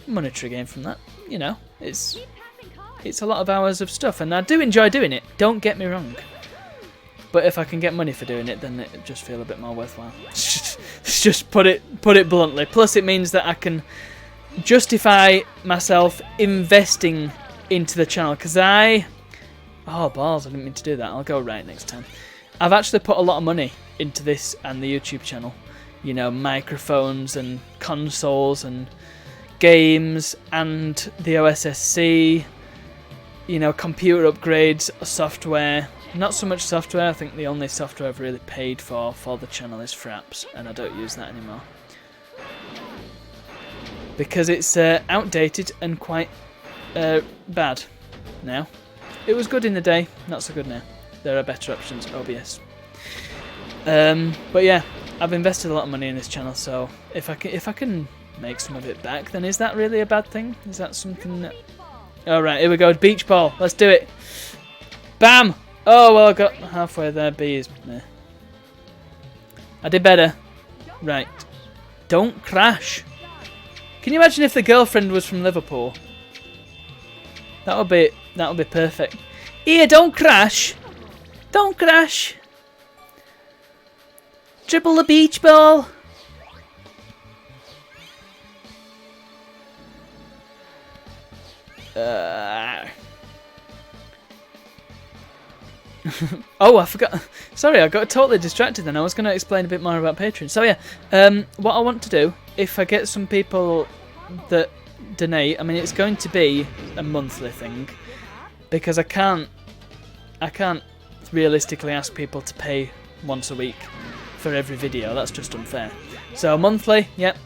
monetary gain from that. You know, it's a lot of hours of stuff, and I do enjoy doing it. Don't get me wrong. But if I can get money for doing it, then it just feel a bit more worthwhile. Just put it bluntly. Plus, it means that I can justify myself investing into the channel, because oh balls, I didn't mean to do that. I'll go right next time. I've actually put a lot of money into this and the YouTube channel. You know, microphones and consoles and games and the OSSC, you know, computer upgrades, software. Not so much software. I think the only software I've really paid for the channel is Fraps, and I don't use that anymore. because it's outdated and quite bad now. It was good in the day, not so good now. There are better options, OBS. But yeah, I've invested a lot of money in this channel, so if I can make some of it back, then is that really a bad thing? Is that something that... Alright, here we go, beach ball. Let's do it. Bam! Oh, well, I got halfway there. Bees. Meh. I did better. Right. Don't crash. Can you imagine if the girlfriend was from Liverpool? That would be perfect. Here, don't crash. Don't crash. Dribble the beach ball. Oh, I forgot. Sorry, I got totally distracted then. I was going to explain a bit more about Patreon. So yeah, what I want to do, if I get some people that donate, I mean, it's going to be a monthly thing, because I can't realistically ask people to pay once a week for every video. That's just unfair. So monthly, yep.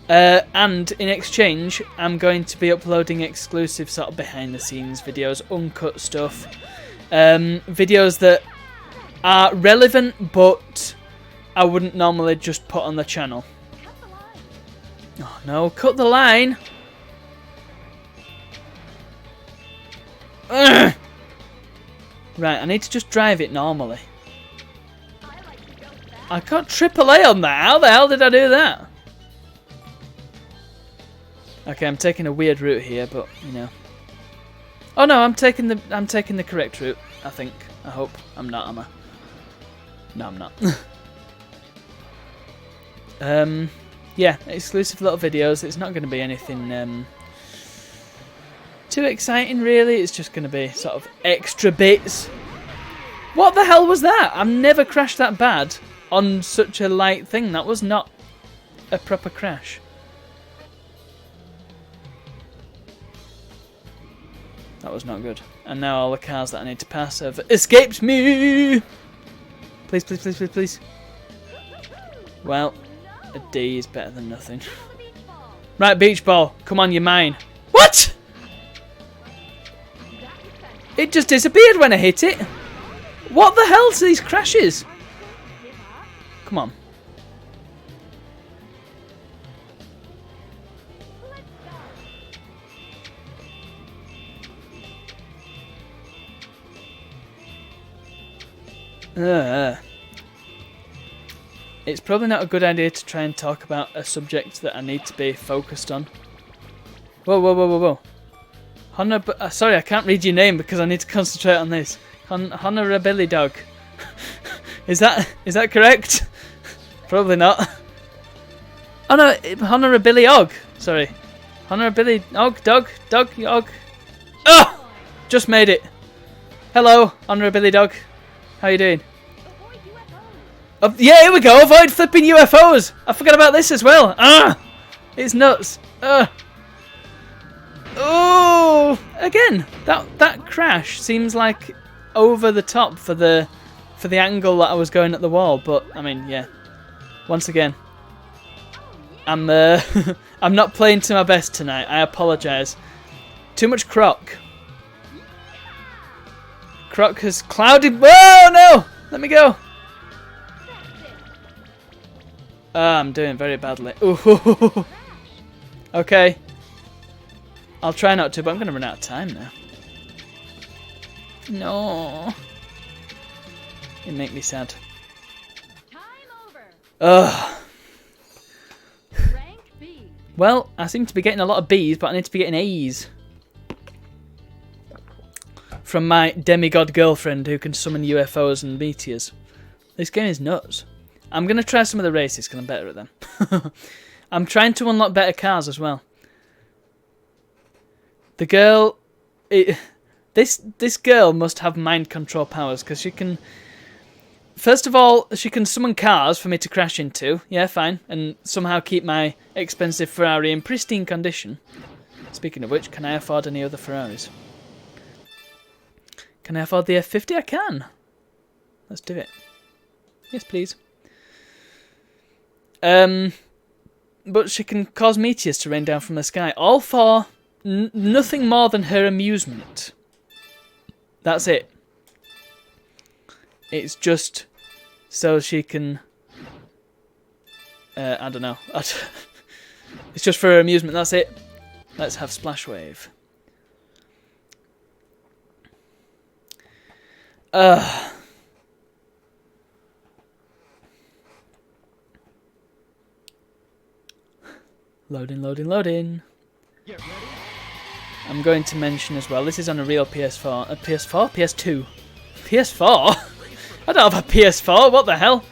And in exchange, I'm going to be uploading exclusive sort of behind the scenes videos, uncut stuff, videos that are relevant but I wouldn't normally just put on the channel. Oh no, cut the line! Ugh. Right, I need to just drive it normally. I got AAA on that. How the hell did I do that? Okay, I'm taking a weird route here, but you know. Oh no, I'm taking the correct route. I think. I hope. I'm not, am I? No, I'm not. Yeah, exclusive little videos. It's not going to be anything too exciting, really. It's just going to be sort of extra bits. What the hell was that? I've never crashed that bad on such a light thing. That was not a proper crash. That was not good. And now all the cars that I need to pass have escaped me. Please, please, please, please, please. Well, a D is better than nothing. Right, beach ball. Come on, you're mine. What? It just disappeared when I hit it. What the hell are these crashes? Come on. It's probably not a good idea to try and talk about a subject that I need to be focused on. Whoa, whoa, whoa, whoa, whoa. Sorry, I can't read your name because I need to concentrate on this. Honorability dog. Is that correct? Probably not. Oh no, Honorability og. Sorry. Honorability og, dog, og. Oh! Just made it. Hello, Honorability dog. How you doing? Yeah, here we go. Avoid flipping UFOs. I forgot about this as well. It's nuts. Oh, again, that crash seems like over the top for the angle that I was going at the wall. But I mean, yeah. Once again, I'm I'm not playing to my best tonight. I apologise. Too much croc. Croc has clouded. Whoa, no! Let me go. I'm doing very badly. Ooh. Okay. I'll try not to, but I'm going to run out of time now. No. It make me sad. Ugh. Well, I seem to be getting a lot of B's, but I need to be getting A's. From my demigod girlfriend who can summon UFOs and meteors. This game is nuts. I'm going to try some of the races because I'm better at them. I'm trying to unlock better cars as well. The girl... This girl must have mind control powers because she can... First of all, she can summon cars for me to crash into. Yeah, fine. And somehow keep my expensive Ferrari in pristine condition. Speaking of which, can I afford any other Ferraris? Can I afford the F50? I can. Let's do it. Yes, please. but she can cause meteors to rain down from the sky, all for nothing more than her amusement. That's it. It's just so she can... I don't know. It's just for her amusement, that's it. Let's have Splash Wave. Loading, loading, loading. Get ready. I'm going to mention as well, this is on a real PS4. PS4? PS2? PS4? I don't have a PS4, what the hell?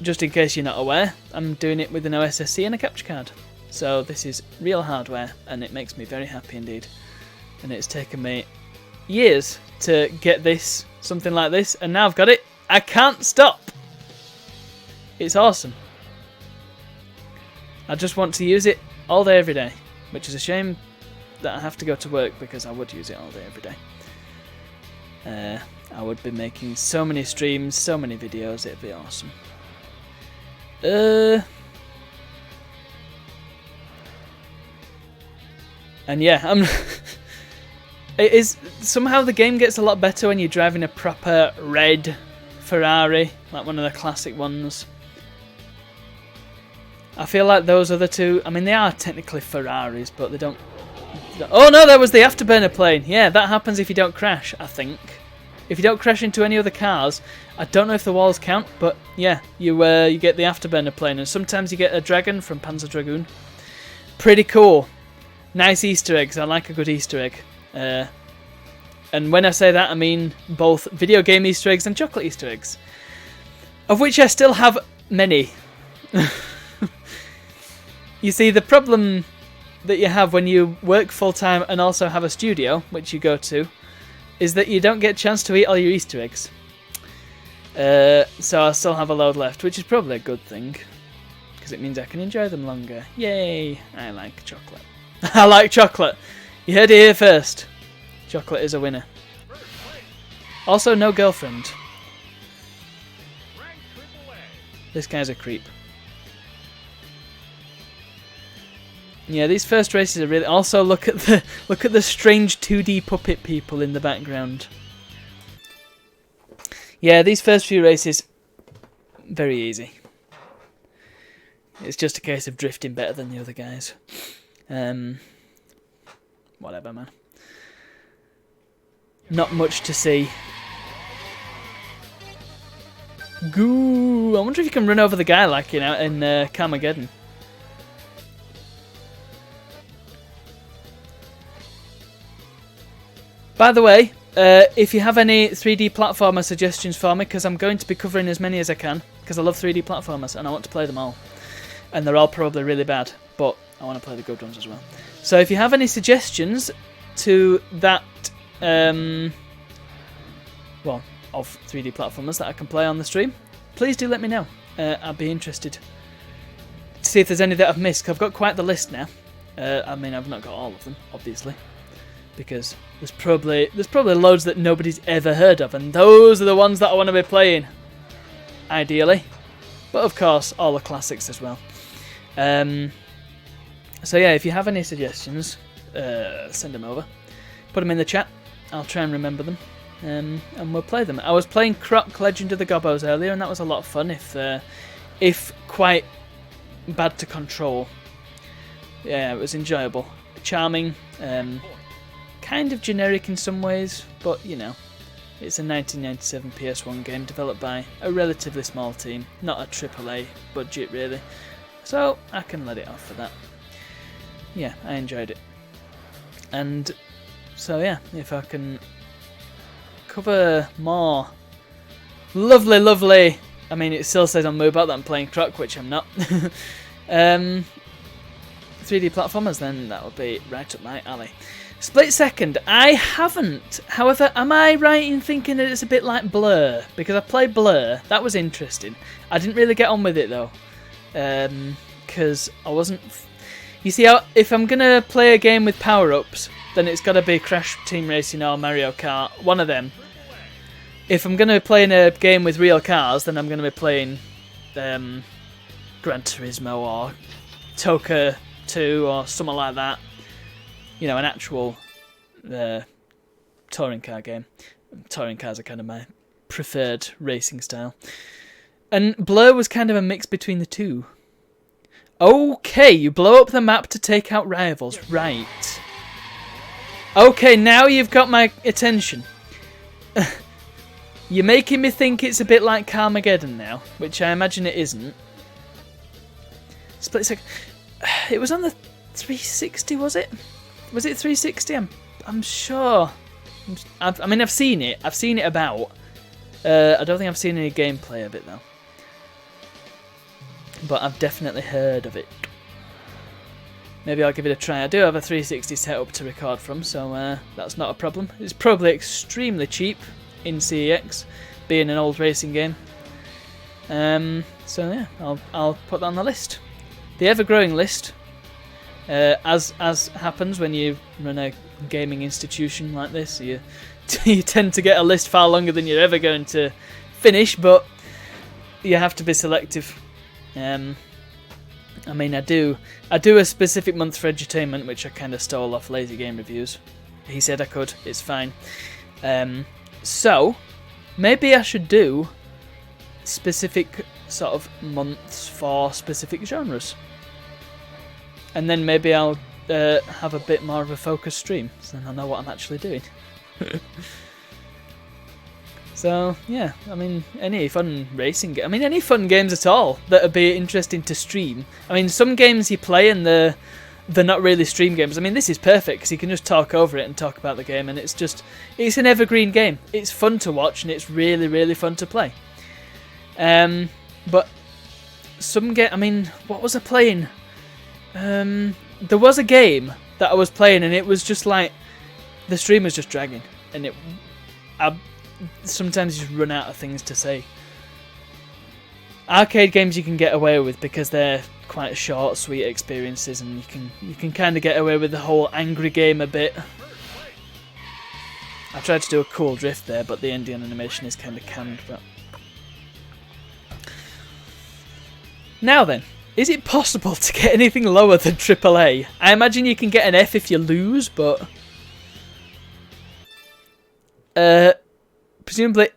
Just in case you're not aware, I'm doing it with an OSSC and a capture card. So this is real hardware, and it makes me very happy indeed. And it's taken me years to get this, something like this, and now I've got it. I can't stop. It's awesome. I just want to use it all day, every day, which is a shame that I have to go to work because I would use it all day, every day. I would be making so many streams, so many videos, it'd be awesome. And yeah, it is somehow the game gets a lot better when you're driving a proper red Ferrari, like one of the classic ones. I feel like those other two, I mean, they are technically Ferraris, but they don't... Oh no, that was the afterburner plane. Yeah, that happens if you don't crash, I think. If you don't crash into any other cars, I don't know if the walls count, but yeah, you get the afterburner plane, and sometimes you get a dragon from Panzer Dragoon. Pretty cool. Nice Easter eggs. I like a good Easter egg. And when I say that, I mean both video game Easter eggs and chocolate Easter eggs, of which I still have many. You see, the problem that you have when you work full-time and also have a studio, which you go to, is that you don't get a chance to eat all your Easter eggs. So I still have a load left, which is probably a good thing, because it means I can enjoy them longer. Yay! I like chocolate. I like chocolate. You heard it here first. Chocolate is a winner. Also, no girlfriend. This guy's a creep. Yeah, these first races are really... Also, look at the strange 2D puppet people in the background. Yeah, these first few races, very easy. It's just a case of drifting better than the other guys. Whatever, man. Not much to see. Goo! I wonder if you can run over the guy like in Carmageddon. By the way, if you have any 3D platformer suggestions for me, because I'm going to be covering as many as I can, because I love 3D platformers and I want to play them all. And they're all probably really bad, but I want to play the good ones as well. So if you have any suggestions to that, well, of 3D platformers that I can play on the stream, please do let me know. I'd be interested to see if there's any that I've missed, because I've got quite the list now. I mean, I've not got all of them, obviously, because there's probably loads that nobody's ever heard of, and those are the ones that I want to be playing, ideally. But of course, all the classics as well. So yeah, if you have any suggestions, send them over. Put them in the chat. I'll try and remember them, and we'll play them. I was playing Croc Legend of the Gobos earlier, and that was a lot of fun, if quite bad to control. Yeah, it was enjoyable. Charming. Kind of generic in some ways, but you know, it's a 1997 PS1 game developed by a relatively small team, not a AAA budget really, so I can let it off for that. Yeah, I enjoyed it. And so yeah, if I can cover more lovely, I mean it still says on mobile that I'm playing Croc, which I'm not, 3D platformers, then that would be right up my alley. Split Second, I haven't. However, am I right in thinking that it's a bit like Blur? Because I played Blur, that was interesting. I didn't really get on with it though, because I wasn't... You see, if I'm going to play a game with power-ups, then it's got to be Crash Team Racing or Mario Kart, one of them. If I'm going to play in a game with real cars, then I'm going to be playing Gran Turismo or Toka 2 or something like that. You know, an actual touring car game. Touring cars are kind of my preferred racing style. And Blur was kind of a mix between the two. Okay, you blow up the map to take out rivals. Right. Okay, now you've got my attention. You're making me think it's a bit like Carmageddon now, which I imagine it isn't. Split second. It was on the 360, was it? Was it 360? I'm sure. I mean, I've seen it. I've seen it about. I don't think I've seen any gameplay of it though. But I've definitely heard of it. Maybe I'll give it a try. I do have a 360 set up to record from, so that's not a problem. It's probably extremely cheap in CEX, being an old racing game. So yeah, I'll put that on the list. The ever-growing list, as happens when you run a gaming institution like this, you tend to get a list far longer than you're ever going to finish, but you have to be selective. I mean, I do a specific month for edutainment, which I kind of stole off Lazy Game Reviews. He said I could. It's fine. So maybe I should do specific sort of months for specific genres, and then maybe I'll have a bit more of a focused stream, so then I'll know what I'm actually doing. So yeah, I mean, any fun any fun games at all that would be interesting to stream. I mean, some games you play and they're not really stream games. I mean, this is perfect because you can just talk over it and talk about the game, and it's an evergreen game. It's fun to watch and it's really, really fun to play. But some game, I mean, what was I playing? There was a game that I was playing and it was just like the stream was just dragging, and sometimes you just run out of things to say. Arcade games you can get away with because they're quite short, sweet experiences, and you can kind of get away with the whole angry game a bit. I tried to do a cool drift there, but the Indian animation is kind of canned. But now then, is it possible to get anything lower than AAA? I imagine you can get an F if you lose, but presumably,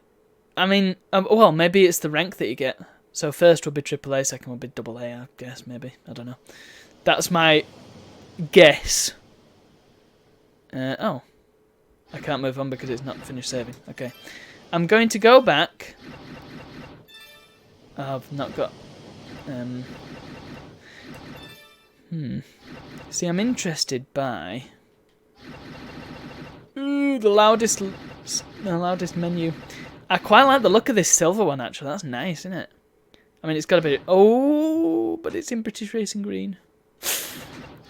I mean, well, maybe it's the rank that you get. So first would be AAA, second would be AA, I guess, maybe. I don't know. That's my guess. Oh. I can't move on because it's not finished saving. Okay. I'm going to go back. I've not got... See, I'm interested by... Ooh, the loudest menu. I quite like the look of this silver one, actually. That's nice, isn't it? I mean, it's got a bit... Oh, but it's in British Racing Green.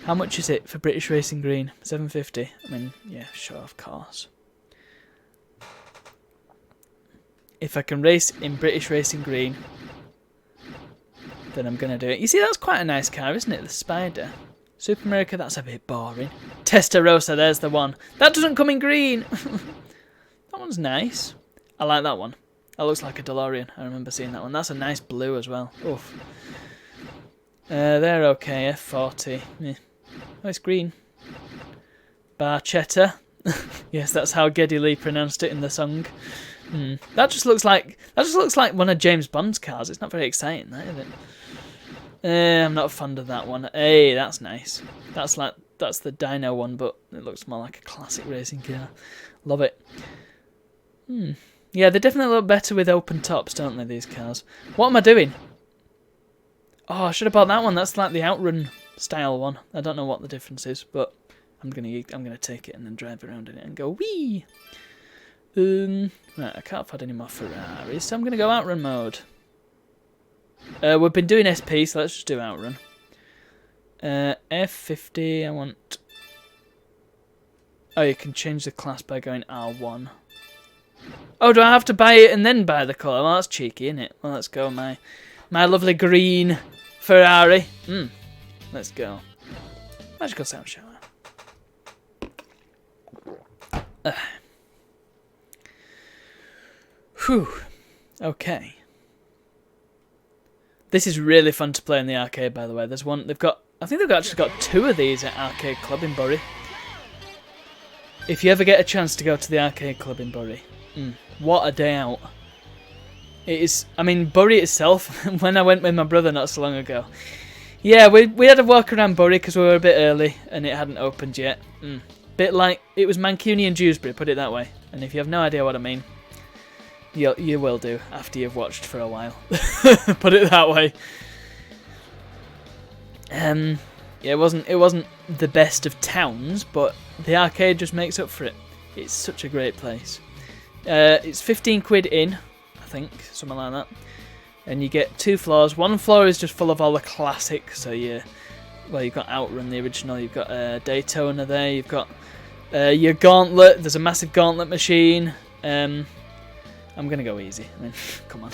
How much is it for British Racing Green? $7.50. I mean, yeah, sure, of course. If I can race in British Racing Green, then I'm going to do it. You see, that's quite a nice car, isn't it? The Spider. Super America, that's a bit boring. Testarossa, there's the one. That doesn't come in green. That one's nice. I like that one. That looks like a DeLorean. I remember seeing that one. That's a nice blue as well. Oof. They're okay. F40. Yeah. Oh, it's green. Barchetta. Yes, that's how Geddy Lee pronounced it in the song. That just looks like one of James Bond's cars. It's not very exciting, that, is it? I'm not fond of that one. Hey, that's nice. That's the Dino one, but it looks more like a classic racing car. Love it. Yeah, they definitely look better with open tops, don't they, these cars? What am I doing? Oh, I should have bought that one. That's like the Outrun style one. I don't know what the difference is, but I'm gonna take it and then drive around in it and go wee. Right, I can't afford any more Ferraris, so I'm gonna go Outrun mode. We've been doing SP, so let's just do Outrun. F50, I want... Oh, you can change the class by going R1. Oh, do I have to buy it and then buy the colour? Well, that's cheeky, isn't it? Well, let's go, my lovely green Ferrari. Let's go. Magical sound shower. Whew. Okay. This is really fun to play in the arcade, by the way. There's one, I think they've actually got 2 of these at Arcade Club in Bury. If you ever get a chance to go to the Arcade Club in Bury, what a day out. It is, I mean, Bury itself, when I went with my brother not so long ago. Yeah, we had to walk around Bury because we were a bit early and it hadn't opened yet. Bit like, it was Mancunian Dewsbury, put it that way. And if you have no idea what I mean, you will do after you've watched for a while. Put it that way. Yeah, it wasn't the best of towns, but the arcade just makes up for it. It's such a great place. It's 15 quid in, I think, something like that. And you get 2 floors. One floor is just full of all the classics. So you've got Outrun, the original. You've got Daytona there. You've got your Gauntlet. There's a massive Gauntlet machine. I'm gonna go easy. I mean, come on.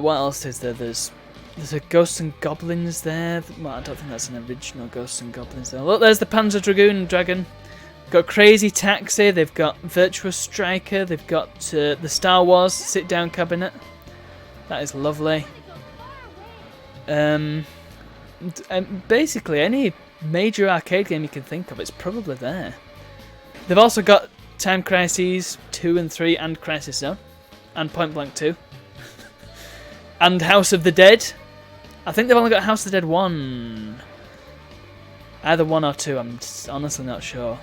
What else is there? There's a Ghosts and Goblins there. Well, I don't think that's an original Ghosts and Goblins there. Look, there's the Panzer Dragoon. Got Crazy Taxi, they've got Virtuous Striker, they've got the Star Wars sit-down cabinet. That is lovely. And basically, any major arcade game you can think of, it's probably there. They've also got Time Crises 2 and 3 and Crisis Zone. And Point Blank 2. And House of the Dead. I think they've only got House of the Dead 1. Either 1 or 2, I'm honestly not sure.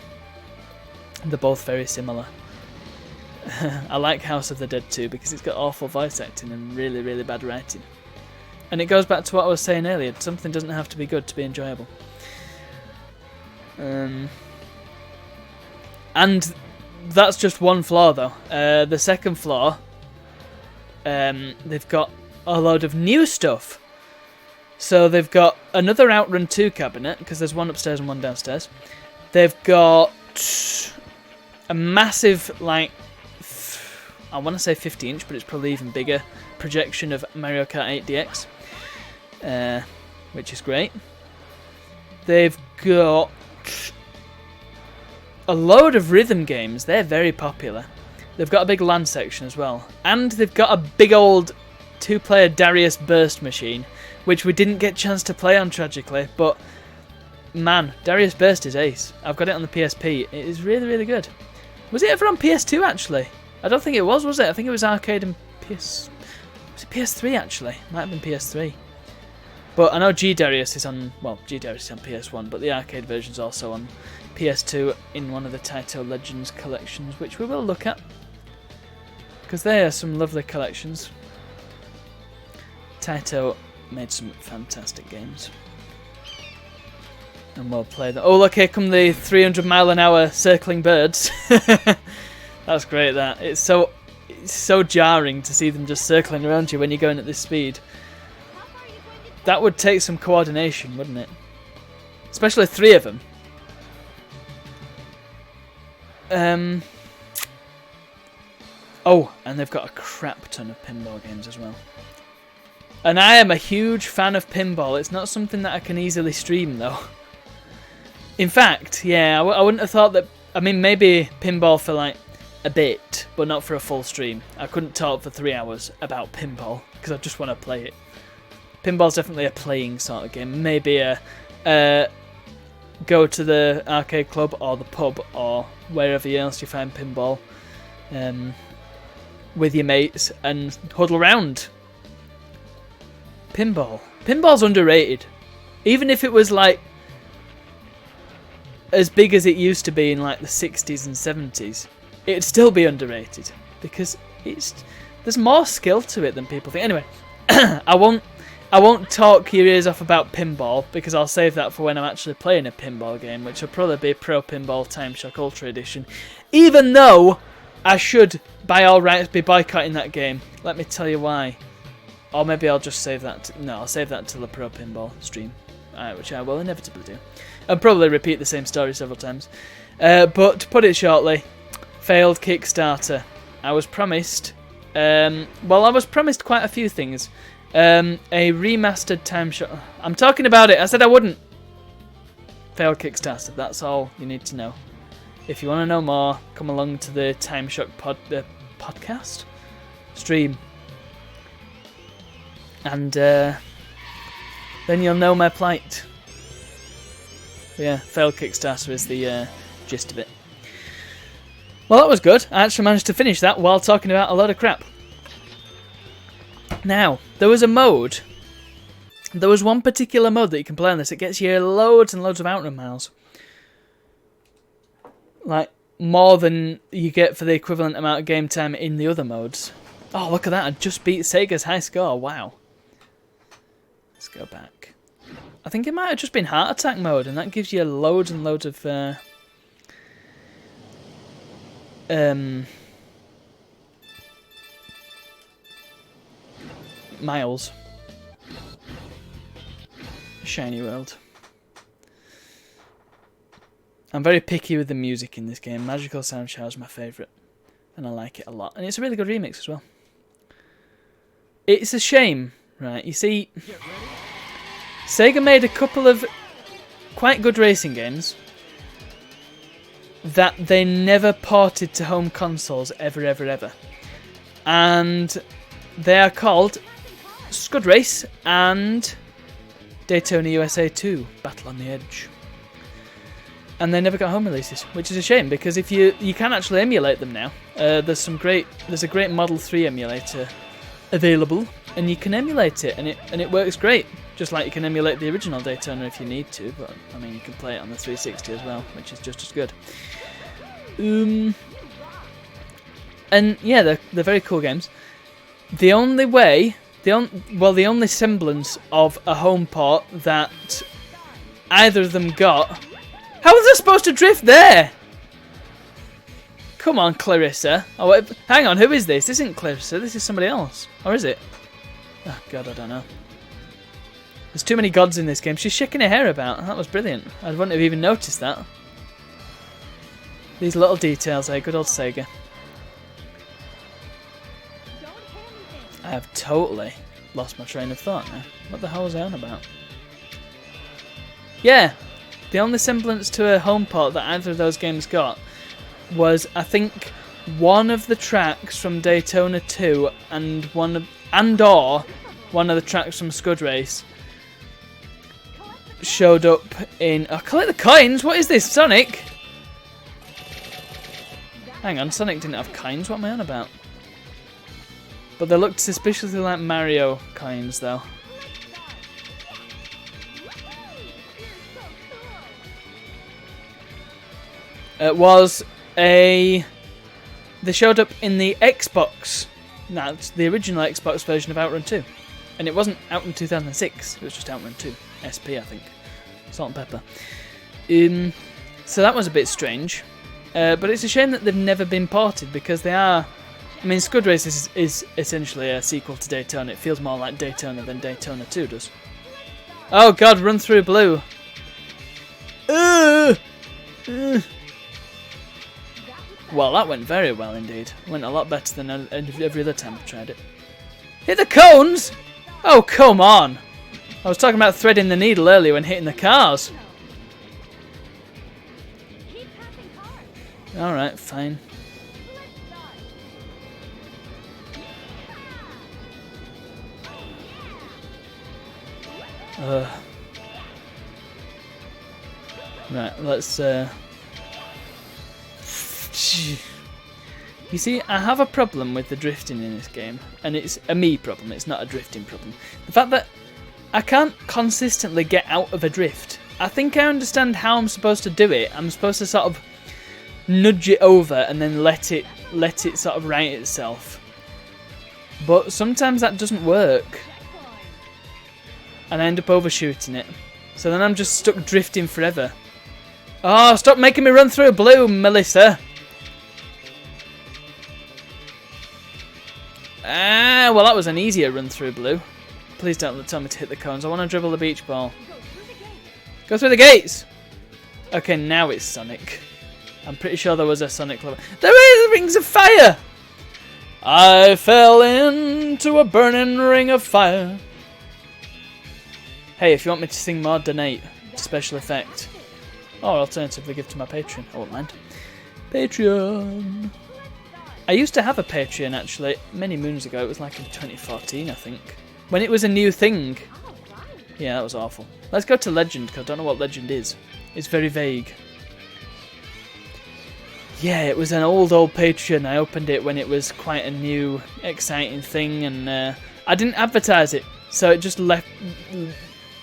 They're both very similar. I like House of the Dead 2 because it's got awful voice acting and really, really bad writing. And it goes back to what I was saying earlier. Something doesn't have to be good to be enjoyable. And that's just one floor, though. The second floor, they've got a load of new stuff. So they've got another Outrun 2 cabinet, because there's one upstairs and one downstairs. They've got a massive, like, I want to say 50-inch, but it's probably even bigger, projection of Mario Kart 8 DX, which is great. They've got a load of rhythm games. They're very popular. They've got a big LAN section as well. And they've got a big old 2-player Darius Burst machine, which we didn't get a chance to play on, tragically, but man, Darius Burst is ace. I've got it on the PSP. It is really, really good. Was it ever on PS2, actually? I don't think it was it? I think it was arcade and PS... Was it PS3, actually? Might have been PS3. But I know G-Darius is on... Well, G-Darius is on PS1, but the arcade version's also on PS2 in one of the Taito Legends collections, which we will look at. Because they are some lovely collections. Taito made some fantastic games. And we'll play that. Oh, look, here come the 300-mile-an-hour circling birds. That's great, that. It's so jarring to see them just circling around you when you're going at this speed. That would take some coordination, wouldn't it? Especially 3 of them. Oh, and they've got a crap ton of pinball games as well. And I am a huge fan of pinball. It's not something that I can easily stream, though. In fact, yeah, I wouldn't have thought that... I mean, maybe pinball for, like, a bit, but not for a full stream. I couldn't talk for 3 hours about pinball, because I just want to play it. Pinball's definitely a playing sort of game. Maybe go to the arcade club or the pub or wherever else you find pinball with your mates and huddle around. Pinball's underrated. Even if it was, like, as big as it used to be in like the 60s and 70s, it'd still be underrated because there's more skill to it than people think. Anyway, I won't talk your ears off about pinball because I'll save that for when I'm actually playing a pinball game, which will probably be Pro Pinball Time Shock Ultra Edition. Even though I should, by all rights, be boycotting that game. Let me tell you why. Or maybe I'll just save that. I'll save that until the Pro Pinball stream, which I will inevitably do. I'll probably repeat the same story several times. But to put it shortly, failed Kickstarter. I was promised... I was promised quite a few things. A remastered Time Shock... I'm talking about it. I said I wouldn't. Failed Kickstarter. That's all you need to know. If you want to know more, come along to the Time Shock podcast stream. And then you'll know my plight. But yeah, failed Kickstarter is the gist of it. Well, that was good. I actually managed to finish that while talking about a lot of crap. Now, there was a mode. There was one particular mode that you can play on this. It gets you loads and loads of outrun miles. Like, more than you get for the equivalent amount of game time in the other modes. Oh, look at that. I just beat Sega's high score. Wow. Let's go back. I think it might have just been heart attack mode, and that gives you loads and loads of miles. Shiny world. I'm very picky with the music in this game. Magical Sound Shower is my favourite, and I like it a lot. And it's a really good remix as well. It's a shame, right? You see, Sega made a couple of quite good racing games that they never ported to home consoles ever. And they are called Scud Race and Daytona USA 2 Battle on the Edge. And they never got home releases, which is a shame, because if you can actually emulate them now. There's a great Model 3 emulator available, and you can emulate it, and it works great. Just like you can emulate the original Daytona if you need to, but I mean you can play it on the 360 as well, which is just as good. And yeah, they're very cool games. The only semblance of a home port that either of them got. How was I supposed to drift there? Come on, Clarissa. Oh, wait, hang on, who is this? This isn't Clarissa, this is somebody else. Or is it? Oh, God, I don't know. There's too many gods in this game. She's shaking her hair about. That was brilliant. I wouldn't have even noticed that. These little details, eh? Good old Sega. I have totally lost my train of thought now. What the hell was I on about? Yeah, the only semblance to a home port that either of those games got was, I think, one of the tracks from Daytona 2 and one of the tracks from Scud Race showed up in... Oh, collect the coins! What is this, Sonic? Hang on, Sonic didn't have coins. What am I on about? But they looked suspiciously like Mario coins, though. It was a... They showed up in the Xbox. That's the original Xbox version of Outrun 2. And it wasn't out in 2006. It was just Outrun 2. SP, I think. Salt and pepper. So that was a bit strange. But it's a shame that they've never been ported, because they are... I mean, Scud Race is essentially a sequel to Daytona. It feels more like Daytona than Daytona 2 does. Oh God, run through blue. Well, that went very well indeed. Went a lot better than every other time I've tried it. Hit the cones! Oh, come on! I was talking about threading the needle earlier when hitting the cars. Alright, fine. Right, let's You see, I have a problem with the drifting in this game, and it's a me problem, it's not a drifting problem. The fact that I can't consistently get out of a drift. I think I understand how I'm supposed to do it. I'm supposed to sort of nudge it over and then let it sort of right itself. But sometimes that doesn't work. And I end up overshooting it. So then I'm just stuck drifting forever. Oh, stop making me run through blue, Melissa. Ah, well that was an easier run through blue. Please don't tell me to hit the cones. I want to dribble the beach ball. Go through the gates! Okay, now it's Sonic. I'm pretty sure there was a Sonic level. There is rings of fire! I fell into a burning ring of fire. Hey, if you want me to sing more, donate. Special effect. Or alternatively, give to my Patreon. I won't mind. Patreon. I used to have a Patreon, actually, many moons ago. It was like in 2014, I think. When it was a new thing. Yeah, that was awful. Let's go to Legend, because I don't know what Legend is. It's very vague. Yeah, it was an old Patreon. I opened it when it was quite a new, exciting thing, and I didn't advertise it, so it just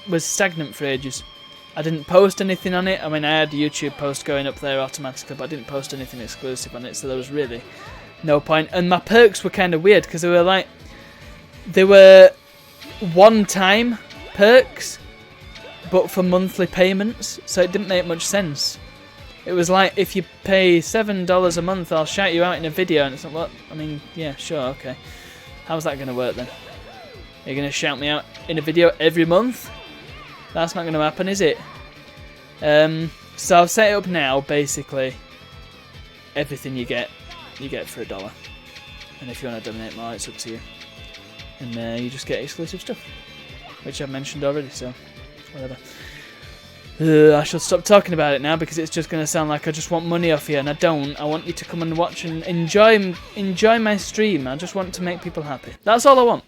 was stagnant for ages. I didn't post anything on it. I mean, I had a YouTube post going up there automatically, but I didn't post anything exclusive on it, so there was really no point. And my perks were kind of weird, because they were one-time perks, but for monthly payments, so it didn't make much sense. It was like, if you pay $7 a month, I'll shout you out in a video, and it's like, what? I mean, yeah, sure, okay. How's that going to work then? Are you going to shout me out in a video every month? That's not going to happen, is it? So I've set it up now, basically. Everything you get for $1. And if you want to donate more, it's up to you. And you just get exclusive stuff, which I've mentioned already, so whatever. I should stop talking about it now, because it's just going to sound like I just want money off you, and I don't. I want you to come and watch and enjoy my stream. I just want to make people happy. That's all I want.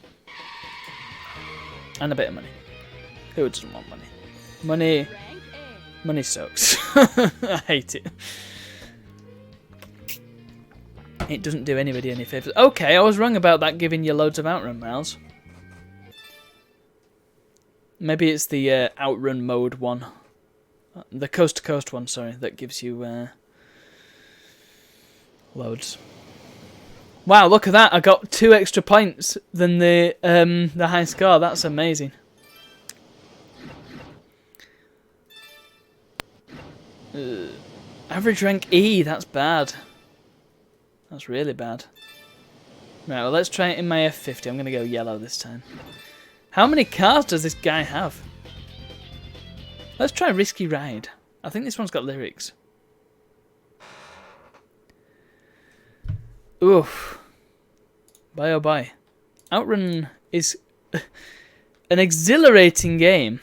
And a bit of money. Who doesn't want money? Money sucks. I hate it. It doesn't do anybody any favours. Okay, I was wrong about that giving you loads of outrun miles. Maybe it's the outrun mode one. The coast to coast one, sorry, that gives you loads. Wow, look at that. I got 2 extra points than the high score. That's amazing. Average rank E, that's bad. That's really bad. Right, well, let's try it in my F50. I'm going to go yellow this time. How many cars does this guy have? Let's try Risky Ride. I think this one's got lyrics. Oof. Bye oh bye. Outrun is an exhilarating game.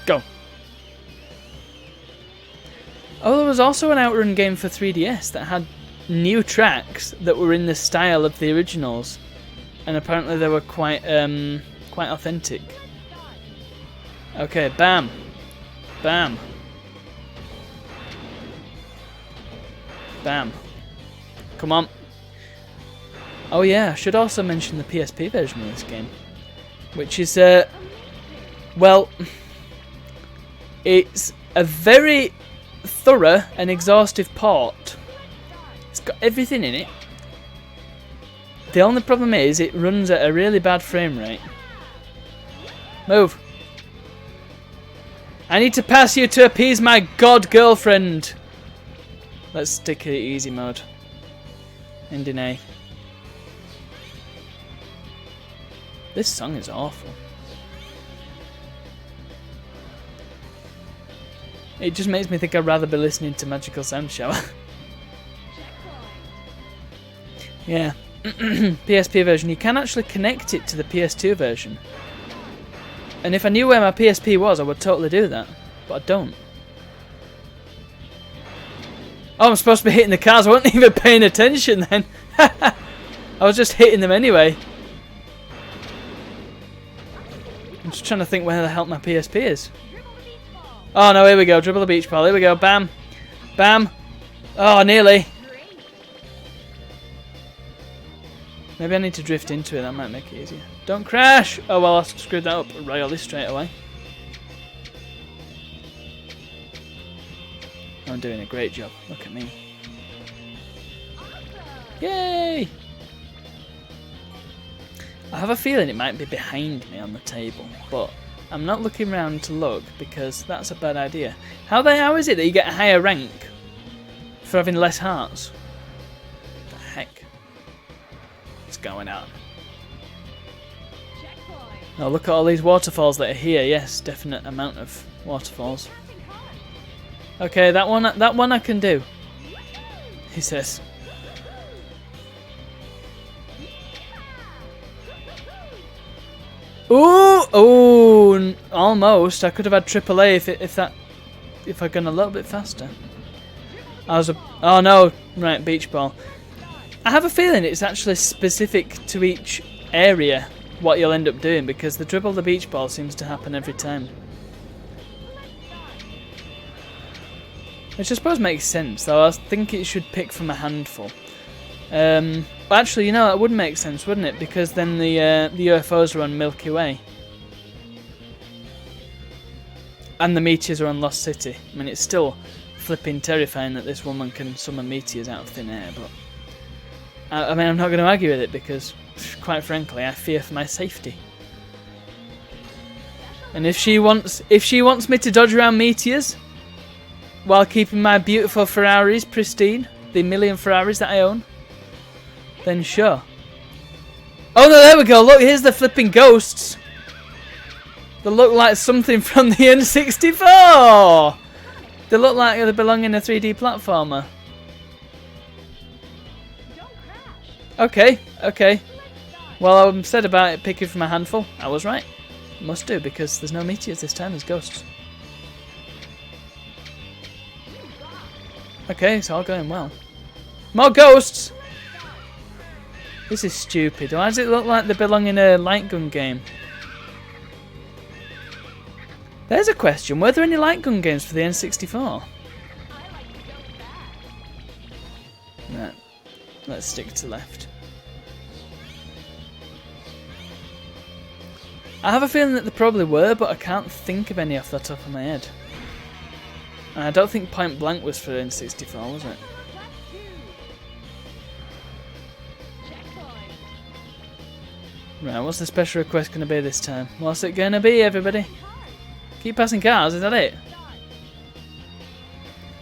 Go. Oh, there was also an Outrun game for 3DS that had new tracks that were in the style of the originals, and apparently they were quite authentic. Okay, bam, bam, bam. Come on. Oh yeah, I should also mention the PSP version of this game, which is well, it's a very thorough and exhaustive port. It's got everything in it. The only problem is it runs at a really bad frame rate. Move. I need to pass you to appease my god girlfriend. Let's stick it easy mode. Ending A. This song is awful. It just makes me think I'd rather be listening to Magical Sound Shower. Yeah. PSP version. You can actually connect it to the PS2 version. And if I knew where my PSP was, I would totally do that. But I don't. Oh, I'm supposed to be hitting the cars. I wasn't even paying attention then. I was just hitting them anyway. I'm just trying to think where the hell my PSP is. Oh no, here we go. Dribble the beach ball. Here we go. Bam. Bam. Oh, nearly. Maybe I need to drift into it. That might make it easier. Don't crash. Oh well, I screwed that up royally straight away. I'm doing a great job. Look at me. Yay! I have a feeling it might be behind me on the table, but I'm not looking around to look because that's a bad idea. How is it that you get a higher rank for having less hearts? What the heck? What's going on? Oh, look at all these waterfalls that are here. Yes, definite amount of waterfalls. Okay, that one I can do. He says. Ooh, oh, almost. I could have had AAA if I'd gone a little bit faster. Oh no, right, beach ball. I have a feeling it's actually specific to each area what you'll end up doing, because the dribble the beach ball seems to happen every time. Which I suppose makes sense, though I think it should pick from a handful. But actually, you know, that would make sense, wouldn't it? Because then the UFOs are on Milky Way. And the meteors are on Lost City. I mean, it's still flipping terrifying that this woman can summon meteors out of thin air, but... I mean, I'm not going to argue with it because, quite frankly, I fear for my safety. And if she wants me to dodge around meteors while keeping my beautiful Ferraris pristine, the million Ferraris that I own, then sure. Oh no, there we go. Look, here's the flipping ghosts. They look like something from the N64. They look like they belong in a 3D platformer. Okay, okay. Well, I said about it picking from a handful. I was right. Must do, because there's no meteors this time, there's ghosts. Okay, it's all going well. More ghosts! This is stupid. Why does it look like they belong in a light gun game? There's a question. Were there any light gun games for the N64? No. Let's stick to left. I have a feeling that there probably were, but I can't think of any off the top of my head. And I don't think Point Blank was for N64, was it? Right, what's the special request going to be this time? What's it going to be, everybody? Keep passing cars, is that it?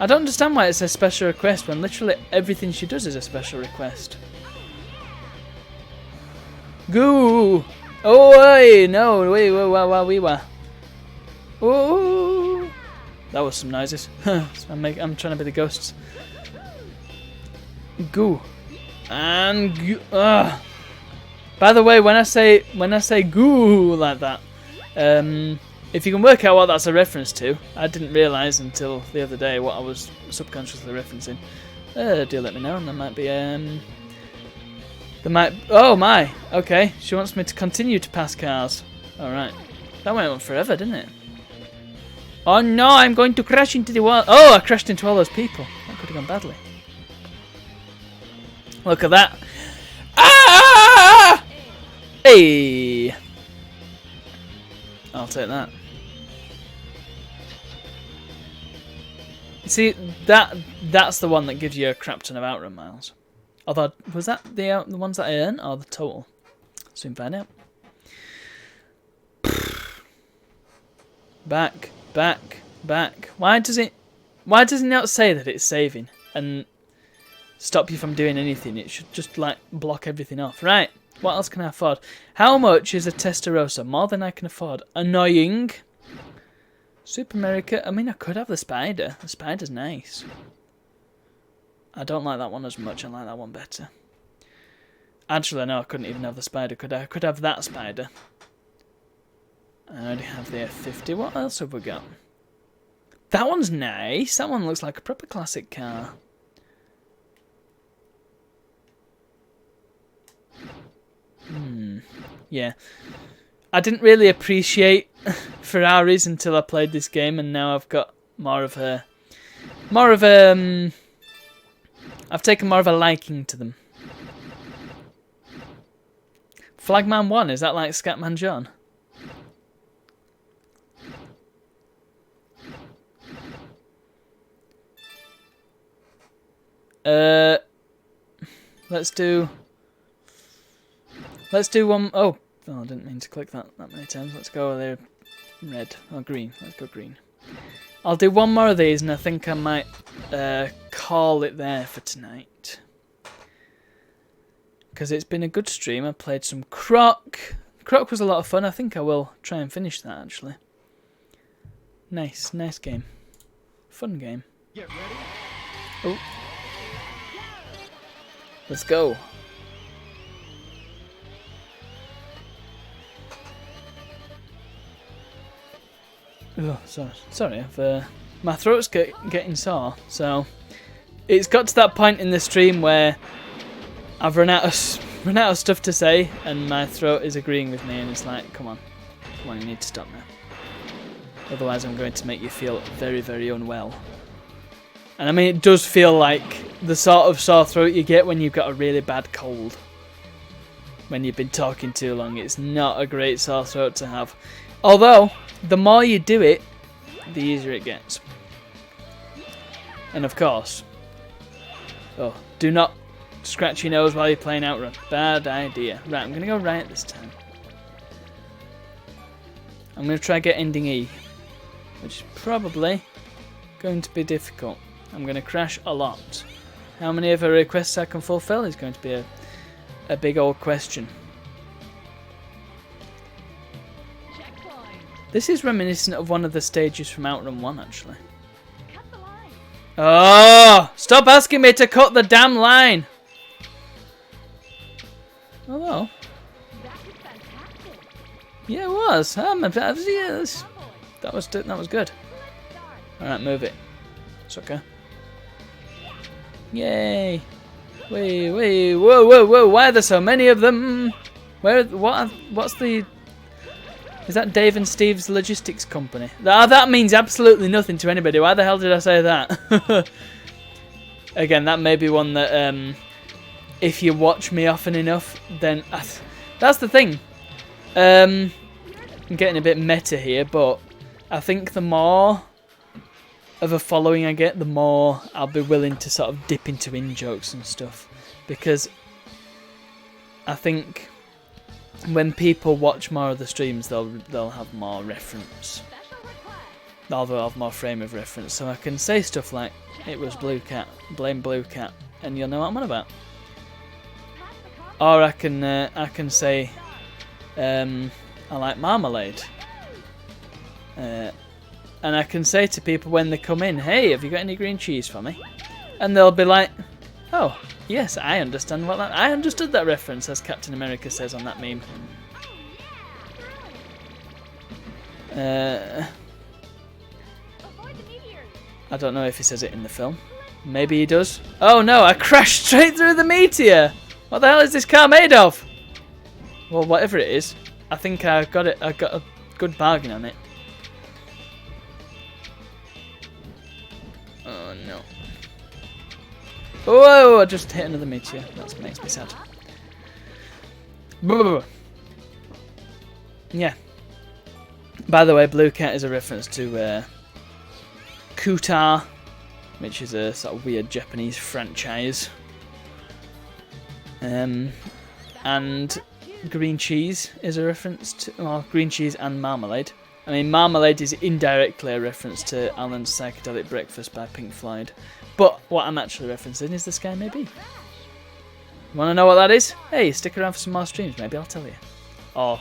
I don't understand why it says special request when literally everything she does is a special request. Goo! Oh, hey, no, wait, oh, that was some noises. I'm trying to be the ghosts. Goo. And goo. By the way, when I say goo like that, if you can work out what that's a reference to, I didn't realise until the other day what I was subconsciously referencing. Do let me know, and there might be oh my! Okay, she wants me to continue to pass cars. Alright. That went on forever, didn't it? Oh no, I'm going to crash into the wall. Oh, I crashed into all those people. That could have gone badly. Look at that. Ah! Hey! I'll take that. See, that's the one that gives you a crap ton of outrun miles. Although, was that the ones that I earn or the total? Soon find out. Back. Why does it not say that it's saving and stop you from doing anything? It should just like block everything off. Right. What else can I afford? How much is a Testarossa? More than I can afford. Annoying. Super America. I mean, I could have the spider. The spider's nice. I don't like that one as much. I like that one better. Actually, no, I couldn't even have the spider, could I? I could have that spider. I already have the F50. What else have we got? That one's nice. That one looks like a proper classic car. Yeah. I didn't really appreciate Ferraris until I played this game, and now I've got I've taken more of a liking to them. Flagman 1, is that like Scatman John? Let's do one. Oh, I didn't mean to click that many times. Let's go there. Red or green. Let's go green. I'll do one more of these, and I think I might call it there for tonight. Because it's been a good stream. I played some Croc. Croc was a lot of fun. I think I will try and finish that, actually. Nice game. Fun game. Get ready. Oh. Let's go. Oh, sorry. My throat's getting sore. So it's got to that point in the stream where I've run out of stuff to say, and my throat is agreeing with me, and it's like, come on, you need to stop now. Otherwise, I'm going to make you feel very, very unwell. And I mean, it does feel like the sort of sore throat you get when you've got a really bad cold. When you've been talking too long, it's not a great sore throat to have. Although, the more you do it, the easier it gets. And of course, oh, do not scratch your nose while you're playing Outrun. Bad idea. Right, I'm going to go right this time. I'm going to try get ending E, which is probably going to be difficult. I'm going to crash a lot. How many of the requests I can fulfill is going to be a big old question. This is reminiscent of one of the stages from Outrun 1, actually. Oh! Stop asking me to cut the damn line! Oh well. Yeah, it was. Yes. That was good. Alright, move it. It's okay. Yay! Wait, whoa! Why are there so many of them? What's the? Is that Dave and Steve's logistics company? That means absolutely nothing to anybody. Why the hell did I say that? Again, that may be one that if you watch me often enough, then that's the thing. I'm getting a bit meta here, but I think the more of a following I get, the more I'll be willing to sort of dip into in-jokes and stuff. Because I think when people watch more of the streams, they'll have more reference. They'll have more frame of reference. So I can say stuff like, it was Blue Cat, blame Blue Cat, and you'll know what I'm on about. Or I can say, I like marmalade. And I can say to people when they come in, hey, have you got any green cheese for me? And they'll be like, oh, yes, I understand what that... I understood that reference, as Captain America says on that meme. I don't know if he says it in the film. Maybe he does. Oh no, I crashed straight through the meteor! What the hell is this car made of? Well, whatever it is, I think I got a good bargain on it. Oh no. Whoa, I just hit another meteor. That makes me sad. Yeah. By the way, Blue Cat is a reference to Kutar, which is a sort of weird Japanese franchise. And green cheese is a reference to... Well, green cheese and marmalade. I mean, marmalade is indirectly a reference to Alan's Psychedelic Breakfast by Pink Floyd. But what I'm actually referencing is The Sky May Be. Want to know what that is? Hey, stick around for some more streams, maybe I'll tell you. Or,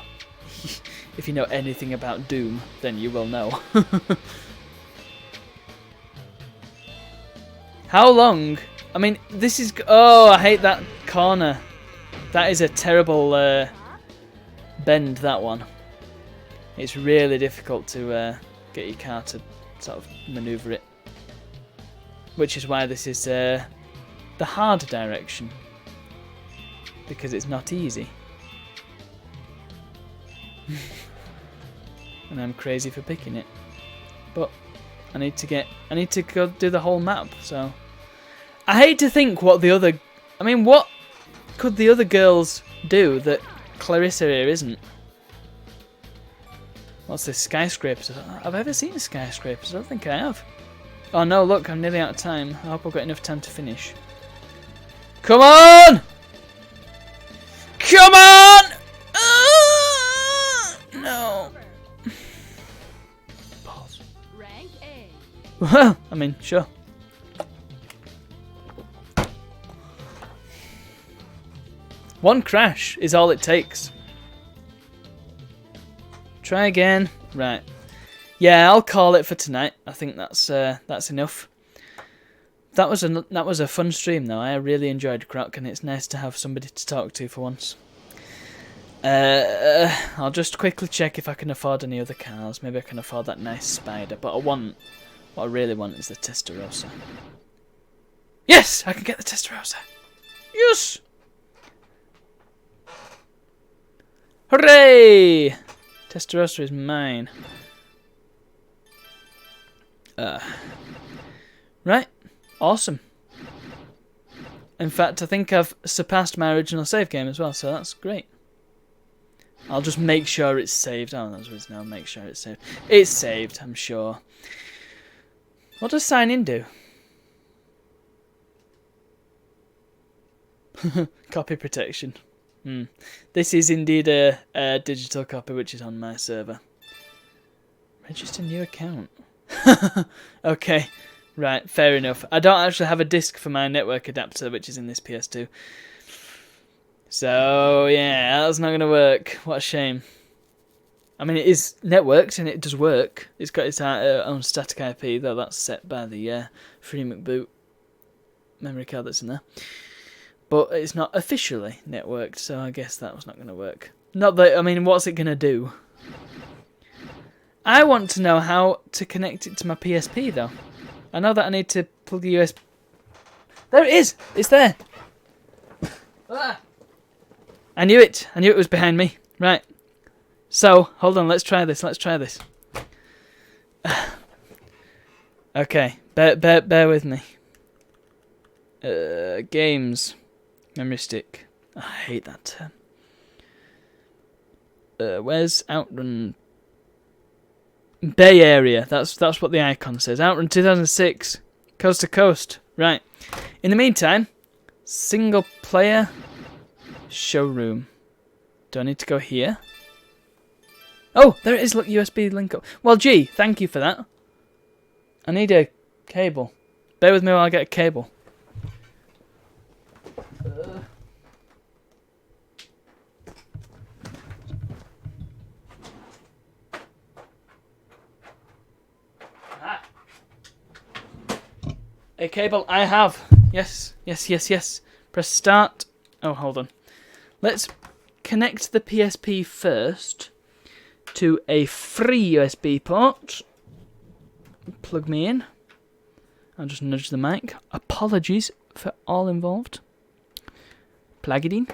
if you know anything about Doom, then you will know. How long? I mean, this is... Oh, I hate that corner. That is a terrible bend, that one. It's really difficult to get your car to sort of manoeuvre it. Which is why this is the hard direction. Because it's not easy. And I'm crazy for picking it. But I need to go do the whole map, so... I hate to think what the other... I mean, what could the other girls do that Clarissa here isn't? What's this? Skyscrapers? Have I ever seen skyscrapers? I don't think I have. Oh no, look, I'm nearly out of time. I hope I've got enough time to finish. Come on! Come on! No. Pause. Rank A. Well, I mean, sure. One crash is all it takes. Try again. Right. Yeah, I'll call it for tonight. I think that's enough. That was a fun stream though. I really enjoyed Croc, and it's nice to have somebody to talk to for once. I'll just quickly check if I can afford any other cars. Maybe I can afford that nice Spider. But what I really want is the Testarossa. Yes, I can get the Testarossa. Yes. Hooray! Testarossa is mine. Right. Awesome. In fact, I think I've surpassed my original save game as well, so that's great. I'll just make sure it's saved. Oh, that's what it's now. Make sure it's saved. It's saved, I'm sure. What does sign in do? Copy protection. This is indeed a digital copy which is on my server. Register new account. Okay, right, fair enough. I don't actually have a disc for my network adapter which is in this PS2. So, yeah, that's not going to work. What a shame. I mean, it is networked and it does work. It's got its own static IP, though that's set by the FreeMcBoot memory card that's in there. But it's not officially networked, so I guess that was not going to work. Not that, I mean, what's it going to do? I want to know how to connect it to my PSP, though. I know that I need to plug the USB... There it is! It's there! Ah! I knew it! I knew it was behind me. Right. So, hold on, let's try this. Okay, bear with me. Games. Memory stick. I hate that term. Where's Outrun? Bay Area. That's what the icon says. Outrun 2006. Coast to coast. Right. In the meantime, single player showroom. Do I need to go here? Oh, there it is. Look, USB link up. Well, gee, thank you for that. I need a cable. Bear with me while I get a cable. A cable I have. Yes. Press start. Oh, hold on. Let's connect the PSP first to a free USB port. Plug me in. I'll just nudge the mic. Apologies for all involved. Plug it in.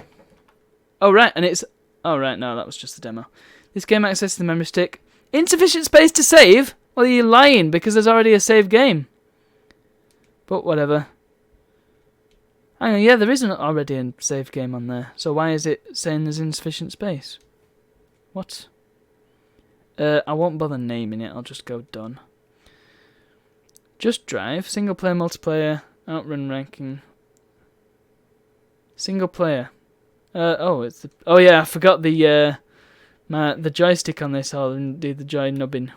Oh, right, and it's... Oh, right, no, that was just the demo. This game accesses the memory stick. Insufficient space to save? Well, you're lying, because there's already a save game. But whatever. Hang on, yeah, there isn't already a save game on there. So why is it saying there's insufficient space? What? I won't bother naming it, I'll just go done. Just drive, single player, multiplayer, outrun ranking. Single player. Oh yeah, I forgot the joystick on this, or indeed the joy nubbin,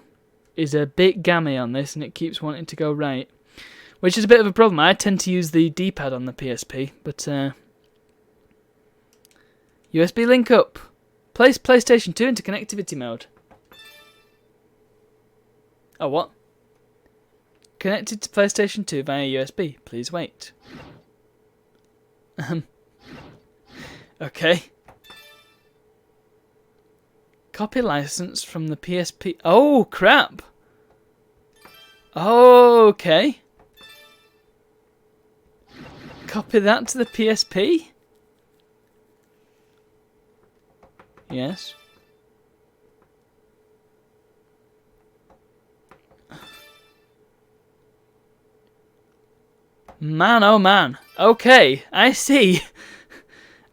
is a bit gammy on this, and it keeps wanting to go right, which is a bit of a problem. I tend to use the D-pad on the PSP, but USB link up. Place PlayStation 2 into connectivity mode. Oh, what? Connected to PlayStation 2 via USB. Please wait. Okay. Copy license from the PSP. Oh, crap. Okay. Copy that to the PSP? Yes. Man, oh man. Okay, I see.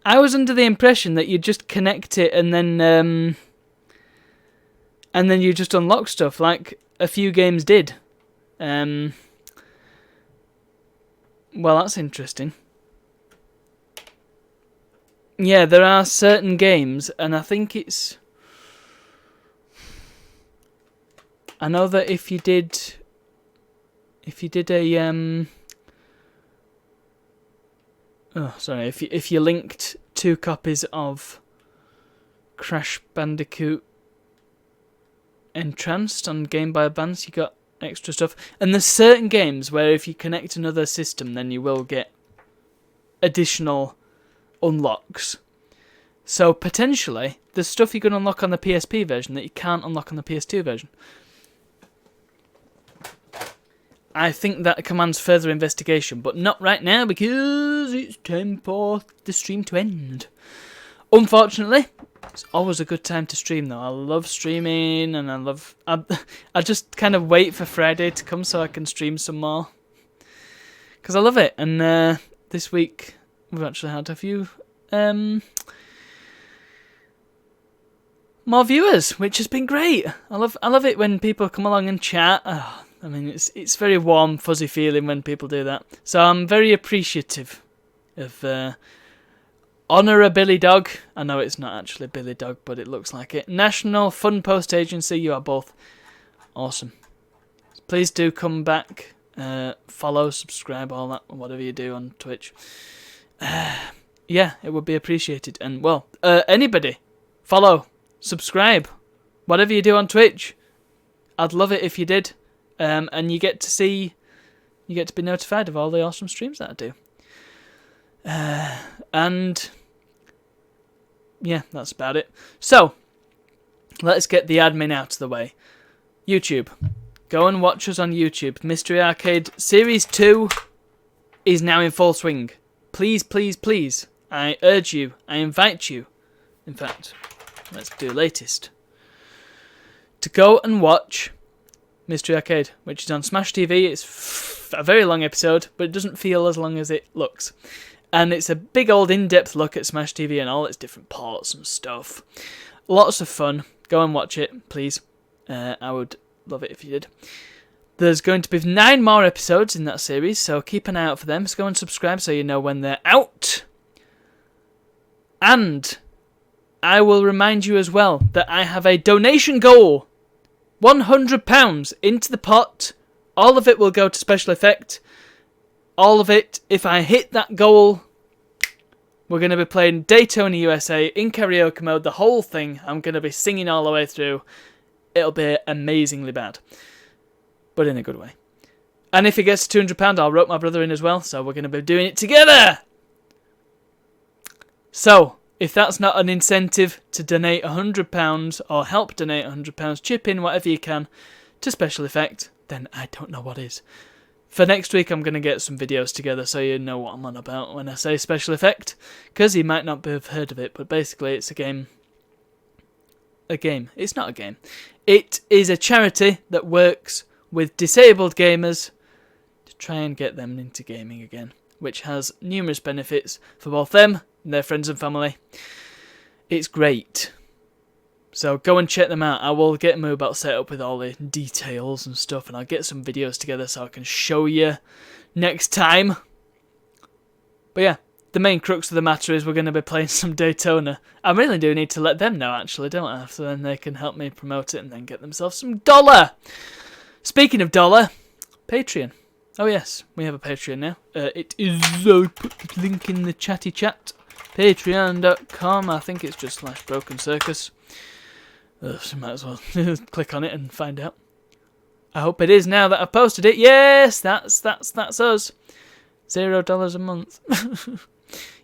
I was under the impression that you just connect it and then you just unlock stuff like a few games did. Well, that's interesting. Yeah, there are certain games, and I think it's... I know that if you did a if you linked 2 copies of Crash Bandicoot Entranced on Game Boy Advance, you got extra stuff. And there's certain games where if you connect another system, then you will get additional unlocks. So potentially, there's stuff you can unlock on the PSP version that you can't unlock on the PS2 version. I think that commands further investigation, but not right now because it's time for the stream to end. Unfortunately, It's always a good time to stream, though. I love streaming, and I just kind of wait for Friday to come so I can stream some more. Because I love it. And this week, we've actually had a few more viewers, which has been great. I love it when people come along and chat. Oh, I mean, it's very warm, fuzzy feeling when people do that. So I'm very appreciative of Honour a Billy Dog. I know it's not actually Billy Dog, but it looks like it. National Fun Post Agency, you are both awesome. Please do come back, follow, subscribe, all that, whatever you do on Twitch. Yeah, it would be appreciated. And, well, anybody, follow, subscribe, whatever you do on Twitch. I'd love it if you did. And you get to be notified of all the awesome streams that I do. And yeah, that's about it. So, let's get the admin out of the way. YouTube. Go and watch us on YouTube. Mystery Arcade Series 2 is now in full swing. Please, please, please. I urge you. I invite you. In fact, let's do latest. To go and watch Mystery Arcade, which is on Smash TV. It's a very long episode, but it doesn't feel as long as it looks. And it's a big old in-depth look at Smash TV and all its different ports and stuff. Lots of fun. Go and watch it, please. I would love it if you did. There's going to be 9 more episodes in that series, so keep an eye out for them. So go and subscribe so you know when they're out. And I will remind you as well that I have a donation goal. £100 into the pot. All of it will go to special effect. All of it, if I hit that goal, we're going to be playing Daytona USA in karaoke mode, the whole thing. I'm going to be singing all the way through. It'll be amazingly bad, but in a good way. And if it gets to £200, I'll rope my brother in as well, so we're going to be doing it together. So, if that's not an incentive to donate £100 or help donate £100, chip in whatever you can to special effect, then I don't know what is. For next week, I'm going to get some videos together so you know what I'm on about when I say special effect, because you might not have heard of it, but basically it's a game. It's not a game. It is a charity that works with disabled gamers to try and get them into gaming again, which has numerous benefits for both them and their friends and family. It's great. So go and check them out. I will get Moobot set up with all the details and stuff, and I'll get some videos together so I can show you next time. But yeah, the main crux of the matter is we're going to be playing some Daytona. I really do need to let them know, actually, don't I? So then they can help me promote it and then get themselves some dollar. Speaking of dollar, Patreon. Oh yes, we have a Patreon now. It is, I'll put the link in the chatty chat. Patreon.com, I think it's just /BrokenCircus. So might as well click on it and find out. I hope it is now that I've posted it. Yes, that's us. $0 a month.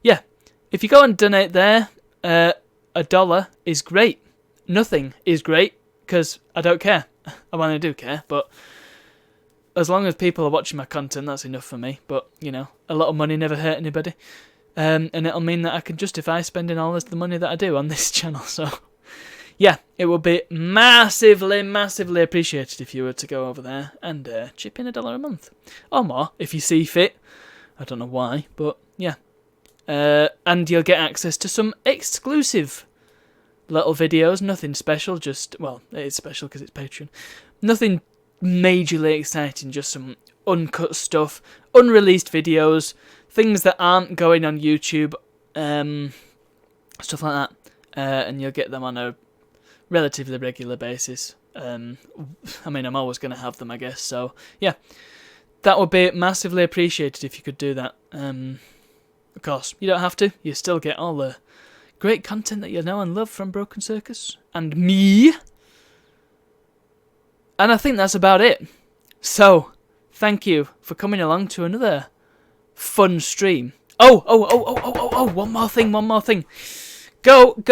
Yeah, if you go and donate there, $1 is great. Nothing is great, because I don't care. I do care, but as long as people are watching my content, that's enough for me. But, you know, a lot of money never hurt anybody. And it'll mean that I can justify spending all the money that I do on this channel, so yeah, it would be massively, massively appreciated if you were to go over there and chip in $1 a month. Or more, if you see fit. I don't know why, but yeah. And you'll get access to some exclusive little videos. Nothing special, just, well, it is special because it's Patreon. Nothing majorly exciting, just some uncut stuff, unreleased videos, things that aren't going on YouTube, stuff like that. And you'll get them on a relatively regular basis. I mean, I'm always going to have them, I guess. So, yeah, that would be massively appreciated if you could do that. Of course, you don't have to. You still get all the great content that you know and love from Broken Circus and me. And I think that's about it. So, thank you for coming along to another fun stream. Oh, one more thing. Go to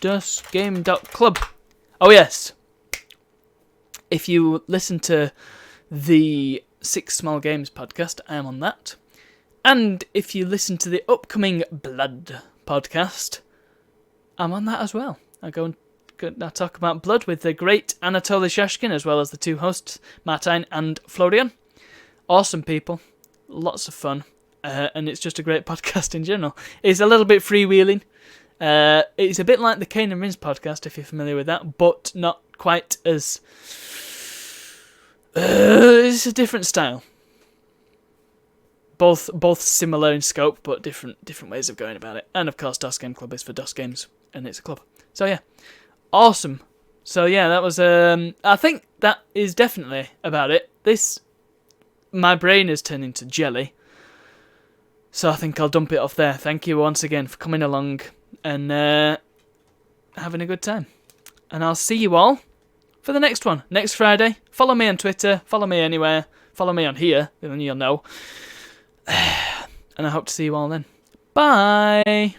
dustgame.club. Oh yes. If you listen to the 6 Small Games podcast, I am on that. And if you listen to the upcoming Blood podcast, I'm on that as well. I talk about blood with the great Anatoly Shashkin, as well as the two hosts, Martijn and Florian. Awesome people, lots of fun, and it's just a great podcast in general. It's a little bit freewheeling. It's a bit like the Kane and Rins podcast, if you're familiar with that, but not quite as... it's a different style. Both similar in scope, but different ways of going about it. And of course, DOS Game Club is for DOS games, and it's a club. So yeah, awesome. So yeah, that was. I think that is definitely about it. My brain is turning to jelly. So I think I'll dump it off there. Thank you once again for coming along and having a good time. And I'll see you all for the next one, next Friday. Follow me on Twitter. Follow me anywhere. Follow me on here, then you'll know. And I hope to see you all then. Bye!